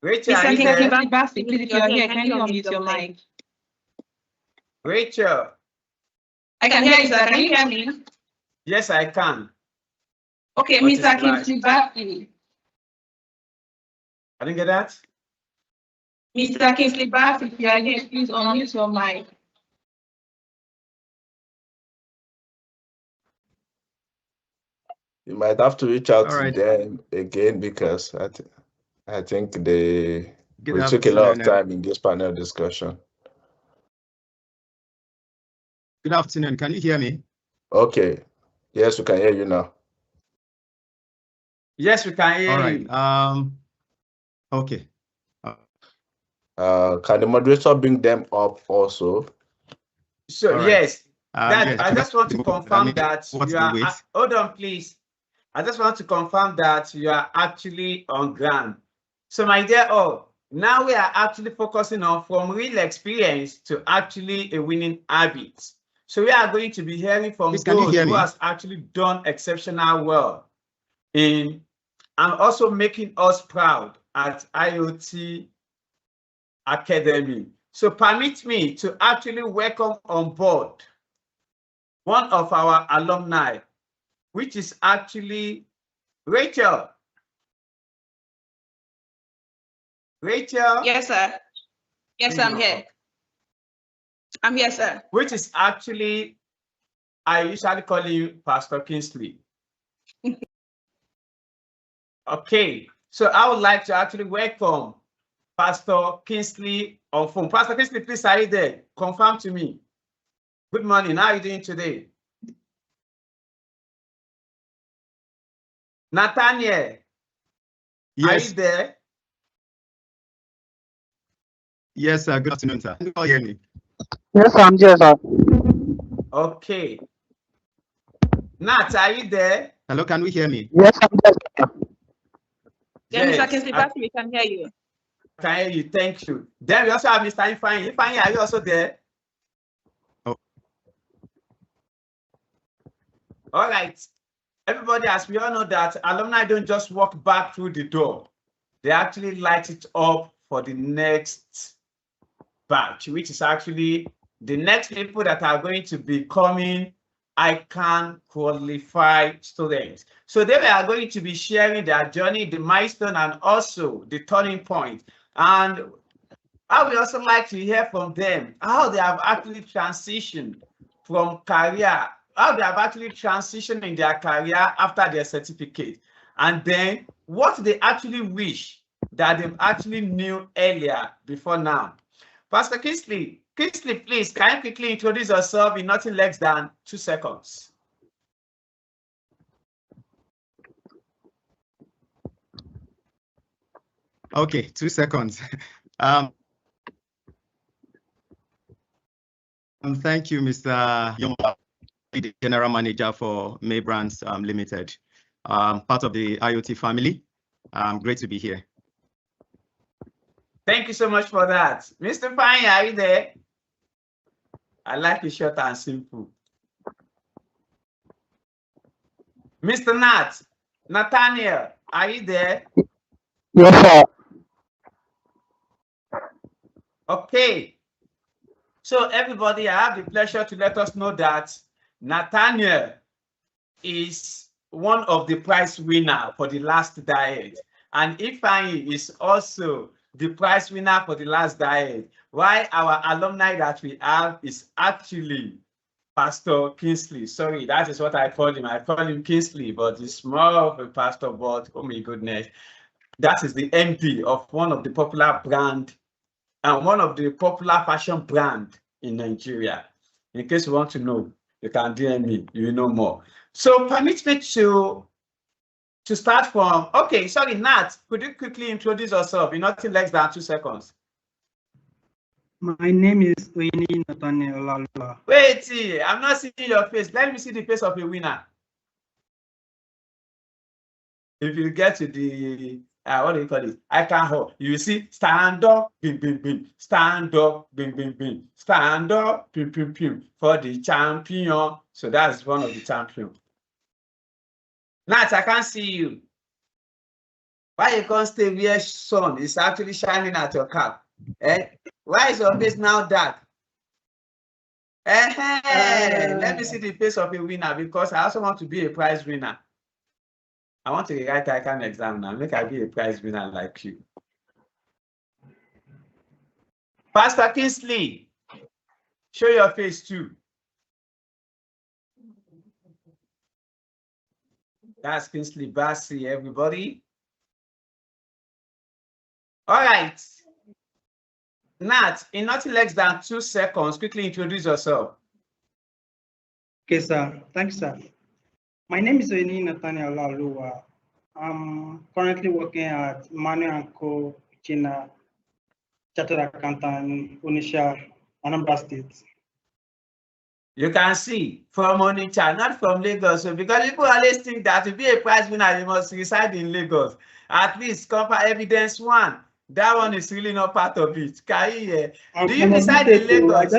H: Rachel, are you there?
D: Please, if you're here, can you unmute your mic?
H: Rachel.
D: I can hear you, sir. Can you hear me?
H: Yes, I can.
D: Okay, Mr. Kingsley.
H: I didn't get that.
D: Mr. Kingsley, if you are here, please unmute your mic.
A: You might have to reach out to them again, because I think we took a lot of time in this panel discussion.
R: Good afternoon. Can you hear me?
A: Okay. Yes, we can hear you now.
H: Yes, we can hear you.
R: Okay.
A: Can the moderator bring them up also?
H: So yes,
A: yes.
H: I just want to confirm that you are. Hold on, please. I just want to confirm that you are actually on ground. So my dear all, now we are actually focusing on from real experience to actually a winning habit. So we are going to be hearing from those who has actually done exceptional well in and also making us proud at IoT Academy. So permit me to actually welcome on board one of our alumni, which is actually Rachel. Rachel?
D: Yes, sir. Yes, I'm here. I'm here, sir.
H: Which is actually, I usually call you Pastor Kingsley. Okay, so I would like to actually welcome Pastor Kingsley on phone. Pastor Kingsley, please, are you there? Confirm to me. Good morning. How are you doing today? Nathaniel,
R: yes.
H: Are you there?
R: Yes, sir. Good afternoon, sir. Can you hear me?
C: Yes, I'm there, sir.
H: Okay. Nat, are you there?
R: Hello, can we hear me?
C: Yes, I'm there, sir.
D: Yes, Mr. Kingsley, we can hear you.
H: Can hear you. Thank you. Then we also have Mr. Ifeanyi. Ifeanyi, are you also there?
R: Oh.
H: All right. Everybody, as we all know that alumni don't just walk back through the door. They actually light it up for the next batch, which is actually the next people that are going to be coming ICAN qualified students. So they are going to be sharing their journey, the milestone, and also the turning point. And I would also like to hear from them how they have actually transitioned from career, how they have actually transitioned in their career after their certificate, and then what they actually wish that they actually knew earlier before now. Pastor Kingsley, please, can you quickly introduce yourself in nothing less than 2 seconds?
R: Okay, 2 seconds. Thank you, Mr. Yoma, the General Manager for May Brands Limited, part of the IoT family. Great to be here.
H: Thank you so much for that. Mr. Fine, are you there? I like it short and simple. Mr. Nathaniel, are you there?
C: Yes, sir.
H: Okay. So everybody, I have the pleasure to let us know that Nathaniel is one of the prize winner for the last diet. And Ifeanyi is also the prize winner for the last diet. Why our alumni that we have is actually Pastor Kingsley. Sorry, that is what I call him. I call him Kingsley, but he's more of a pastor, but oh my goodness. That is the MD of one of the popular brand and one of the popular fashion brand in Nigeria. In case you want to know, you can DM me, you know more. So permit me to start from, okay, sorry, Nat, could you quickly introduce yourself in nothing less than 2 seconds?
C: My name is Oyini Nathaniel Olalua.
H: Wait, I'm not seeing your face. Let me see the face of a winner. If you get to the, what do you call it? ICAN hall, you see, stand up, bing, bing, bing, stand up, bing, bing, bing, stand up, pim, pim, pim, for the champion. So that's one of the champions. Nat, I can't see you. Why you can't stay where sun is actually shining at your cap? Eh? Why is your face now dark? Let me see the face of a winner because I also want to be a prize winner. I want to write ICAN exam now. Make I be a prize winner like you. Pastor Kingsley, show your face too. That's Kingsley Bassi, everybody. All right. Nat, in nothing less than 2 seconds, quickly introduce yourself.
C: Okay, sir. Thanks, sir. My name is Oyini Nathaniel Olalua. I'm currently working at Manuel & Co. China, Chartered Accountant in Onitsha, Anambra State.
H: You can see from Onitsha, not from Lagos. So because people always think that to be a prize winner, you must reside in Lagos. At least cover evidence 1. That one is really not part of it. Do you reside in Lagos?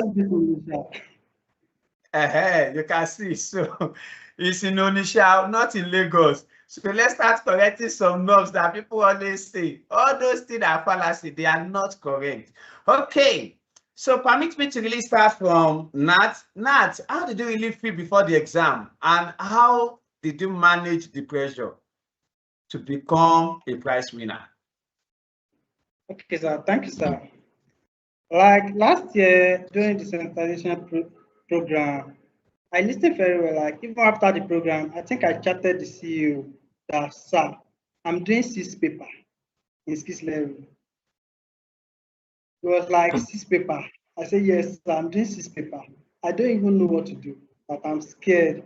H: You can see. So it's in Onitsha, not in Lagos. So let's start correcting some knobs that people always say. All those things are fallacy. They are not correct. Okay. So permit me to really start from Nat. Nat, how did you really feel before the exam? And how did you manage the pressure to become a prize winner?
C: Okay, sir. Thank you, sir. Like last year during the sensitization program, I listened very well. Like even after the program, I think I chatted the CEO that, sir, I'm doing 6 paper in skills level. It was like 6 paper. I said, yes, sir, I'm doing 6 paper. I don't even know what to do, but I'm scared.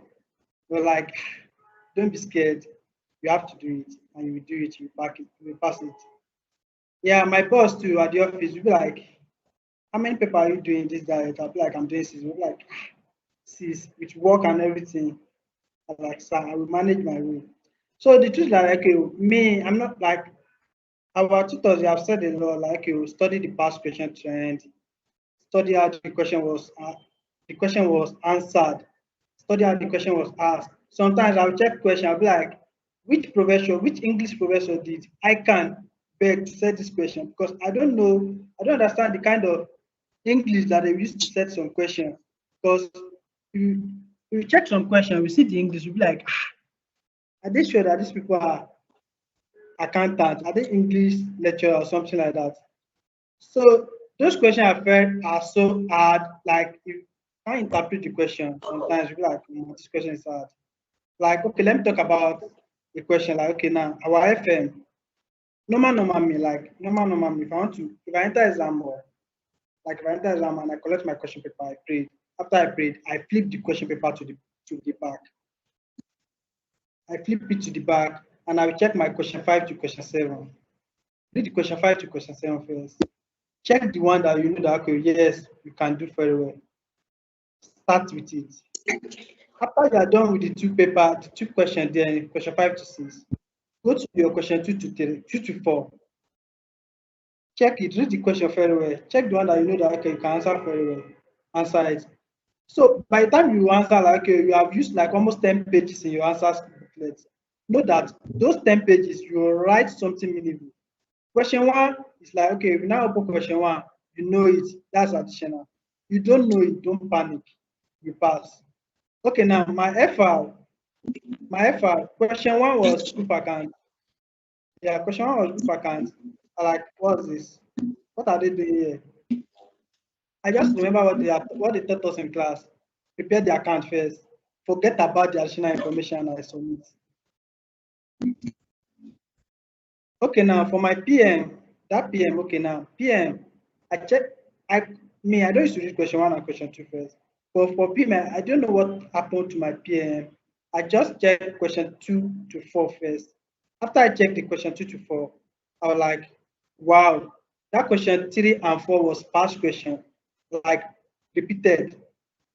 C: We're like, don't be scared. You have to do it, and you will do it. You pack it. You will pass it. Yeah, my boss too at the office will be like, how many paper are you doing this diet? I'll be like, I'm doing 6. We'll be like, 6 with work and everything. I'm like, sir, I will manage my way. So the truth is like, okay, me, I'm not like our tutors. They have said a lot. Like, okay, study the past question trend, study how the question was answered, study how the question was asked. Sometimes I'll check question. I'll be like, which English professor did ICAN beg to set this question? Because I don't know, I don't understand the kind of English that they used to set some questions. Because you check some question, we see the English, we'll be like, are they sure that these people are accountants? Are they English lecturer or something like that? So those questions I felt are so hard. Like if I interpret the question, sometimes you'll be like, this question is hard. Like, okay, let me talk about the question. Like, okay, now our FM, normal me, if I enter exam or like if I enter exam and I collect my question paper, I prayed. After I prayed, I flip the question paper to the back. I flip it to the back and I will check my question 5 to question 7. Read the question 5 to question 7 first. Check the one that you know that, okay, yes, you can do very well. Start with it. After you are done with the 2 questions there, question 5 to 6, go to your question 2 to 3, 2 to 4. Check it, read the question very well. Check the one that you know that, okay, you can answer very well. Answer it. So by the time you answer, like, okay, you have used like almost 10 pages in your answers booklet. Know that those 10 pages, you will write something meaningful. Question 1 is like, okay, if you now open question 1, you know it, that's additional. You don't know it, don't panic, you pass. Okay, now my FR, question 1 was group account. Yeah, question 1 was group account. Like, what's this? What are they doing here? I just remember what they taught us in class. Prepare the account first. Forget about the additional information I submit. Okay, now for my PM, that PM, okay, now PM, I check, I don't used to read question 1 and question 2 first. But for PM, I don't know what happened to my PM. I just checked question 2 to 4 first. After I checked the question 2 to 4, I was like, wow, that question 3 and 4 was past question, like repeated.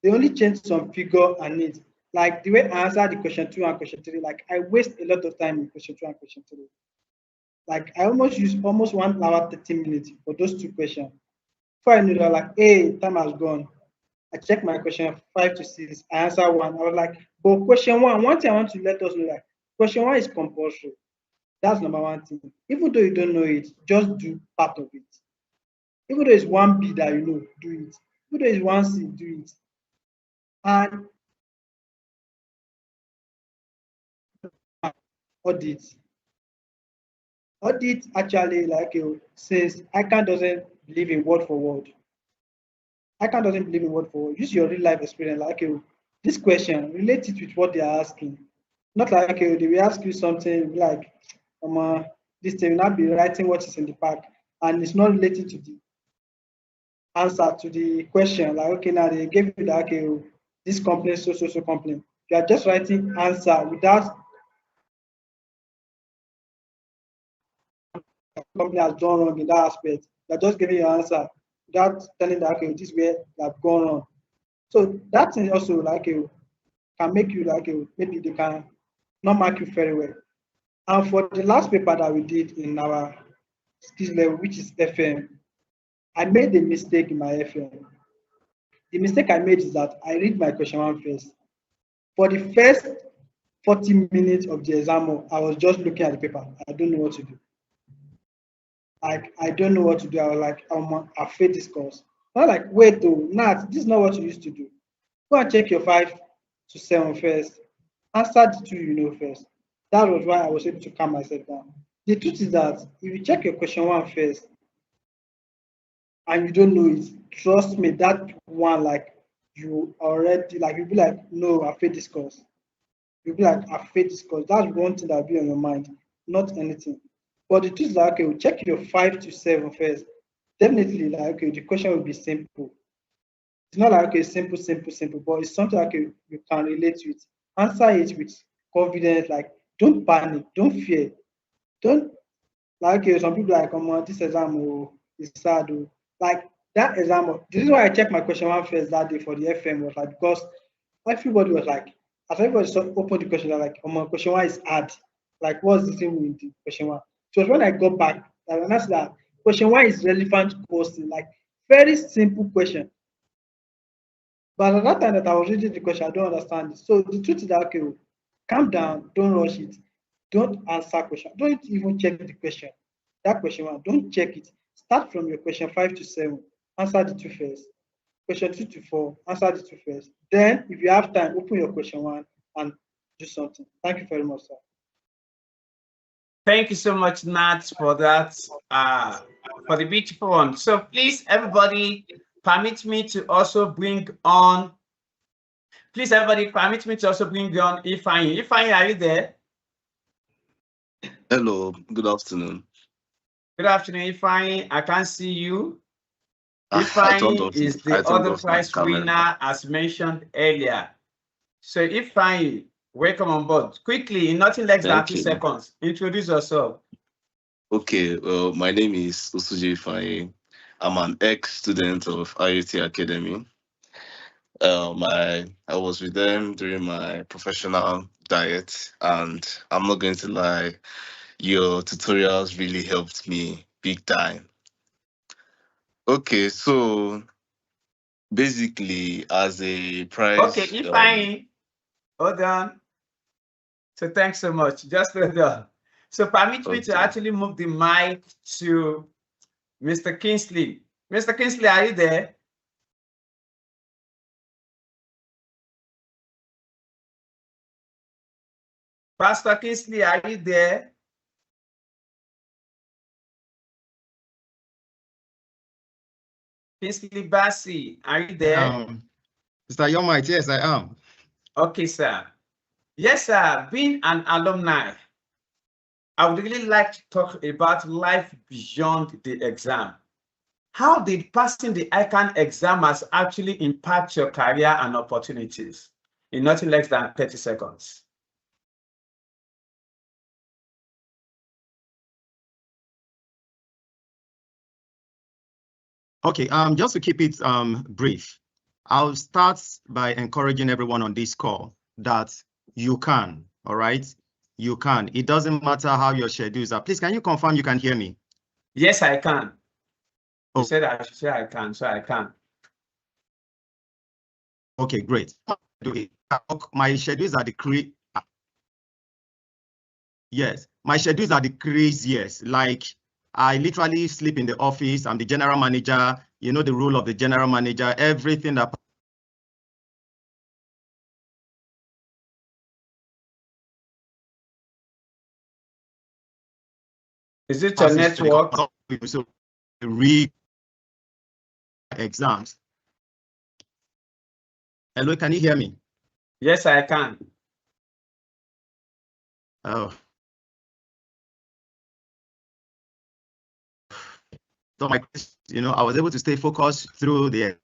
C: They only changed some figure and it. Like the way I answered the question 2 and question 3, like I waste a lot of time in question 2 and question 3. Like I almost used almost 1 hour 30 minutes for those 2 questions. Before I knew that, like, hey, time has gone. I checked my question 5 to 6. I answered 1. I was like, but question 1, one thing I want to let us know, like question 1 is compulsory. That's number 1 thing. Even though you don't know it, just do part of it. Even though it's 1B that you know, do it. Even though it's 1C, do it. And audit. Audit actually, like, says ICAN doesn't believe in word for word. ICAN doesn't believe in word for word. Use your real life experience. Like, this question, relate it with what they are asking. Not like, okay, they will ask you something like, this thing will not be writing what is in the pack, and it's not related to the answer to the question. Like, okay, now they gave you that, okay, this complaint, so complaint. You are just writing answer without company has done wrong in that aspect. They're just giving you an answer without telling that, okay, this is where they have gone wrong. So that thing also, like, can make you, like, maybe they can not mark you very well. And for the last paper that we did in our skills level, which is FM, I made a mistake in my FM. The mistake I made is that I read my question 1 first. For the first 40 minutes of the exam, I was just looking at the paper. I don't know what to do. Like, I don't know what to do. I was like, I failed this course. Not like, wait, though, Nat, this is not what you used to do. Go and check your 5 to 7 first. Answer the 2 you know first. That was why I was able to calm myself down. The truth is that if you check your question 1 first and you don't know it, trust me, that one, like, you already, like, you'll be like, no, I failed this course. You'll be like, I failed this course. That's one thing that'll be on your mind, not anything. But the truth is that, okay, check your 5 to 7 first. Definitely, like, okay, the question will be simple. It's not like, okay, simple, but it's something like, okay, you can relate to it. Answer it with confidence. Like, don't panic, don't fear, don't, like, okay, some people like, this exam is sad. Like, that exam, this is why I checked my question 1 first that day for the FM, was like, because everybody was like, as everybody opened the question, they're like, question 1 is hard. Like, what's the thing with the question 1? So when I got back, I realized that question 1 is relevant question, like, very simple question. But at that time that I was reading the question, I don't understand it. So the truth is that, okay, calm down, don't rush it, don't answer question, don't even check the question. That question 1, don't check it. Start from your question 5 to 7, answer the 2 first. Question 2 to 4, answer the 2 first. Then, if you have time, open your question 1 and do something. Thank you very much, sir.
H: Thank you so much, Nat, for that, for the beautiful one. So please, everybody, permit me to also bring on, Ifeanyi. Ifeanyi, are you there?
S: Hello, good afternoon.
H: Good afternoon, Ifeanyi. I can't see you.
S: Ifeanyi
H: is the other prize winner, as mentioned earlier. So Ifeanyi, welcome on board. Quickly, in nothing less than 2 seconds, introduce yourself.
S: Okay, well, my name is Usuji Ifeanyi. I'm an ex-student of IoT Academy. I was with them during my professional diet, and I'm not going to lie, your tutorials really helped me big time. Okay, so basically, as a prize.
H: Okay, Ifeanyi, hold on. So thanks so much. Just hold on. So permit me to actually move the mic to Mr. Kingsley. Mr. Kingsley, are you there? Pastor Kingsley, are you there? Kingsley Bassey, are you there?
R: Mr. Yomite, yes, I am.
H: Okay, sir. Yes, sir. Being an alumni, I would really like to talk about life beyond the exam. How did passing the ICAN exam has actually impact your career and opportunities in nothing less than 30 seconds?
R: Okay, just to keep it brief, I'll start by encouraging everyone on this call that you can, all right? You can. It doesn't matter how your schedules are. Please, can you confirm you can hear me?
H: Yes, I can. You said I should say I can, so I can.
R: Okay, great. My schedules are the yes, my schedules are the craziest. Like, I literally sleep in the office. I'm the general manager. You know the role of the general manager. Everything that
H: is it your network?
R: So read exams. Hello, can you hear me?
H: Yes, I can.
R: Oh. So I was able to stay focused through the.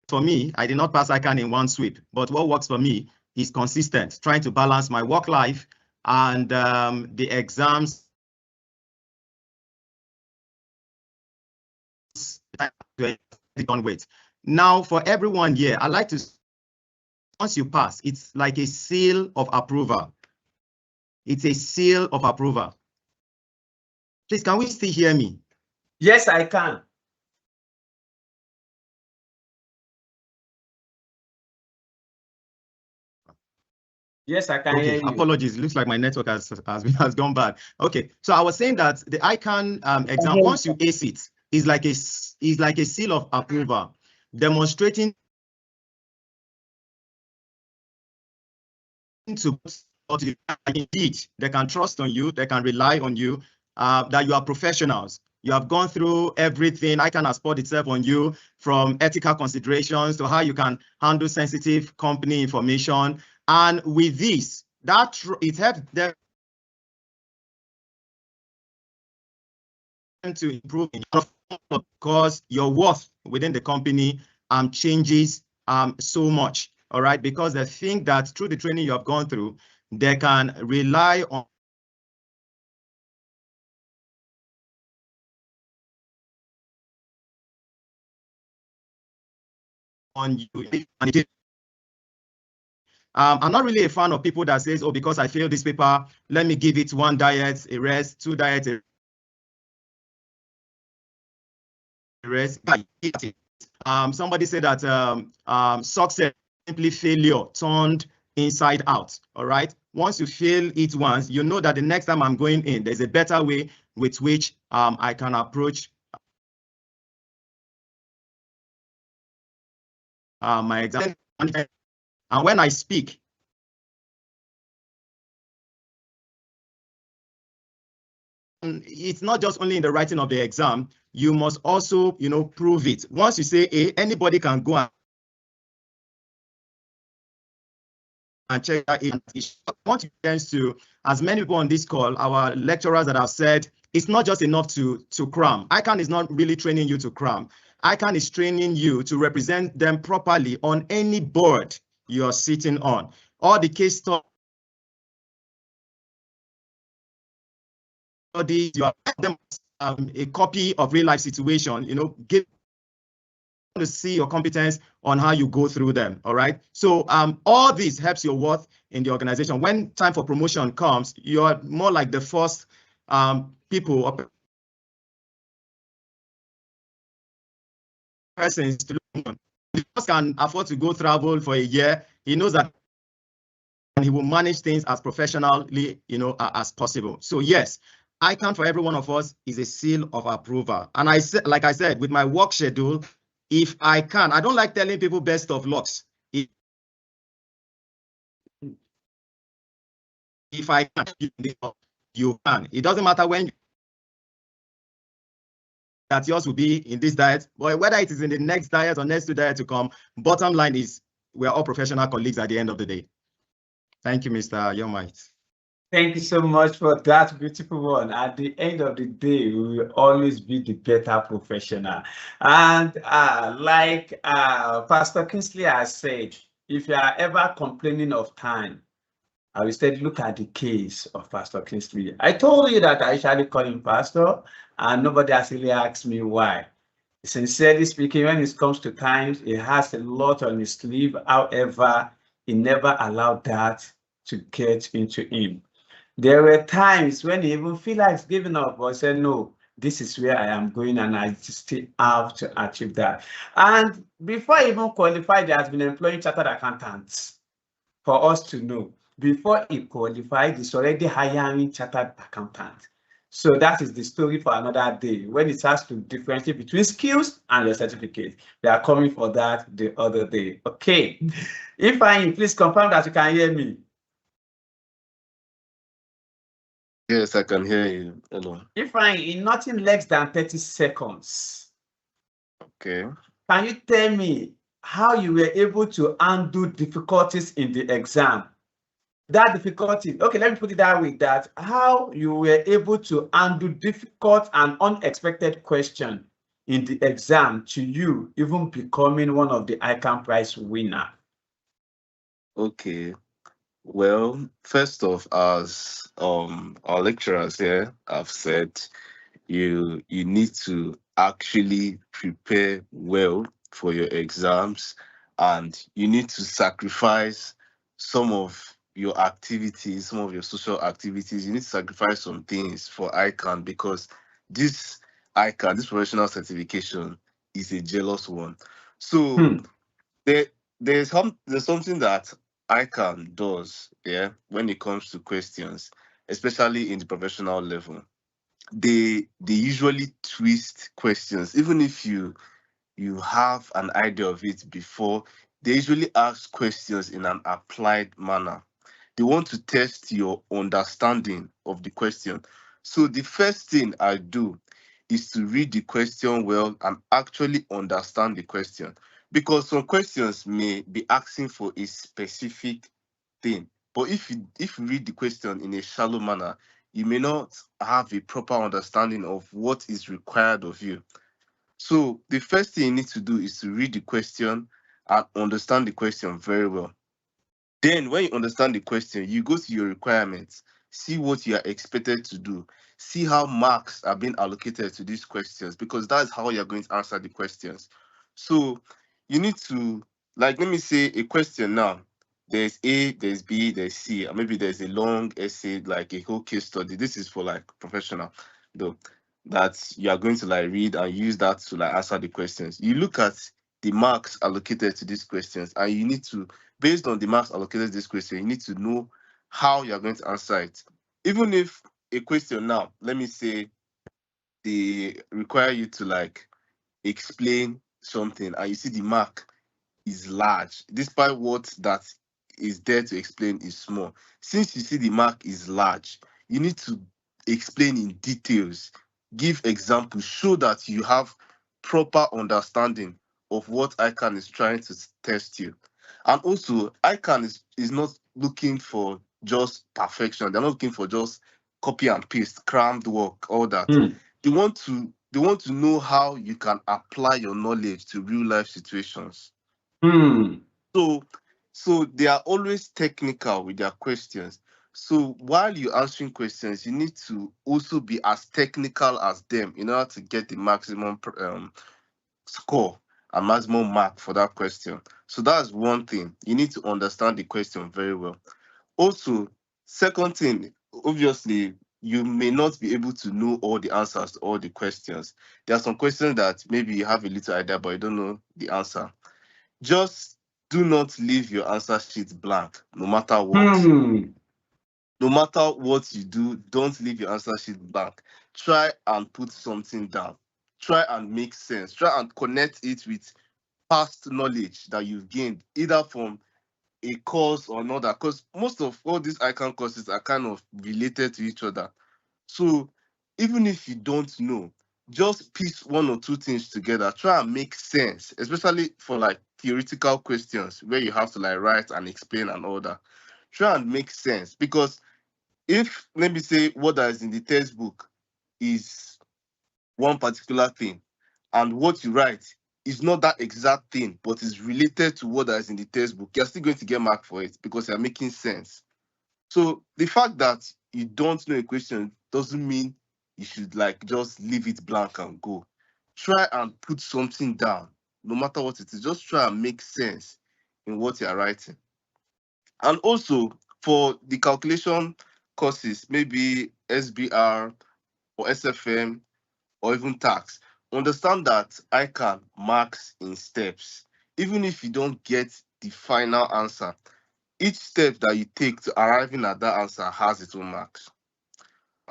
R: For me, I did not pass ICAN in one sweep, but what works for me is consistent, trying to balance my work life and the exams. Done with. Now, for everyone here, I like to, once you pass, it's like a seal of approval. It's a seal of approval. Please, can we still hear me?
H: Yes, I can. Yes, I can hear you.
R: Apologies. It looks like my network has gone bad. Okay, so I was saying that the ICAN exam, once you ace it, is like a seal of approval, demonstrating to indeed they can trust on you, they can rely on you, that you are professionals. You have gone through everything. ICAN has poured itself on you, from ethical considerations to how you can handle sensitive company information. And with this, it helped them to improve, because your worth within the company changes so much. All right, because they think that through the training you have gone through, they can rely on you. I'm not really a fan of people that says, oh, because I failed this paper, let me give it 1 diet, a rest, 2 diets, a rest. Somebody said that success simply failure turned inside out. All right. Once you fail it once, you know that the next time I'm going in, there's a better way with which I can approach my exam. And when I speak, it's not just only in the writing of the exam, you must also, prove it. Once you say A, anybody can go and check that in. I want to, as many people on this call, our lecturers that have said, it's not just enough to cram. ICAN is not really training you to cram. ICAN is training you to represent them properly on any board you are sitting on. All the case studies, you have them a copy of real life situation, give to see your competence on how you go through them. All right. So all this helps your worth in the organization. When time for promotion comes, you're more like the first people or persons to look on. The boss can afford to go travel for a year. He knows that, and he will manage things as professionally, as possible. So yes, ICAN for every one of us is a seal of approval. And like I said, with my work schedule, if I can, I don't like telling people best of lucks. If I can, you can. It doesn't matter when that yours will be in this diet, but whether it is in the next diet or next 2 diets to come, bottom line is we're all professional colleagues at the end of the day. Thank you, Mr. Yomite.
H: Thank you so much for that beautiful one. At the end of the day, we will always be the better professional. And like Pastor Kingsley has said, if you are ever complaining of time, I will instead look at the case of Pastor Kingsley. I told you that I usually call him Pastor, and nobody has really asked me why. Sincerely speaking, when it comes to times, he has a lot on his sleeve. However, he never allowed that to get into him. There were times when he even feel like giving up, but said, no, this is where I am going and I still have to achieve that. And before he even qualified, he has been employing chartered accountants for us to know. Before he qualified, he's already hiring chartered accountants. So that is the story for another day. When it has to differentiate between skills and your certificate, we are coming for that the other day. Okay. If I please confirm that you can hear me.
S: Yes, I can hear you. Hello.
H: If I in nothing less than 30 seconds.
S: Okay.
H: Can you tell me how you were able to undo difficulties in the exam? That difficulty, okay, let me put it that way, that how you were able to undo difficult and unexpected question in the exam to you even becoming one of the ICAN prize winner.
S: Okay. Well, first off, as our lecturers here have said, you need to actually prepare well for your exams, and you need to sacrifice some of your activities, some of your social activities. You need to sacrifice some things for ICAN, because this ICAN, this professional certification, is a jealous one. So there's something that ICAN does, yeah, when it comes to questions, especially in the professional level. They usually twist questions, even if you have an idea of it before. They usually ask questions in an applied manner. They want to test your understanding of the question. So the first thing I do is to read the question well and actually understand the question, because some questions may be asking for a specific thing, but if you read the question in a shallow manner, you may not have a proper understanding of what is required of you. So the first thing you need to do is to read the question and understand the question very well. Then when you understand the question, you go to your requirements, see what you are expected to do, see how marks are being allocated to these questions, because that's how you're going to answer the questions. So you need to, like, let me say a question now. There's A, there's B, there's C, and maybe there's a long essay, like a whole case study. This is for like professional, though, that you are going to like read and use that to like answer the questions. You look at the marks allocated to these questions, and you need to, based on the marks allocated to this question, you need to know how you're going to answer it. Even if a question now, let me say, they require you to like explain something, and you see the mark is large, despite what that is there to explain is small. Since you see the mark is large, you need to explain in details, give examples, show that you have proper understanding of what ICAN is trying to test you. And also, ICAN is not looking for just perfection. They're not looking for just copy and paste, crammed work, all that. They want to know how you can apply your knowledge to real life situations. So they are always technical with their questions. So while you're answering questions, you need to also be as technical as them in order to get the maximum score and maximum mark for that question. So that's one thing. You need to understand the question very well. Also, second thing, obviously, you may not be able to know all the answers to all the questions. There are some questions that maybe you have a little idea, but you don't know the answer. Just do not leave your answer sheet blank, no matter what. No matter what you do, don't leave your answer sheet blank. Try and put something down. Try and make sense. Try and connect it with past knowledge that you've gained, either from a course or another, because most of all these ICAN courses are kind of related to each other. So even if you don't know, just piece one or two things together. Try and make sense, especially for like theoretical questions where you have to like write and explain and all that. Try and make sense, because if, let me say, what that is in the textbook is one particular thing, and what you write is not that exact thing, but is related to what that is in the textbook, you're still going to get marked for it because you're making sense. So the fact that you don't know a question doesn't mean you should like just leave it blank and go. Try and put something down, no matter what it is. Just try and make sense in what you are writing. And also for the calculation courses, maybe SBR or SFM or even tax, understand that ICAN marks in steps. Even if you don't get the final answer, each step that you take to arriving at that answer has its own marks.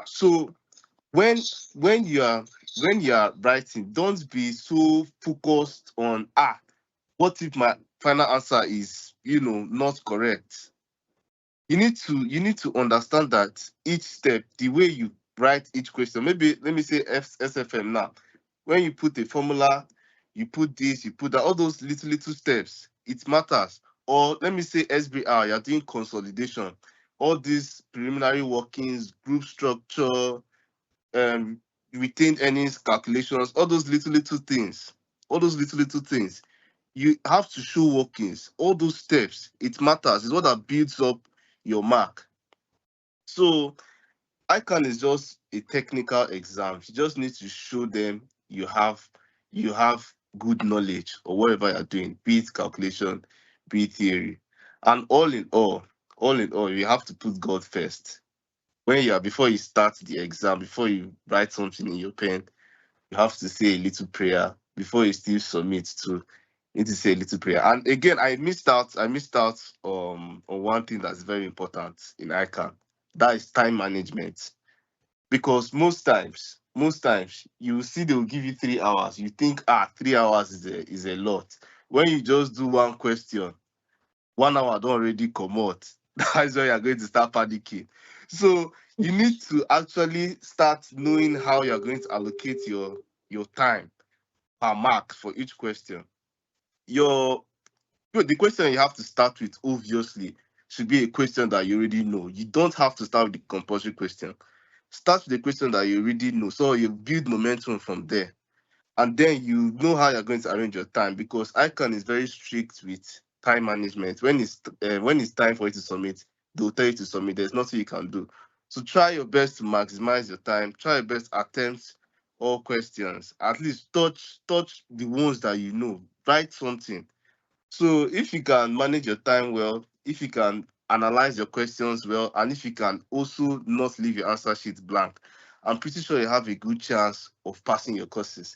S: So when you are writing, don't be so focused on what if my final answer is not correct. You need to understand that each step, the way you write each question, maybe let me say SFM now. When you put a formula, you put this, you put that, all those little steps, it matters. Or let me say SBR, you're doing consolidation, all these preliminary workings, group structure, retained earnings calculations, all those little things, you have to show workings. All those steps, it matters. It's what that builds up your mark. So ICAN is just a technical exam. You just need to show them you have good knowledge or whatever you're doing, be it calculation, be it theory. And all in all, you have to put God first. Before you start the exam, before you write something in your pen, you have to say a little prayer. Before you still submit to, you need to say a little prayer. And again, I missed out on one thing that's very important in ICAN. That is time management. Because most times you see they will give you 3 hours. You think 3 hours is a lot. When you just do one question, 1 hour don't already come out. That's why you're going to start panicking. So you need to actually start knowing how you're going to allocate your time per mark for each question. The question you have to start with, obviously, should be a question that you already know. You don't have to start with the compulsory question. Start with the question that you already know, so you build momentum from there. And then you know how you're going to arrange your time, because ICAN is very strict with time management. When it's time for you to submit, they'll tell you to submit. There's nothing you can do. So try your best to maximize your time. Try your best to attempt all questions. At least touch the ones that you know. Write something. So if you can manage your time well, if you can analyze your questions well, and if you can also not leave your answer sheet blank, I'm pretty sure you have a good chance of passing your courses.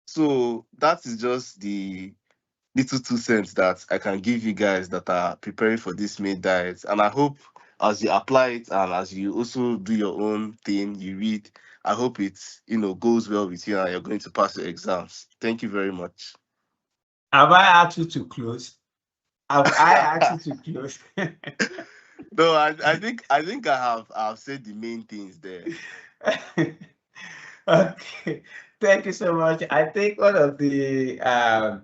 S: So that is just the little 2 cents that I can give you guys that are preparing for this May diet. And I hope as you apply it and as you also do your own thing, you read, I hope it goes well with you and you're going to pass your exams. Thank you very much.
H: Have I asked you to close? Have I asked you to close?
S: No, I think I've said the main things there.
H: Okay, thank you so much. I think one of the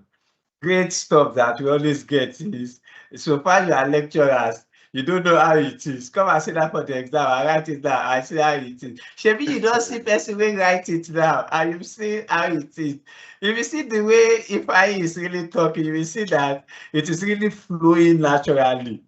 H: great stuff that we always get is, so far you are lecturers, you don't know how it is. Come and sit down for the exam, I write it down, I see how it is. Shebi, you don't see person wey write it down, and you see how it is. If you see the way Ifeanyi is really talking, you will see that it is really flowing naturally.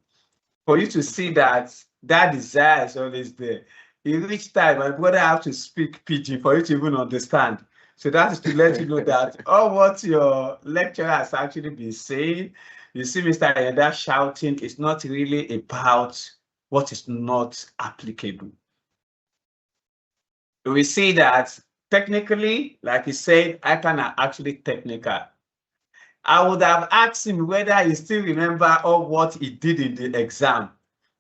H: For you to see that desire is always there. In each time, my brother have to speak pidgin for you to even understand. So that is to let you know that all what your lecturer has actually been saying, you see Mr. Yenda shouting, it's not really about what is not applicable. We see that technically, like he said, ICAN are actually technical. I would have asked him whether he still remember all what he did in the exam.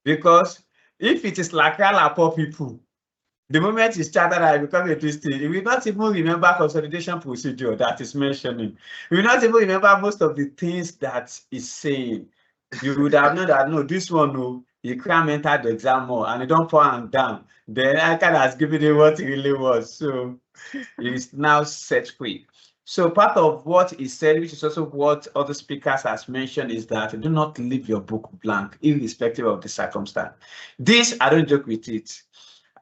H: Because if it is like poor people, the moment he started, I become a Christian, he will not even remember consolidation procedure that is mentioning. He will not even remember most of the things that he's saying. You would have known that, no, this one, no, you can't enter the exam more and you don't pour and down, then ICAN has given you what it really was. So it's now set free. So part of what is said, which is also what other speakers has mentioned, is that do not leave your book blank, irrespective of the circumstance. This, I don't joke with it.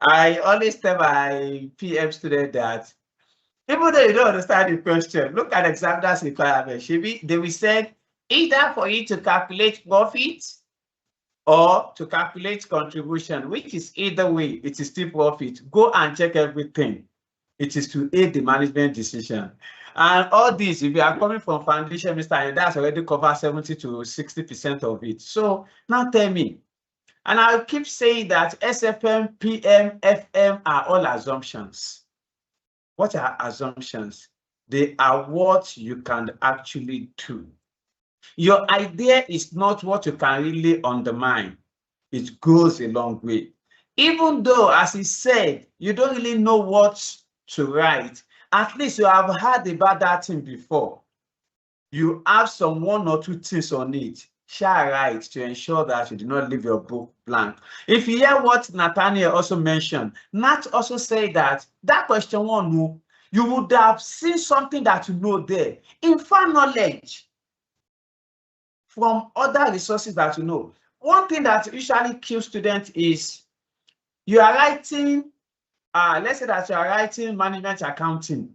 H: I always tell my PM student that even though you don't understand the question, look at examiner's requirement. They will say either for you to calculate profit or to calculate contribution, which is either way, it is still profit. Go and check everything. It is to aid the management decision. And all this, if you are coming from foundation, Mr. that's already covered 70 to 60% of it. So now tell me, and I'll keep saying that SFM, PM, FM are all assumptions. What are assumptions? They are what you can actually do. Your idea is not what you can really undermine. It goes a long way. Even though, as he said, you don't really know what to write, at least you have heard about that thing before. You have some 1 or 2 things on it. Shall write to ensure that you do not leave your book blank. If you hear what Nathaniel also mentioned, Nat also said that question 1, you would have seen something that you know there. Infer knowledge from other resources that you know. One thing that usually kills students is you are writing, let's say that you are writing management accounting.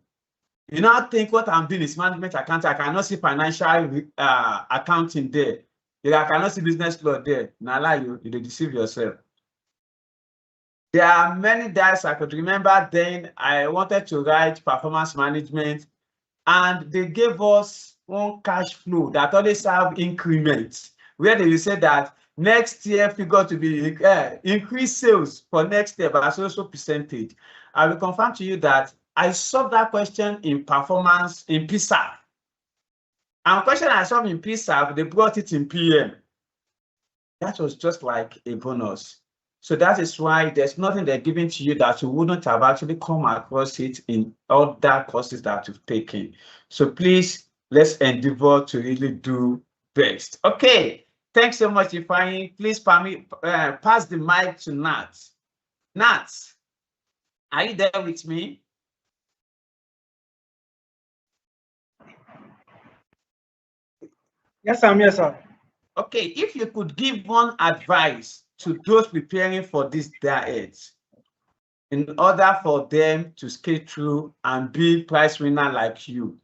H: You now think what I'm doing is management accounting. I cannot see financial accounting there. I cannot see business law there. Now you deceive yourself. There are many diets I could remember. Then I wanted to write performance management, and they gave us one cash flow that always have increments, where they will say that next year figure to be increased sales for next year, but also percentage. I will confirm to you that I solved that question in performance in PSAP. And question I solved in PSAP, they brought it in PM. That was just like a bonus. So that is why there's nothing they're giving to you that you wouldn't have actually come across it in other courses that you've taken. So please, let's endeavor to really do best. Okay, thanks so much, Ifeanyi. Please pass the mic to Nat. Nat, are you there with me?
C: Yes, sir. Yes, sir.
H: Okay, if you could give one advice to those preparing for this diet in order for them to skate through and be prize winner like you,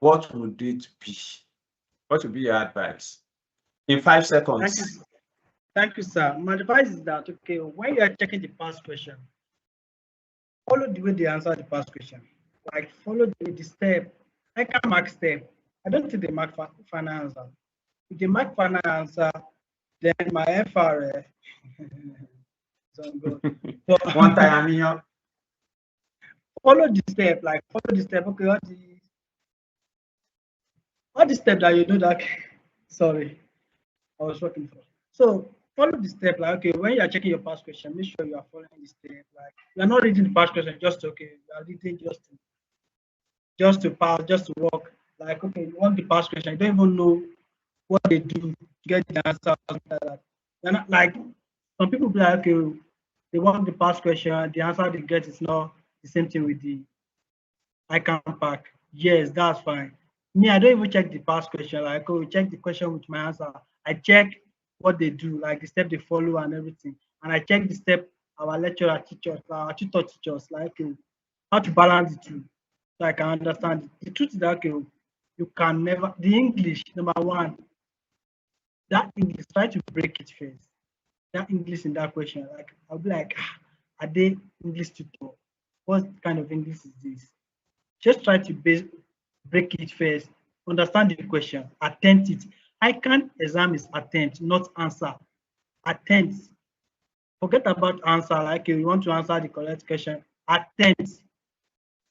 H: what would it be? What would be your advice? In 5 seconds.
C: Thank you, sir. My advice is that, okay, when you are checking the past question, follow the way they answer the past question. Like, follow the step. I can mark step. I don't think they mark final answer. If they mark final answer, then my FR so
H: one time,
C: follow the step, like follow the step. Okay, all the step that you know that. Sorry, I was working for. So follow the step, like okay, when you are checking your past question, make sure you are following the step. Like you are not reading the past question just okay. You are reading just to pass, just to work. Like okay, you want the past question, you don't even know what they do, get the answer, like that. They're not like some people be like, okay, they want the past question, the answer they get is not the same thing with the ICAN pack. Yes, that's fine. Me, I don't even check the past question. Like, oh, check the question with my answer. I check what they do, like the step they follow and everything. And I check the step our lecturer teachers, our tutor teachers, like how to balance the two, so I can understand it. The truth is that okay, you can never the English number one. That English, try to break it first. That English in that question, like I'll be like, are they English tutor? What kind of English is this? Just try to break it first. Understand the question. Attempt it. ICAN exam is attempt, not answer. Attempt. Forget about answer. Like you want to answer the correct question. Attempt.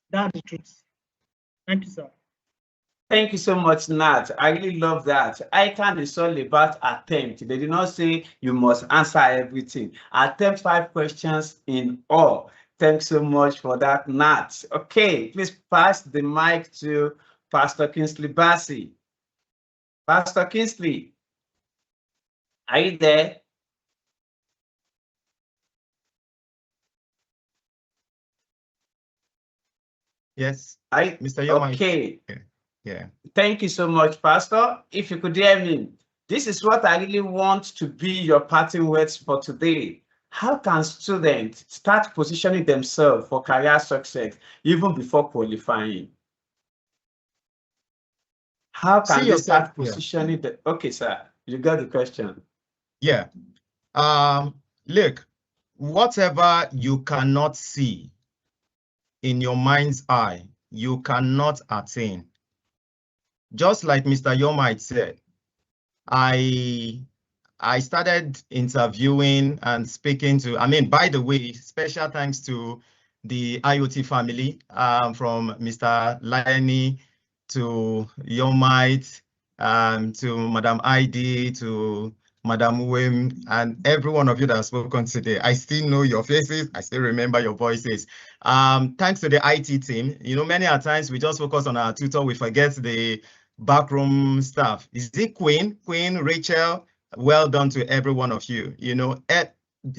C: That's the truth. Thank you, sir.
H: Thank you so much, Nat. I really love that. ICAN is all about attempt. They did not say you must answer everything. Attempt 5 questions in all. Thanks so much for that, Nat. Okay, please pass the mic to Pastor Kingsley Bassi. Pastor Kingsley, are you there?
R: Yes.
H: Mr. Yoma. Okay. Yeah. Thank you so much, Pastor. If you could hear me, this is what I really want to be your parting words for today. How can students start positioning themselves for career success even before qualifying? How can they start positioning the... Okay, sir, you got the question.
R: Yeah. Look, whatever you cannot see in your mind's eye, you cannot attain. Just like Mr. Yoma said, I started interviewing and speaking to, by the way, special thanks to the IoT family, from Mr. Liani to Yomite, to Madam ID, to Madam Wim, and every one of you that has spoken today. I still know your faces. I still remember your voices. Thanks to the IT team. Many a times we just focus on our tutor. We forget the backroom staff. Is it Queen, Rachel? Well done to every one of you.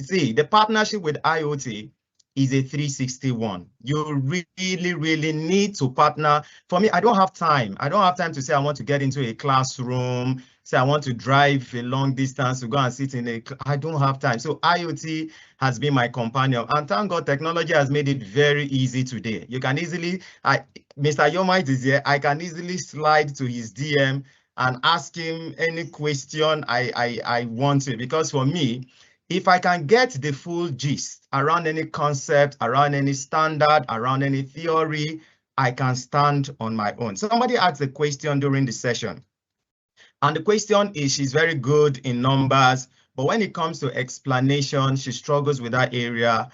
R: See, the partnership with IoT is a 361. You really need to partner. For me, I don't have time. I don't have time to say I want to get into a classroom, say I want to drive a long distance to go and sit in a... I don't have time. So IoT has been my companion. And thank God technology has made it very easy today. You can easily... Mr. Yomite is here. I can easily slide to his DM and ask him any question I want to, because for me, if I can get the full gist around any concept, around any standard, around any theory, I can stand on my own. Somebody asked a question during the session, and the question is, she's very good in numbers, but when it comes to explanation, she struggles with that area.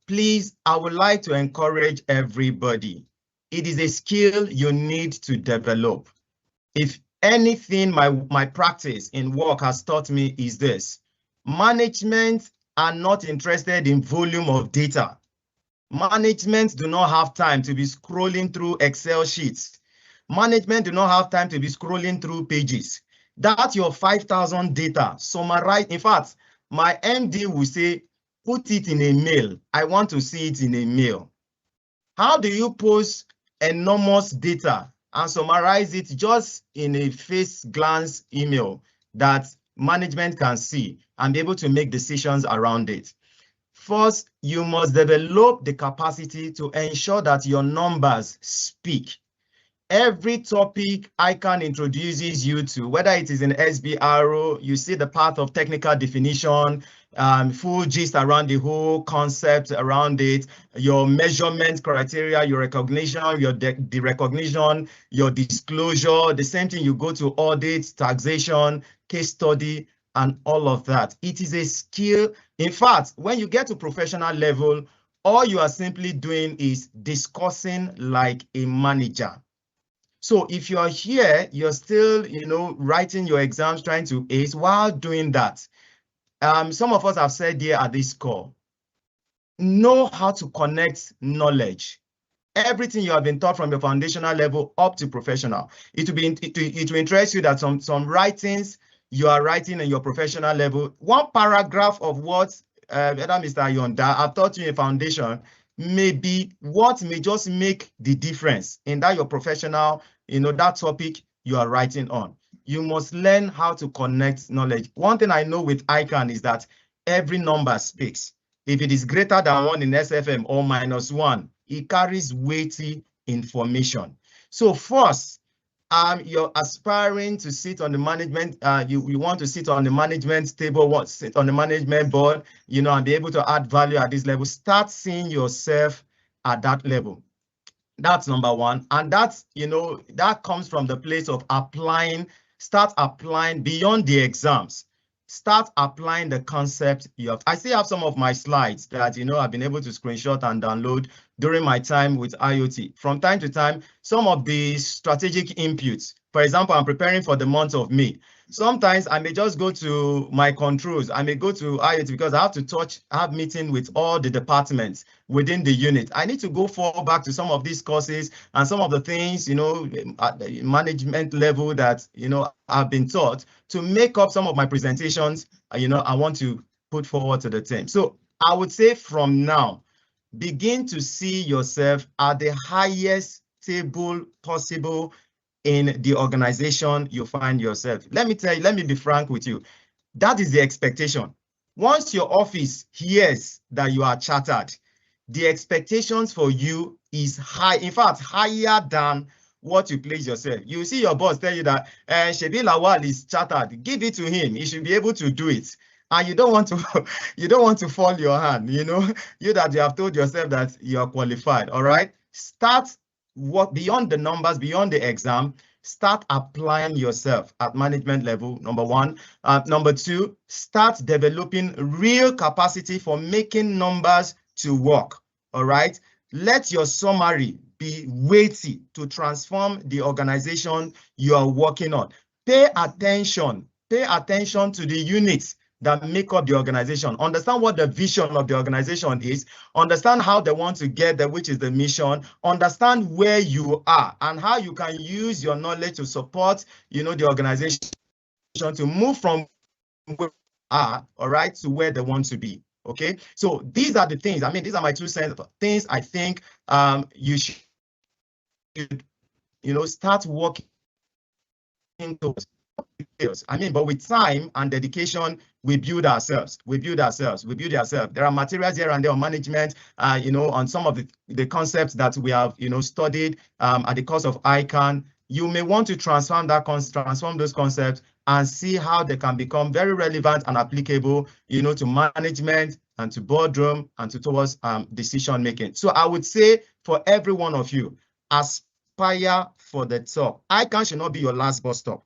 R: Please, I would like to encourage everybody. It is a skill you need to develop. If anything my practice in work has taught me is this: management are not interested in volume of data. Management do not have time to be scrolling through Excel sheets. Management do not have time to be scrolling through pages. That's your 5,000 data. Summarize. In fact, my MD will say, put it in a mail. I want to see it in a mail. How do you post enormous data and summarize it just in a face glance email that management can see and be able to make decisions around it? First, you must develop the capacity to ensure that your numbers speak. Every topic ICAN introduces you to, whether it is in SBRO, you see the part of technical definition, full gist around the whole concept around it, your measurement criteria, your recognition, the recognition, your disclosure, the same thing you go to audit, taxation, case study, and all of that. It is a skill. In fact, when you get to professional level, all you are simply doing is discussing like a manager. So if you are here, you're still, writing your exams, trying to ace while doing that. Some of us have said here at this call, know how to connect knowledge. Everything you have been taught from your foundational level up to professional. It will interest you that some writings you are writing in your professional level. One paragraph of what Mr. Yonda, I've taught you a foundation, may be what may just make the difference in that your professional, that topic you are writing on. You must learn how to connect knowledge. One thing I know with ICAN is that every number speaks. If it is greater than 1 in SFM or -1, it carries weighty information. So first, you're aspiring to sit on the management, you want to sit on the management table, sit on the management board, and be able to add value at this level. Start seeing yourself at that level. That's number one. And that's, that comes from the place of applying, start applying beyond the exams. Start applying the concept you have. I still have some of my slides that, I've been able to screenshot and download during my time with IoT. From time to time, some of the strategic inputs. For example, I'm preparing for the month of May. Sometimes I may just go to my controls. I may go to IoT because I have to have meeting with all the departments within the unit. I need to go fall back to some of these courses and some of the things, at the management level that, I've been taught to make up some of my presentations, I want to put forward to the team. So I would say from now, begin to see yourself at the highest table possible in the organization you find yourself. Let me tell you, let me be frank with you. That is the expectation. Once your office hears that you are chartered, the expectations for you is high, in fact, higher than what you place yourself. You see your boss tell you that Shebi Lawal is chartered, give it to him. He should be able to do it. And you don't want to you don't want to fall your hand, you know, you have told yourself that you are qualified. All right. Start what beyond the numbers, beyond the exam. Start applying yourself at management level, number one. Number two, start developing real capacity for making numbers to work, all right? Let your summary be weighty to transform the organization you are working on. Pay attention to the units that make up the organization. Understand what the vision of the organization is. Understand how they want to get there, which is the mission. Understand where you are and how you can use your knowledge to support, you know, the organization to move from where they are, all right, to where they want to be. Okay, so these are the things. I mean, these are my 2 cents of things I think you should, you know, start working towards. I mean, but with time and dedication, we build ourselves. There are materials here and there on management, you know, on some of the concepts that we have, you know, studied at the course of ICAN. You may want to transform those concepts and see how they can become very relevant and applicable, you know, to management and to boardroom and towards decision making. So I would say for every one of you, aspire for the top. ICAN should not be your last bus stop.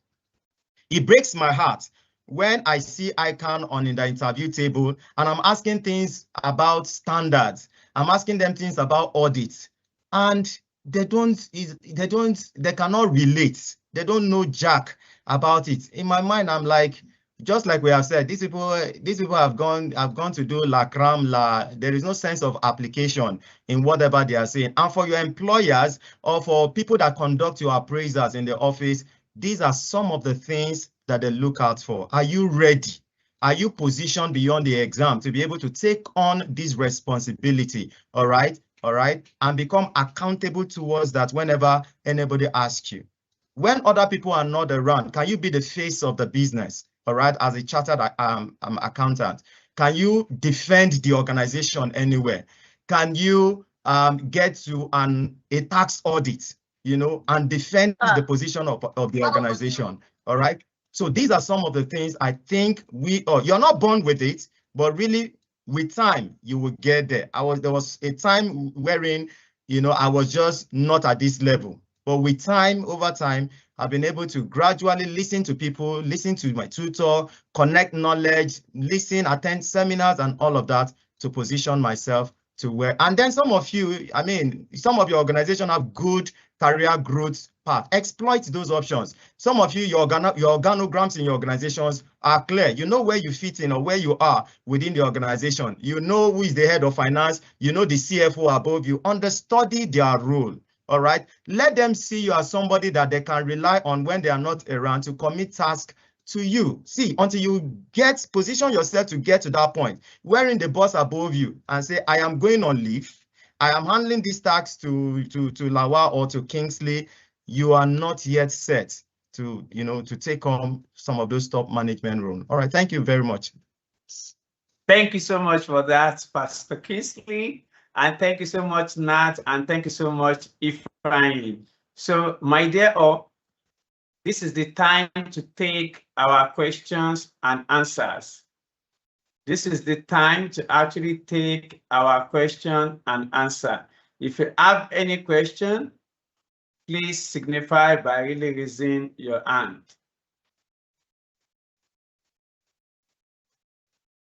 R: It breaks my heart when I see ICAN on in the interview table and I'm asking things about standards. I'm asking them things about audits, and they cannot relate. They don't know jack about it. In my mind, I'm like, just like we have said, these people have gone to do la cram la. There is no sense of application in whatever they are saying. And for your employers or for people that conduct your appraisals in the office, these are some of the things that they look out for. Are you ready? Are you positioned beyond the exam to be able to take on this responsibility? All right, and become accountable towards that whenever anybody asks you. When other people are not around, can you be the face of the business? All right, as a chartered accountant, can you defend the organization anywhere? Can you get to a tax audit, you know, and defend the position of the organization? All right. So these are some of the things I think you're not born with it, but really with time you will get there. There was a time wherein, you know, I was just not at this level. But with time, over time, I've been able to gradually listen to people, listen to my tutor, connect knowledge, listen, attend seminars and all of that to position myself to where. And then some of you, I mean, some of your organization have good career growth path. Exploit those options. Some of you, your organograms in your organizations are clear. You know where you fit in or where you are within the organization. You know who is the head of finance. You know the CFO above you. Understudy their role. All right. Let them see you as somebody that they can rely on when they are not around to commit tasks to you. See, until you position yourself to get to that point, wherein the boss above you and say, I am going on leave. I am handling these tasks to Lawa or to Kingsley. You are not yet set to, you know, to take on some of those top management roles. All right. Thank you very much.
H: Thank you so much for that, Pastor Kingsley. And thank you so much, Nat, and thank you so much, Ifeanyi. So, my dear this is the time to take our questions and answers. This is the time to actually take our question and answer. If you have any question, please signify by really raising your hand.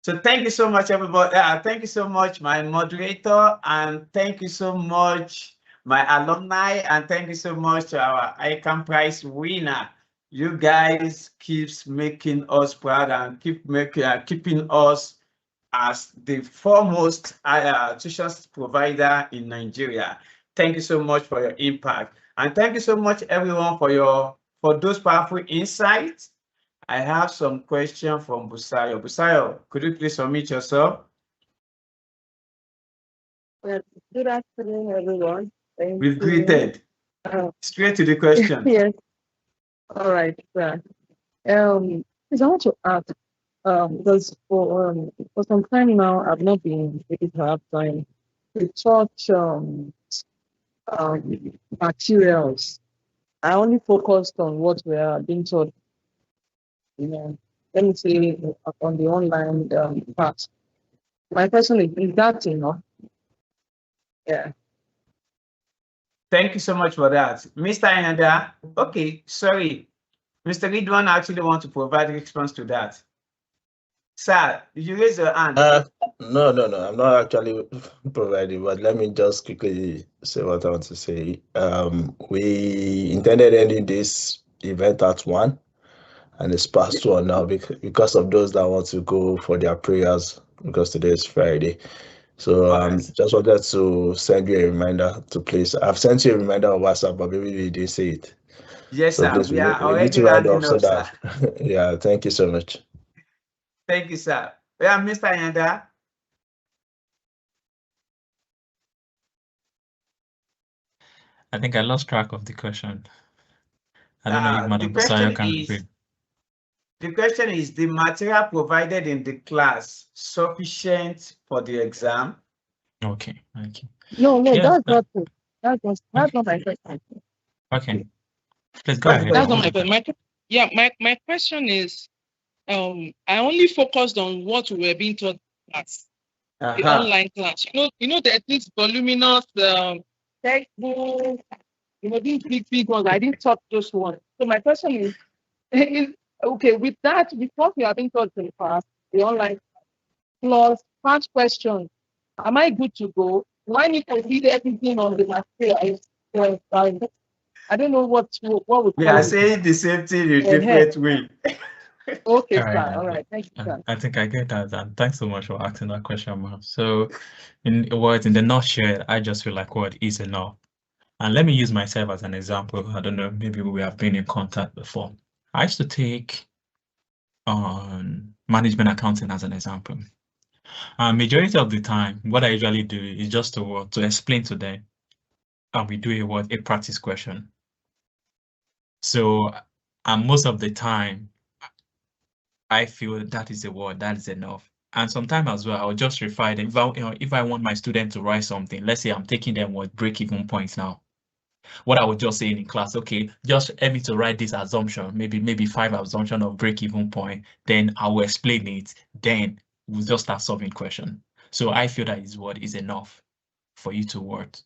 H: So thank you so much, everybody. Thank you so much, my moderator, and thank you so much, my alumni, and thank you so much to our ICAN Prize winner. You guys keeps making us proud and keeping us as the foremost tuition provider in Nigeria. Thank you so much for your impact, and thank you so much, everyone, for those powerful insights. I have some question from Busayo. Busayo, could you please unmute yourself?
Q: Yes. Good afternoon, everyone. Thank
H: We've
Q: you.
H: greeted. Straight to the question.
Q: Yes. All right, sir. Because I want to ask, because for some time now, I've not been able to have time to touch materials. I only focused on what we are being taught, let me say, on the online part. My question is that enough? Yeah.
H: Thank you so much for that. Mr. Ayanda, okay, sorry. Mr. Ridwan actually want to provide a response to that. Sir, did you raise your hand?
A: No, I'm not actually providing, but let me just quickly say what I want to say. We intended ending this event at 1, and it's past 1 now because of those that want to go for their prayers, because today is Friday. So just wanted to send you a reminder to please. I've sent you a reminder on WhatsApp, but maybe you didn't see it.
H: Yes,
A: so
H: sir.
A: Please,
H: we are
A: we need
H: already
A: to round
H: rounding
A: up so
H: up, sir.
A: that yeah, thank you so much.
H: Thank you, sir. Yeah, Mr. Ayanda.
I: I think I lost track of the question. I don't know if Madam
H: The question
I: Basayo can
H: is,
I: repeat.
H: the question is, the material provided in the class sufficient for the exam?
I: Okay, thank you.
Q: No,
I: Yes,
Q: that's not it. That's not my question.
I: Okay, please go ahead.
Q: That's not my question. My question is, I only focused on what we were being taught in class, the online class. There's this voluminous textbook, these big ones. I didn't touch those ones. So my question is okay, with that, because we have been taught in the past, the online plus past questions, am I good to go? Do I need to read everything on the material? I don't know what would
H: We are saying the same thing in a different way.
Q: Okay,
I: All right,
Q: all right. Thank you, sir.
I: I think I get that, and thanks so much for asking that question, ma'am. So, in words, in the nutshell, I just feel like what is enough. And let me use myself as an example. I don't know, maybe we have been in contact before. I used to take on management accounting as an example. Majority of the time, what I usually do is just to explain to them, and we do a practice question. So, and most of the time, I feel that is a word, that is enough. And sometimes as well, I'll just refer them. If I want my student to write something, let's say I'm taking them with break-even points now. What I would just say in class, okay, just help me to write this assumption, maybe 5 assumption of break-even point, then I will explain it, then we'll just start solving question. So I feel that is what is enough for you to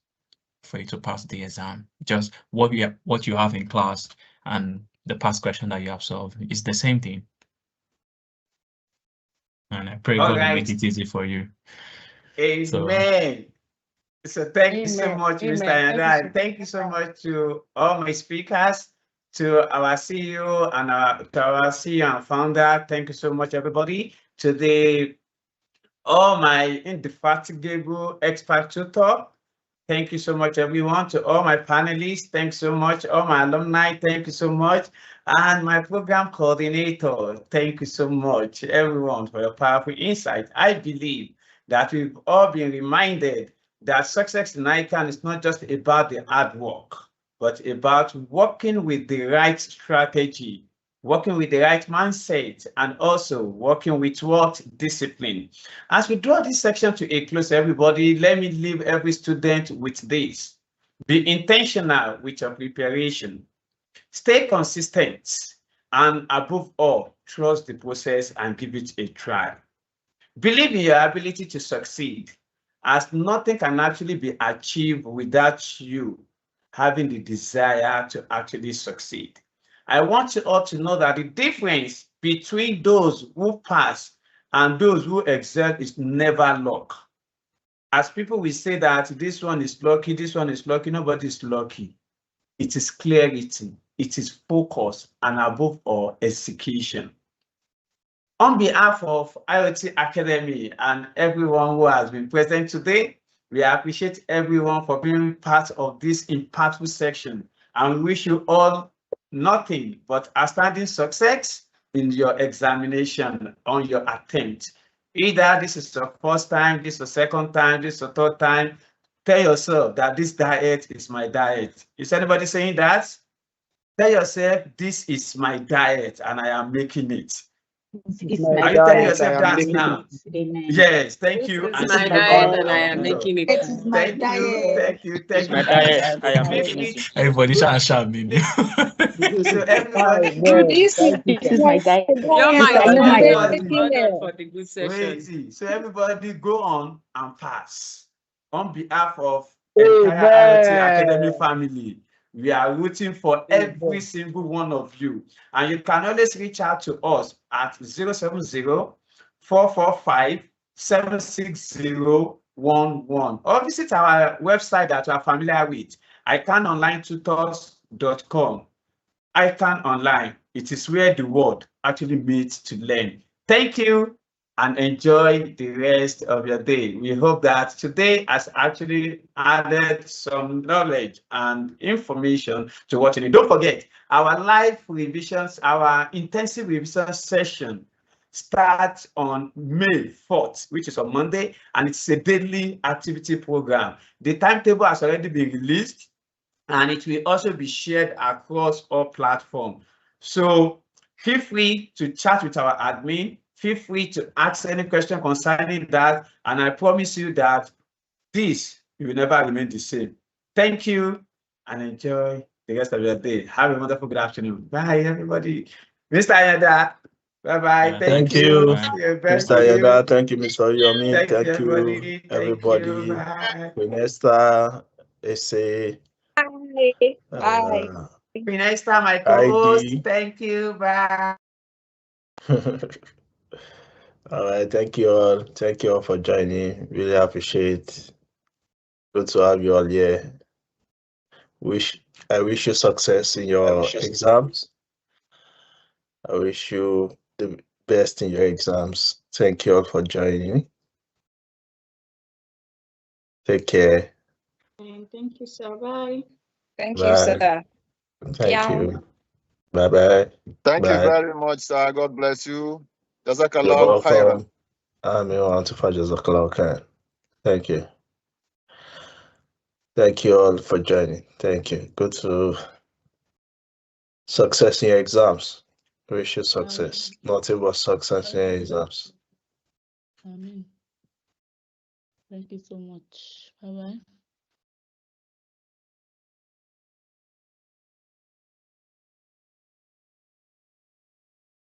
I: pass the exam. Just what you have in class and the past question that you have solved is the same thing. And I pray God will make it easy for you.
H: Amen. So thank you so much, Mr. Ayanda. Thank you so much to all my speakers, to our CEO and our CEO and founder. Thank you so much, everybody. To all my indefatigable expert tutor. Thank you so much, everyone. To all my panelists, thanks so much. All my alumni, thank you so much. And my program coordinator, thank you so much, everyone, for your powerful insight. I believe that we've all been reminded that success in ICAN is not just about the hard work, but about working with the right strategy, working with the right mindset, and also working with what discipline. As we draw this section to a close, everybody, let me leave every student with this. Be intentional with your preparation. Stay consistent, and above all, trust the process and give it a try. Believe in your ability to succeed, as nothing can actually be achieved without you having the desire to actually succeed. I want you all to know that the difference between those who pass and those who excel is never luck. As people will say that this one is lucky, nobody is lucky. It is clarity, it is focus, and above all, execution. On behalf of IoT Academy and everyone who has been present today, we appreciate everyone for being part of this impactful section, and we wish you all nothing but outstanding success in your examination on your attempt. Either this is your first time, this is your second time, this is your third time. Tell yourself that this diet is my diet. Is anybody saying that? Tell yourself, this is my diet and I am making it. Are you telling yourself that now? Yes, thank you.
T: This is my diet and I am making it.
H: Thank you.
K: It's my diet. I am making it.
I: Everybody shout me.
H: So everybody,
T: This is my diet. For the good session.
H: So everybody go on and pass. On behalf of entire IoT Academy family, we are rooting for every single one of you. And you can always reach out to us at 070-445-76011 or visit our website that you are familiar with, ICANonlinetutors.com. ICAN Online, it is where the world actually meets to learn. Thank you and enjoy the rest of your day. We hope that today has actually added some knowledge and information to what you need. Don't forget, our live revisions, our intensive revision session starts on May 4th, which is on Monday, and it's a daily activity program. The timetable has already been released, and it will also be shared across all platforms. So feel free to chat with our admin. Feel free to ask any question concerning that. And I promise you that this will never remain the same. Thank you and enjoy the rest of your day. Have a wonderful good afternoon. Bye, everybody. Mr. Ayada, bye-bye. Thank you.
A: Mr. Ayada, thank you, Mr. Yomi.
H: Thank you,
A: everybody.
H: Bye.
A: Vinesta, Ese.
D: Bye.
H: Vinesta, my co-host. Thank you. Bye.
A: All right, thank you all. Thank you all for joining. Really appreciate. Good to have you all here. I wish you success in your exams. I wish you the best in your exams. Thank you all for joining. Take care.
P: And thank you, sir. Bye.
D: Thank
A: Bye.
D: you, sir.
A: Thank you. Bye-bye.
U: Thank you
A: Bye.
U: very much, sir. God bless you.
A: You're
U: Jazakallah khairan.
A: welcome. Thank you. Thank you all for joining. Thank you. Good to success in your exams. Wish you success. Nothing but success in your exams.
B: Amen. Thank you so much. Bye-bye.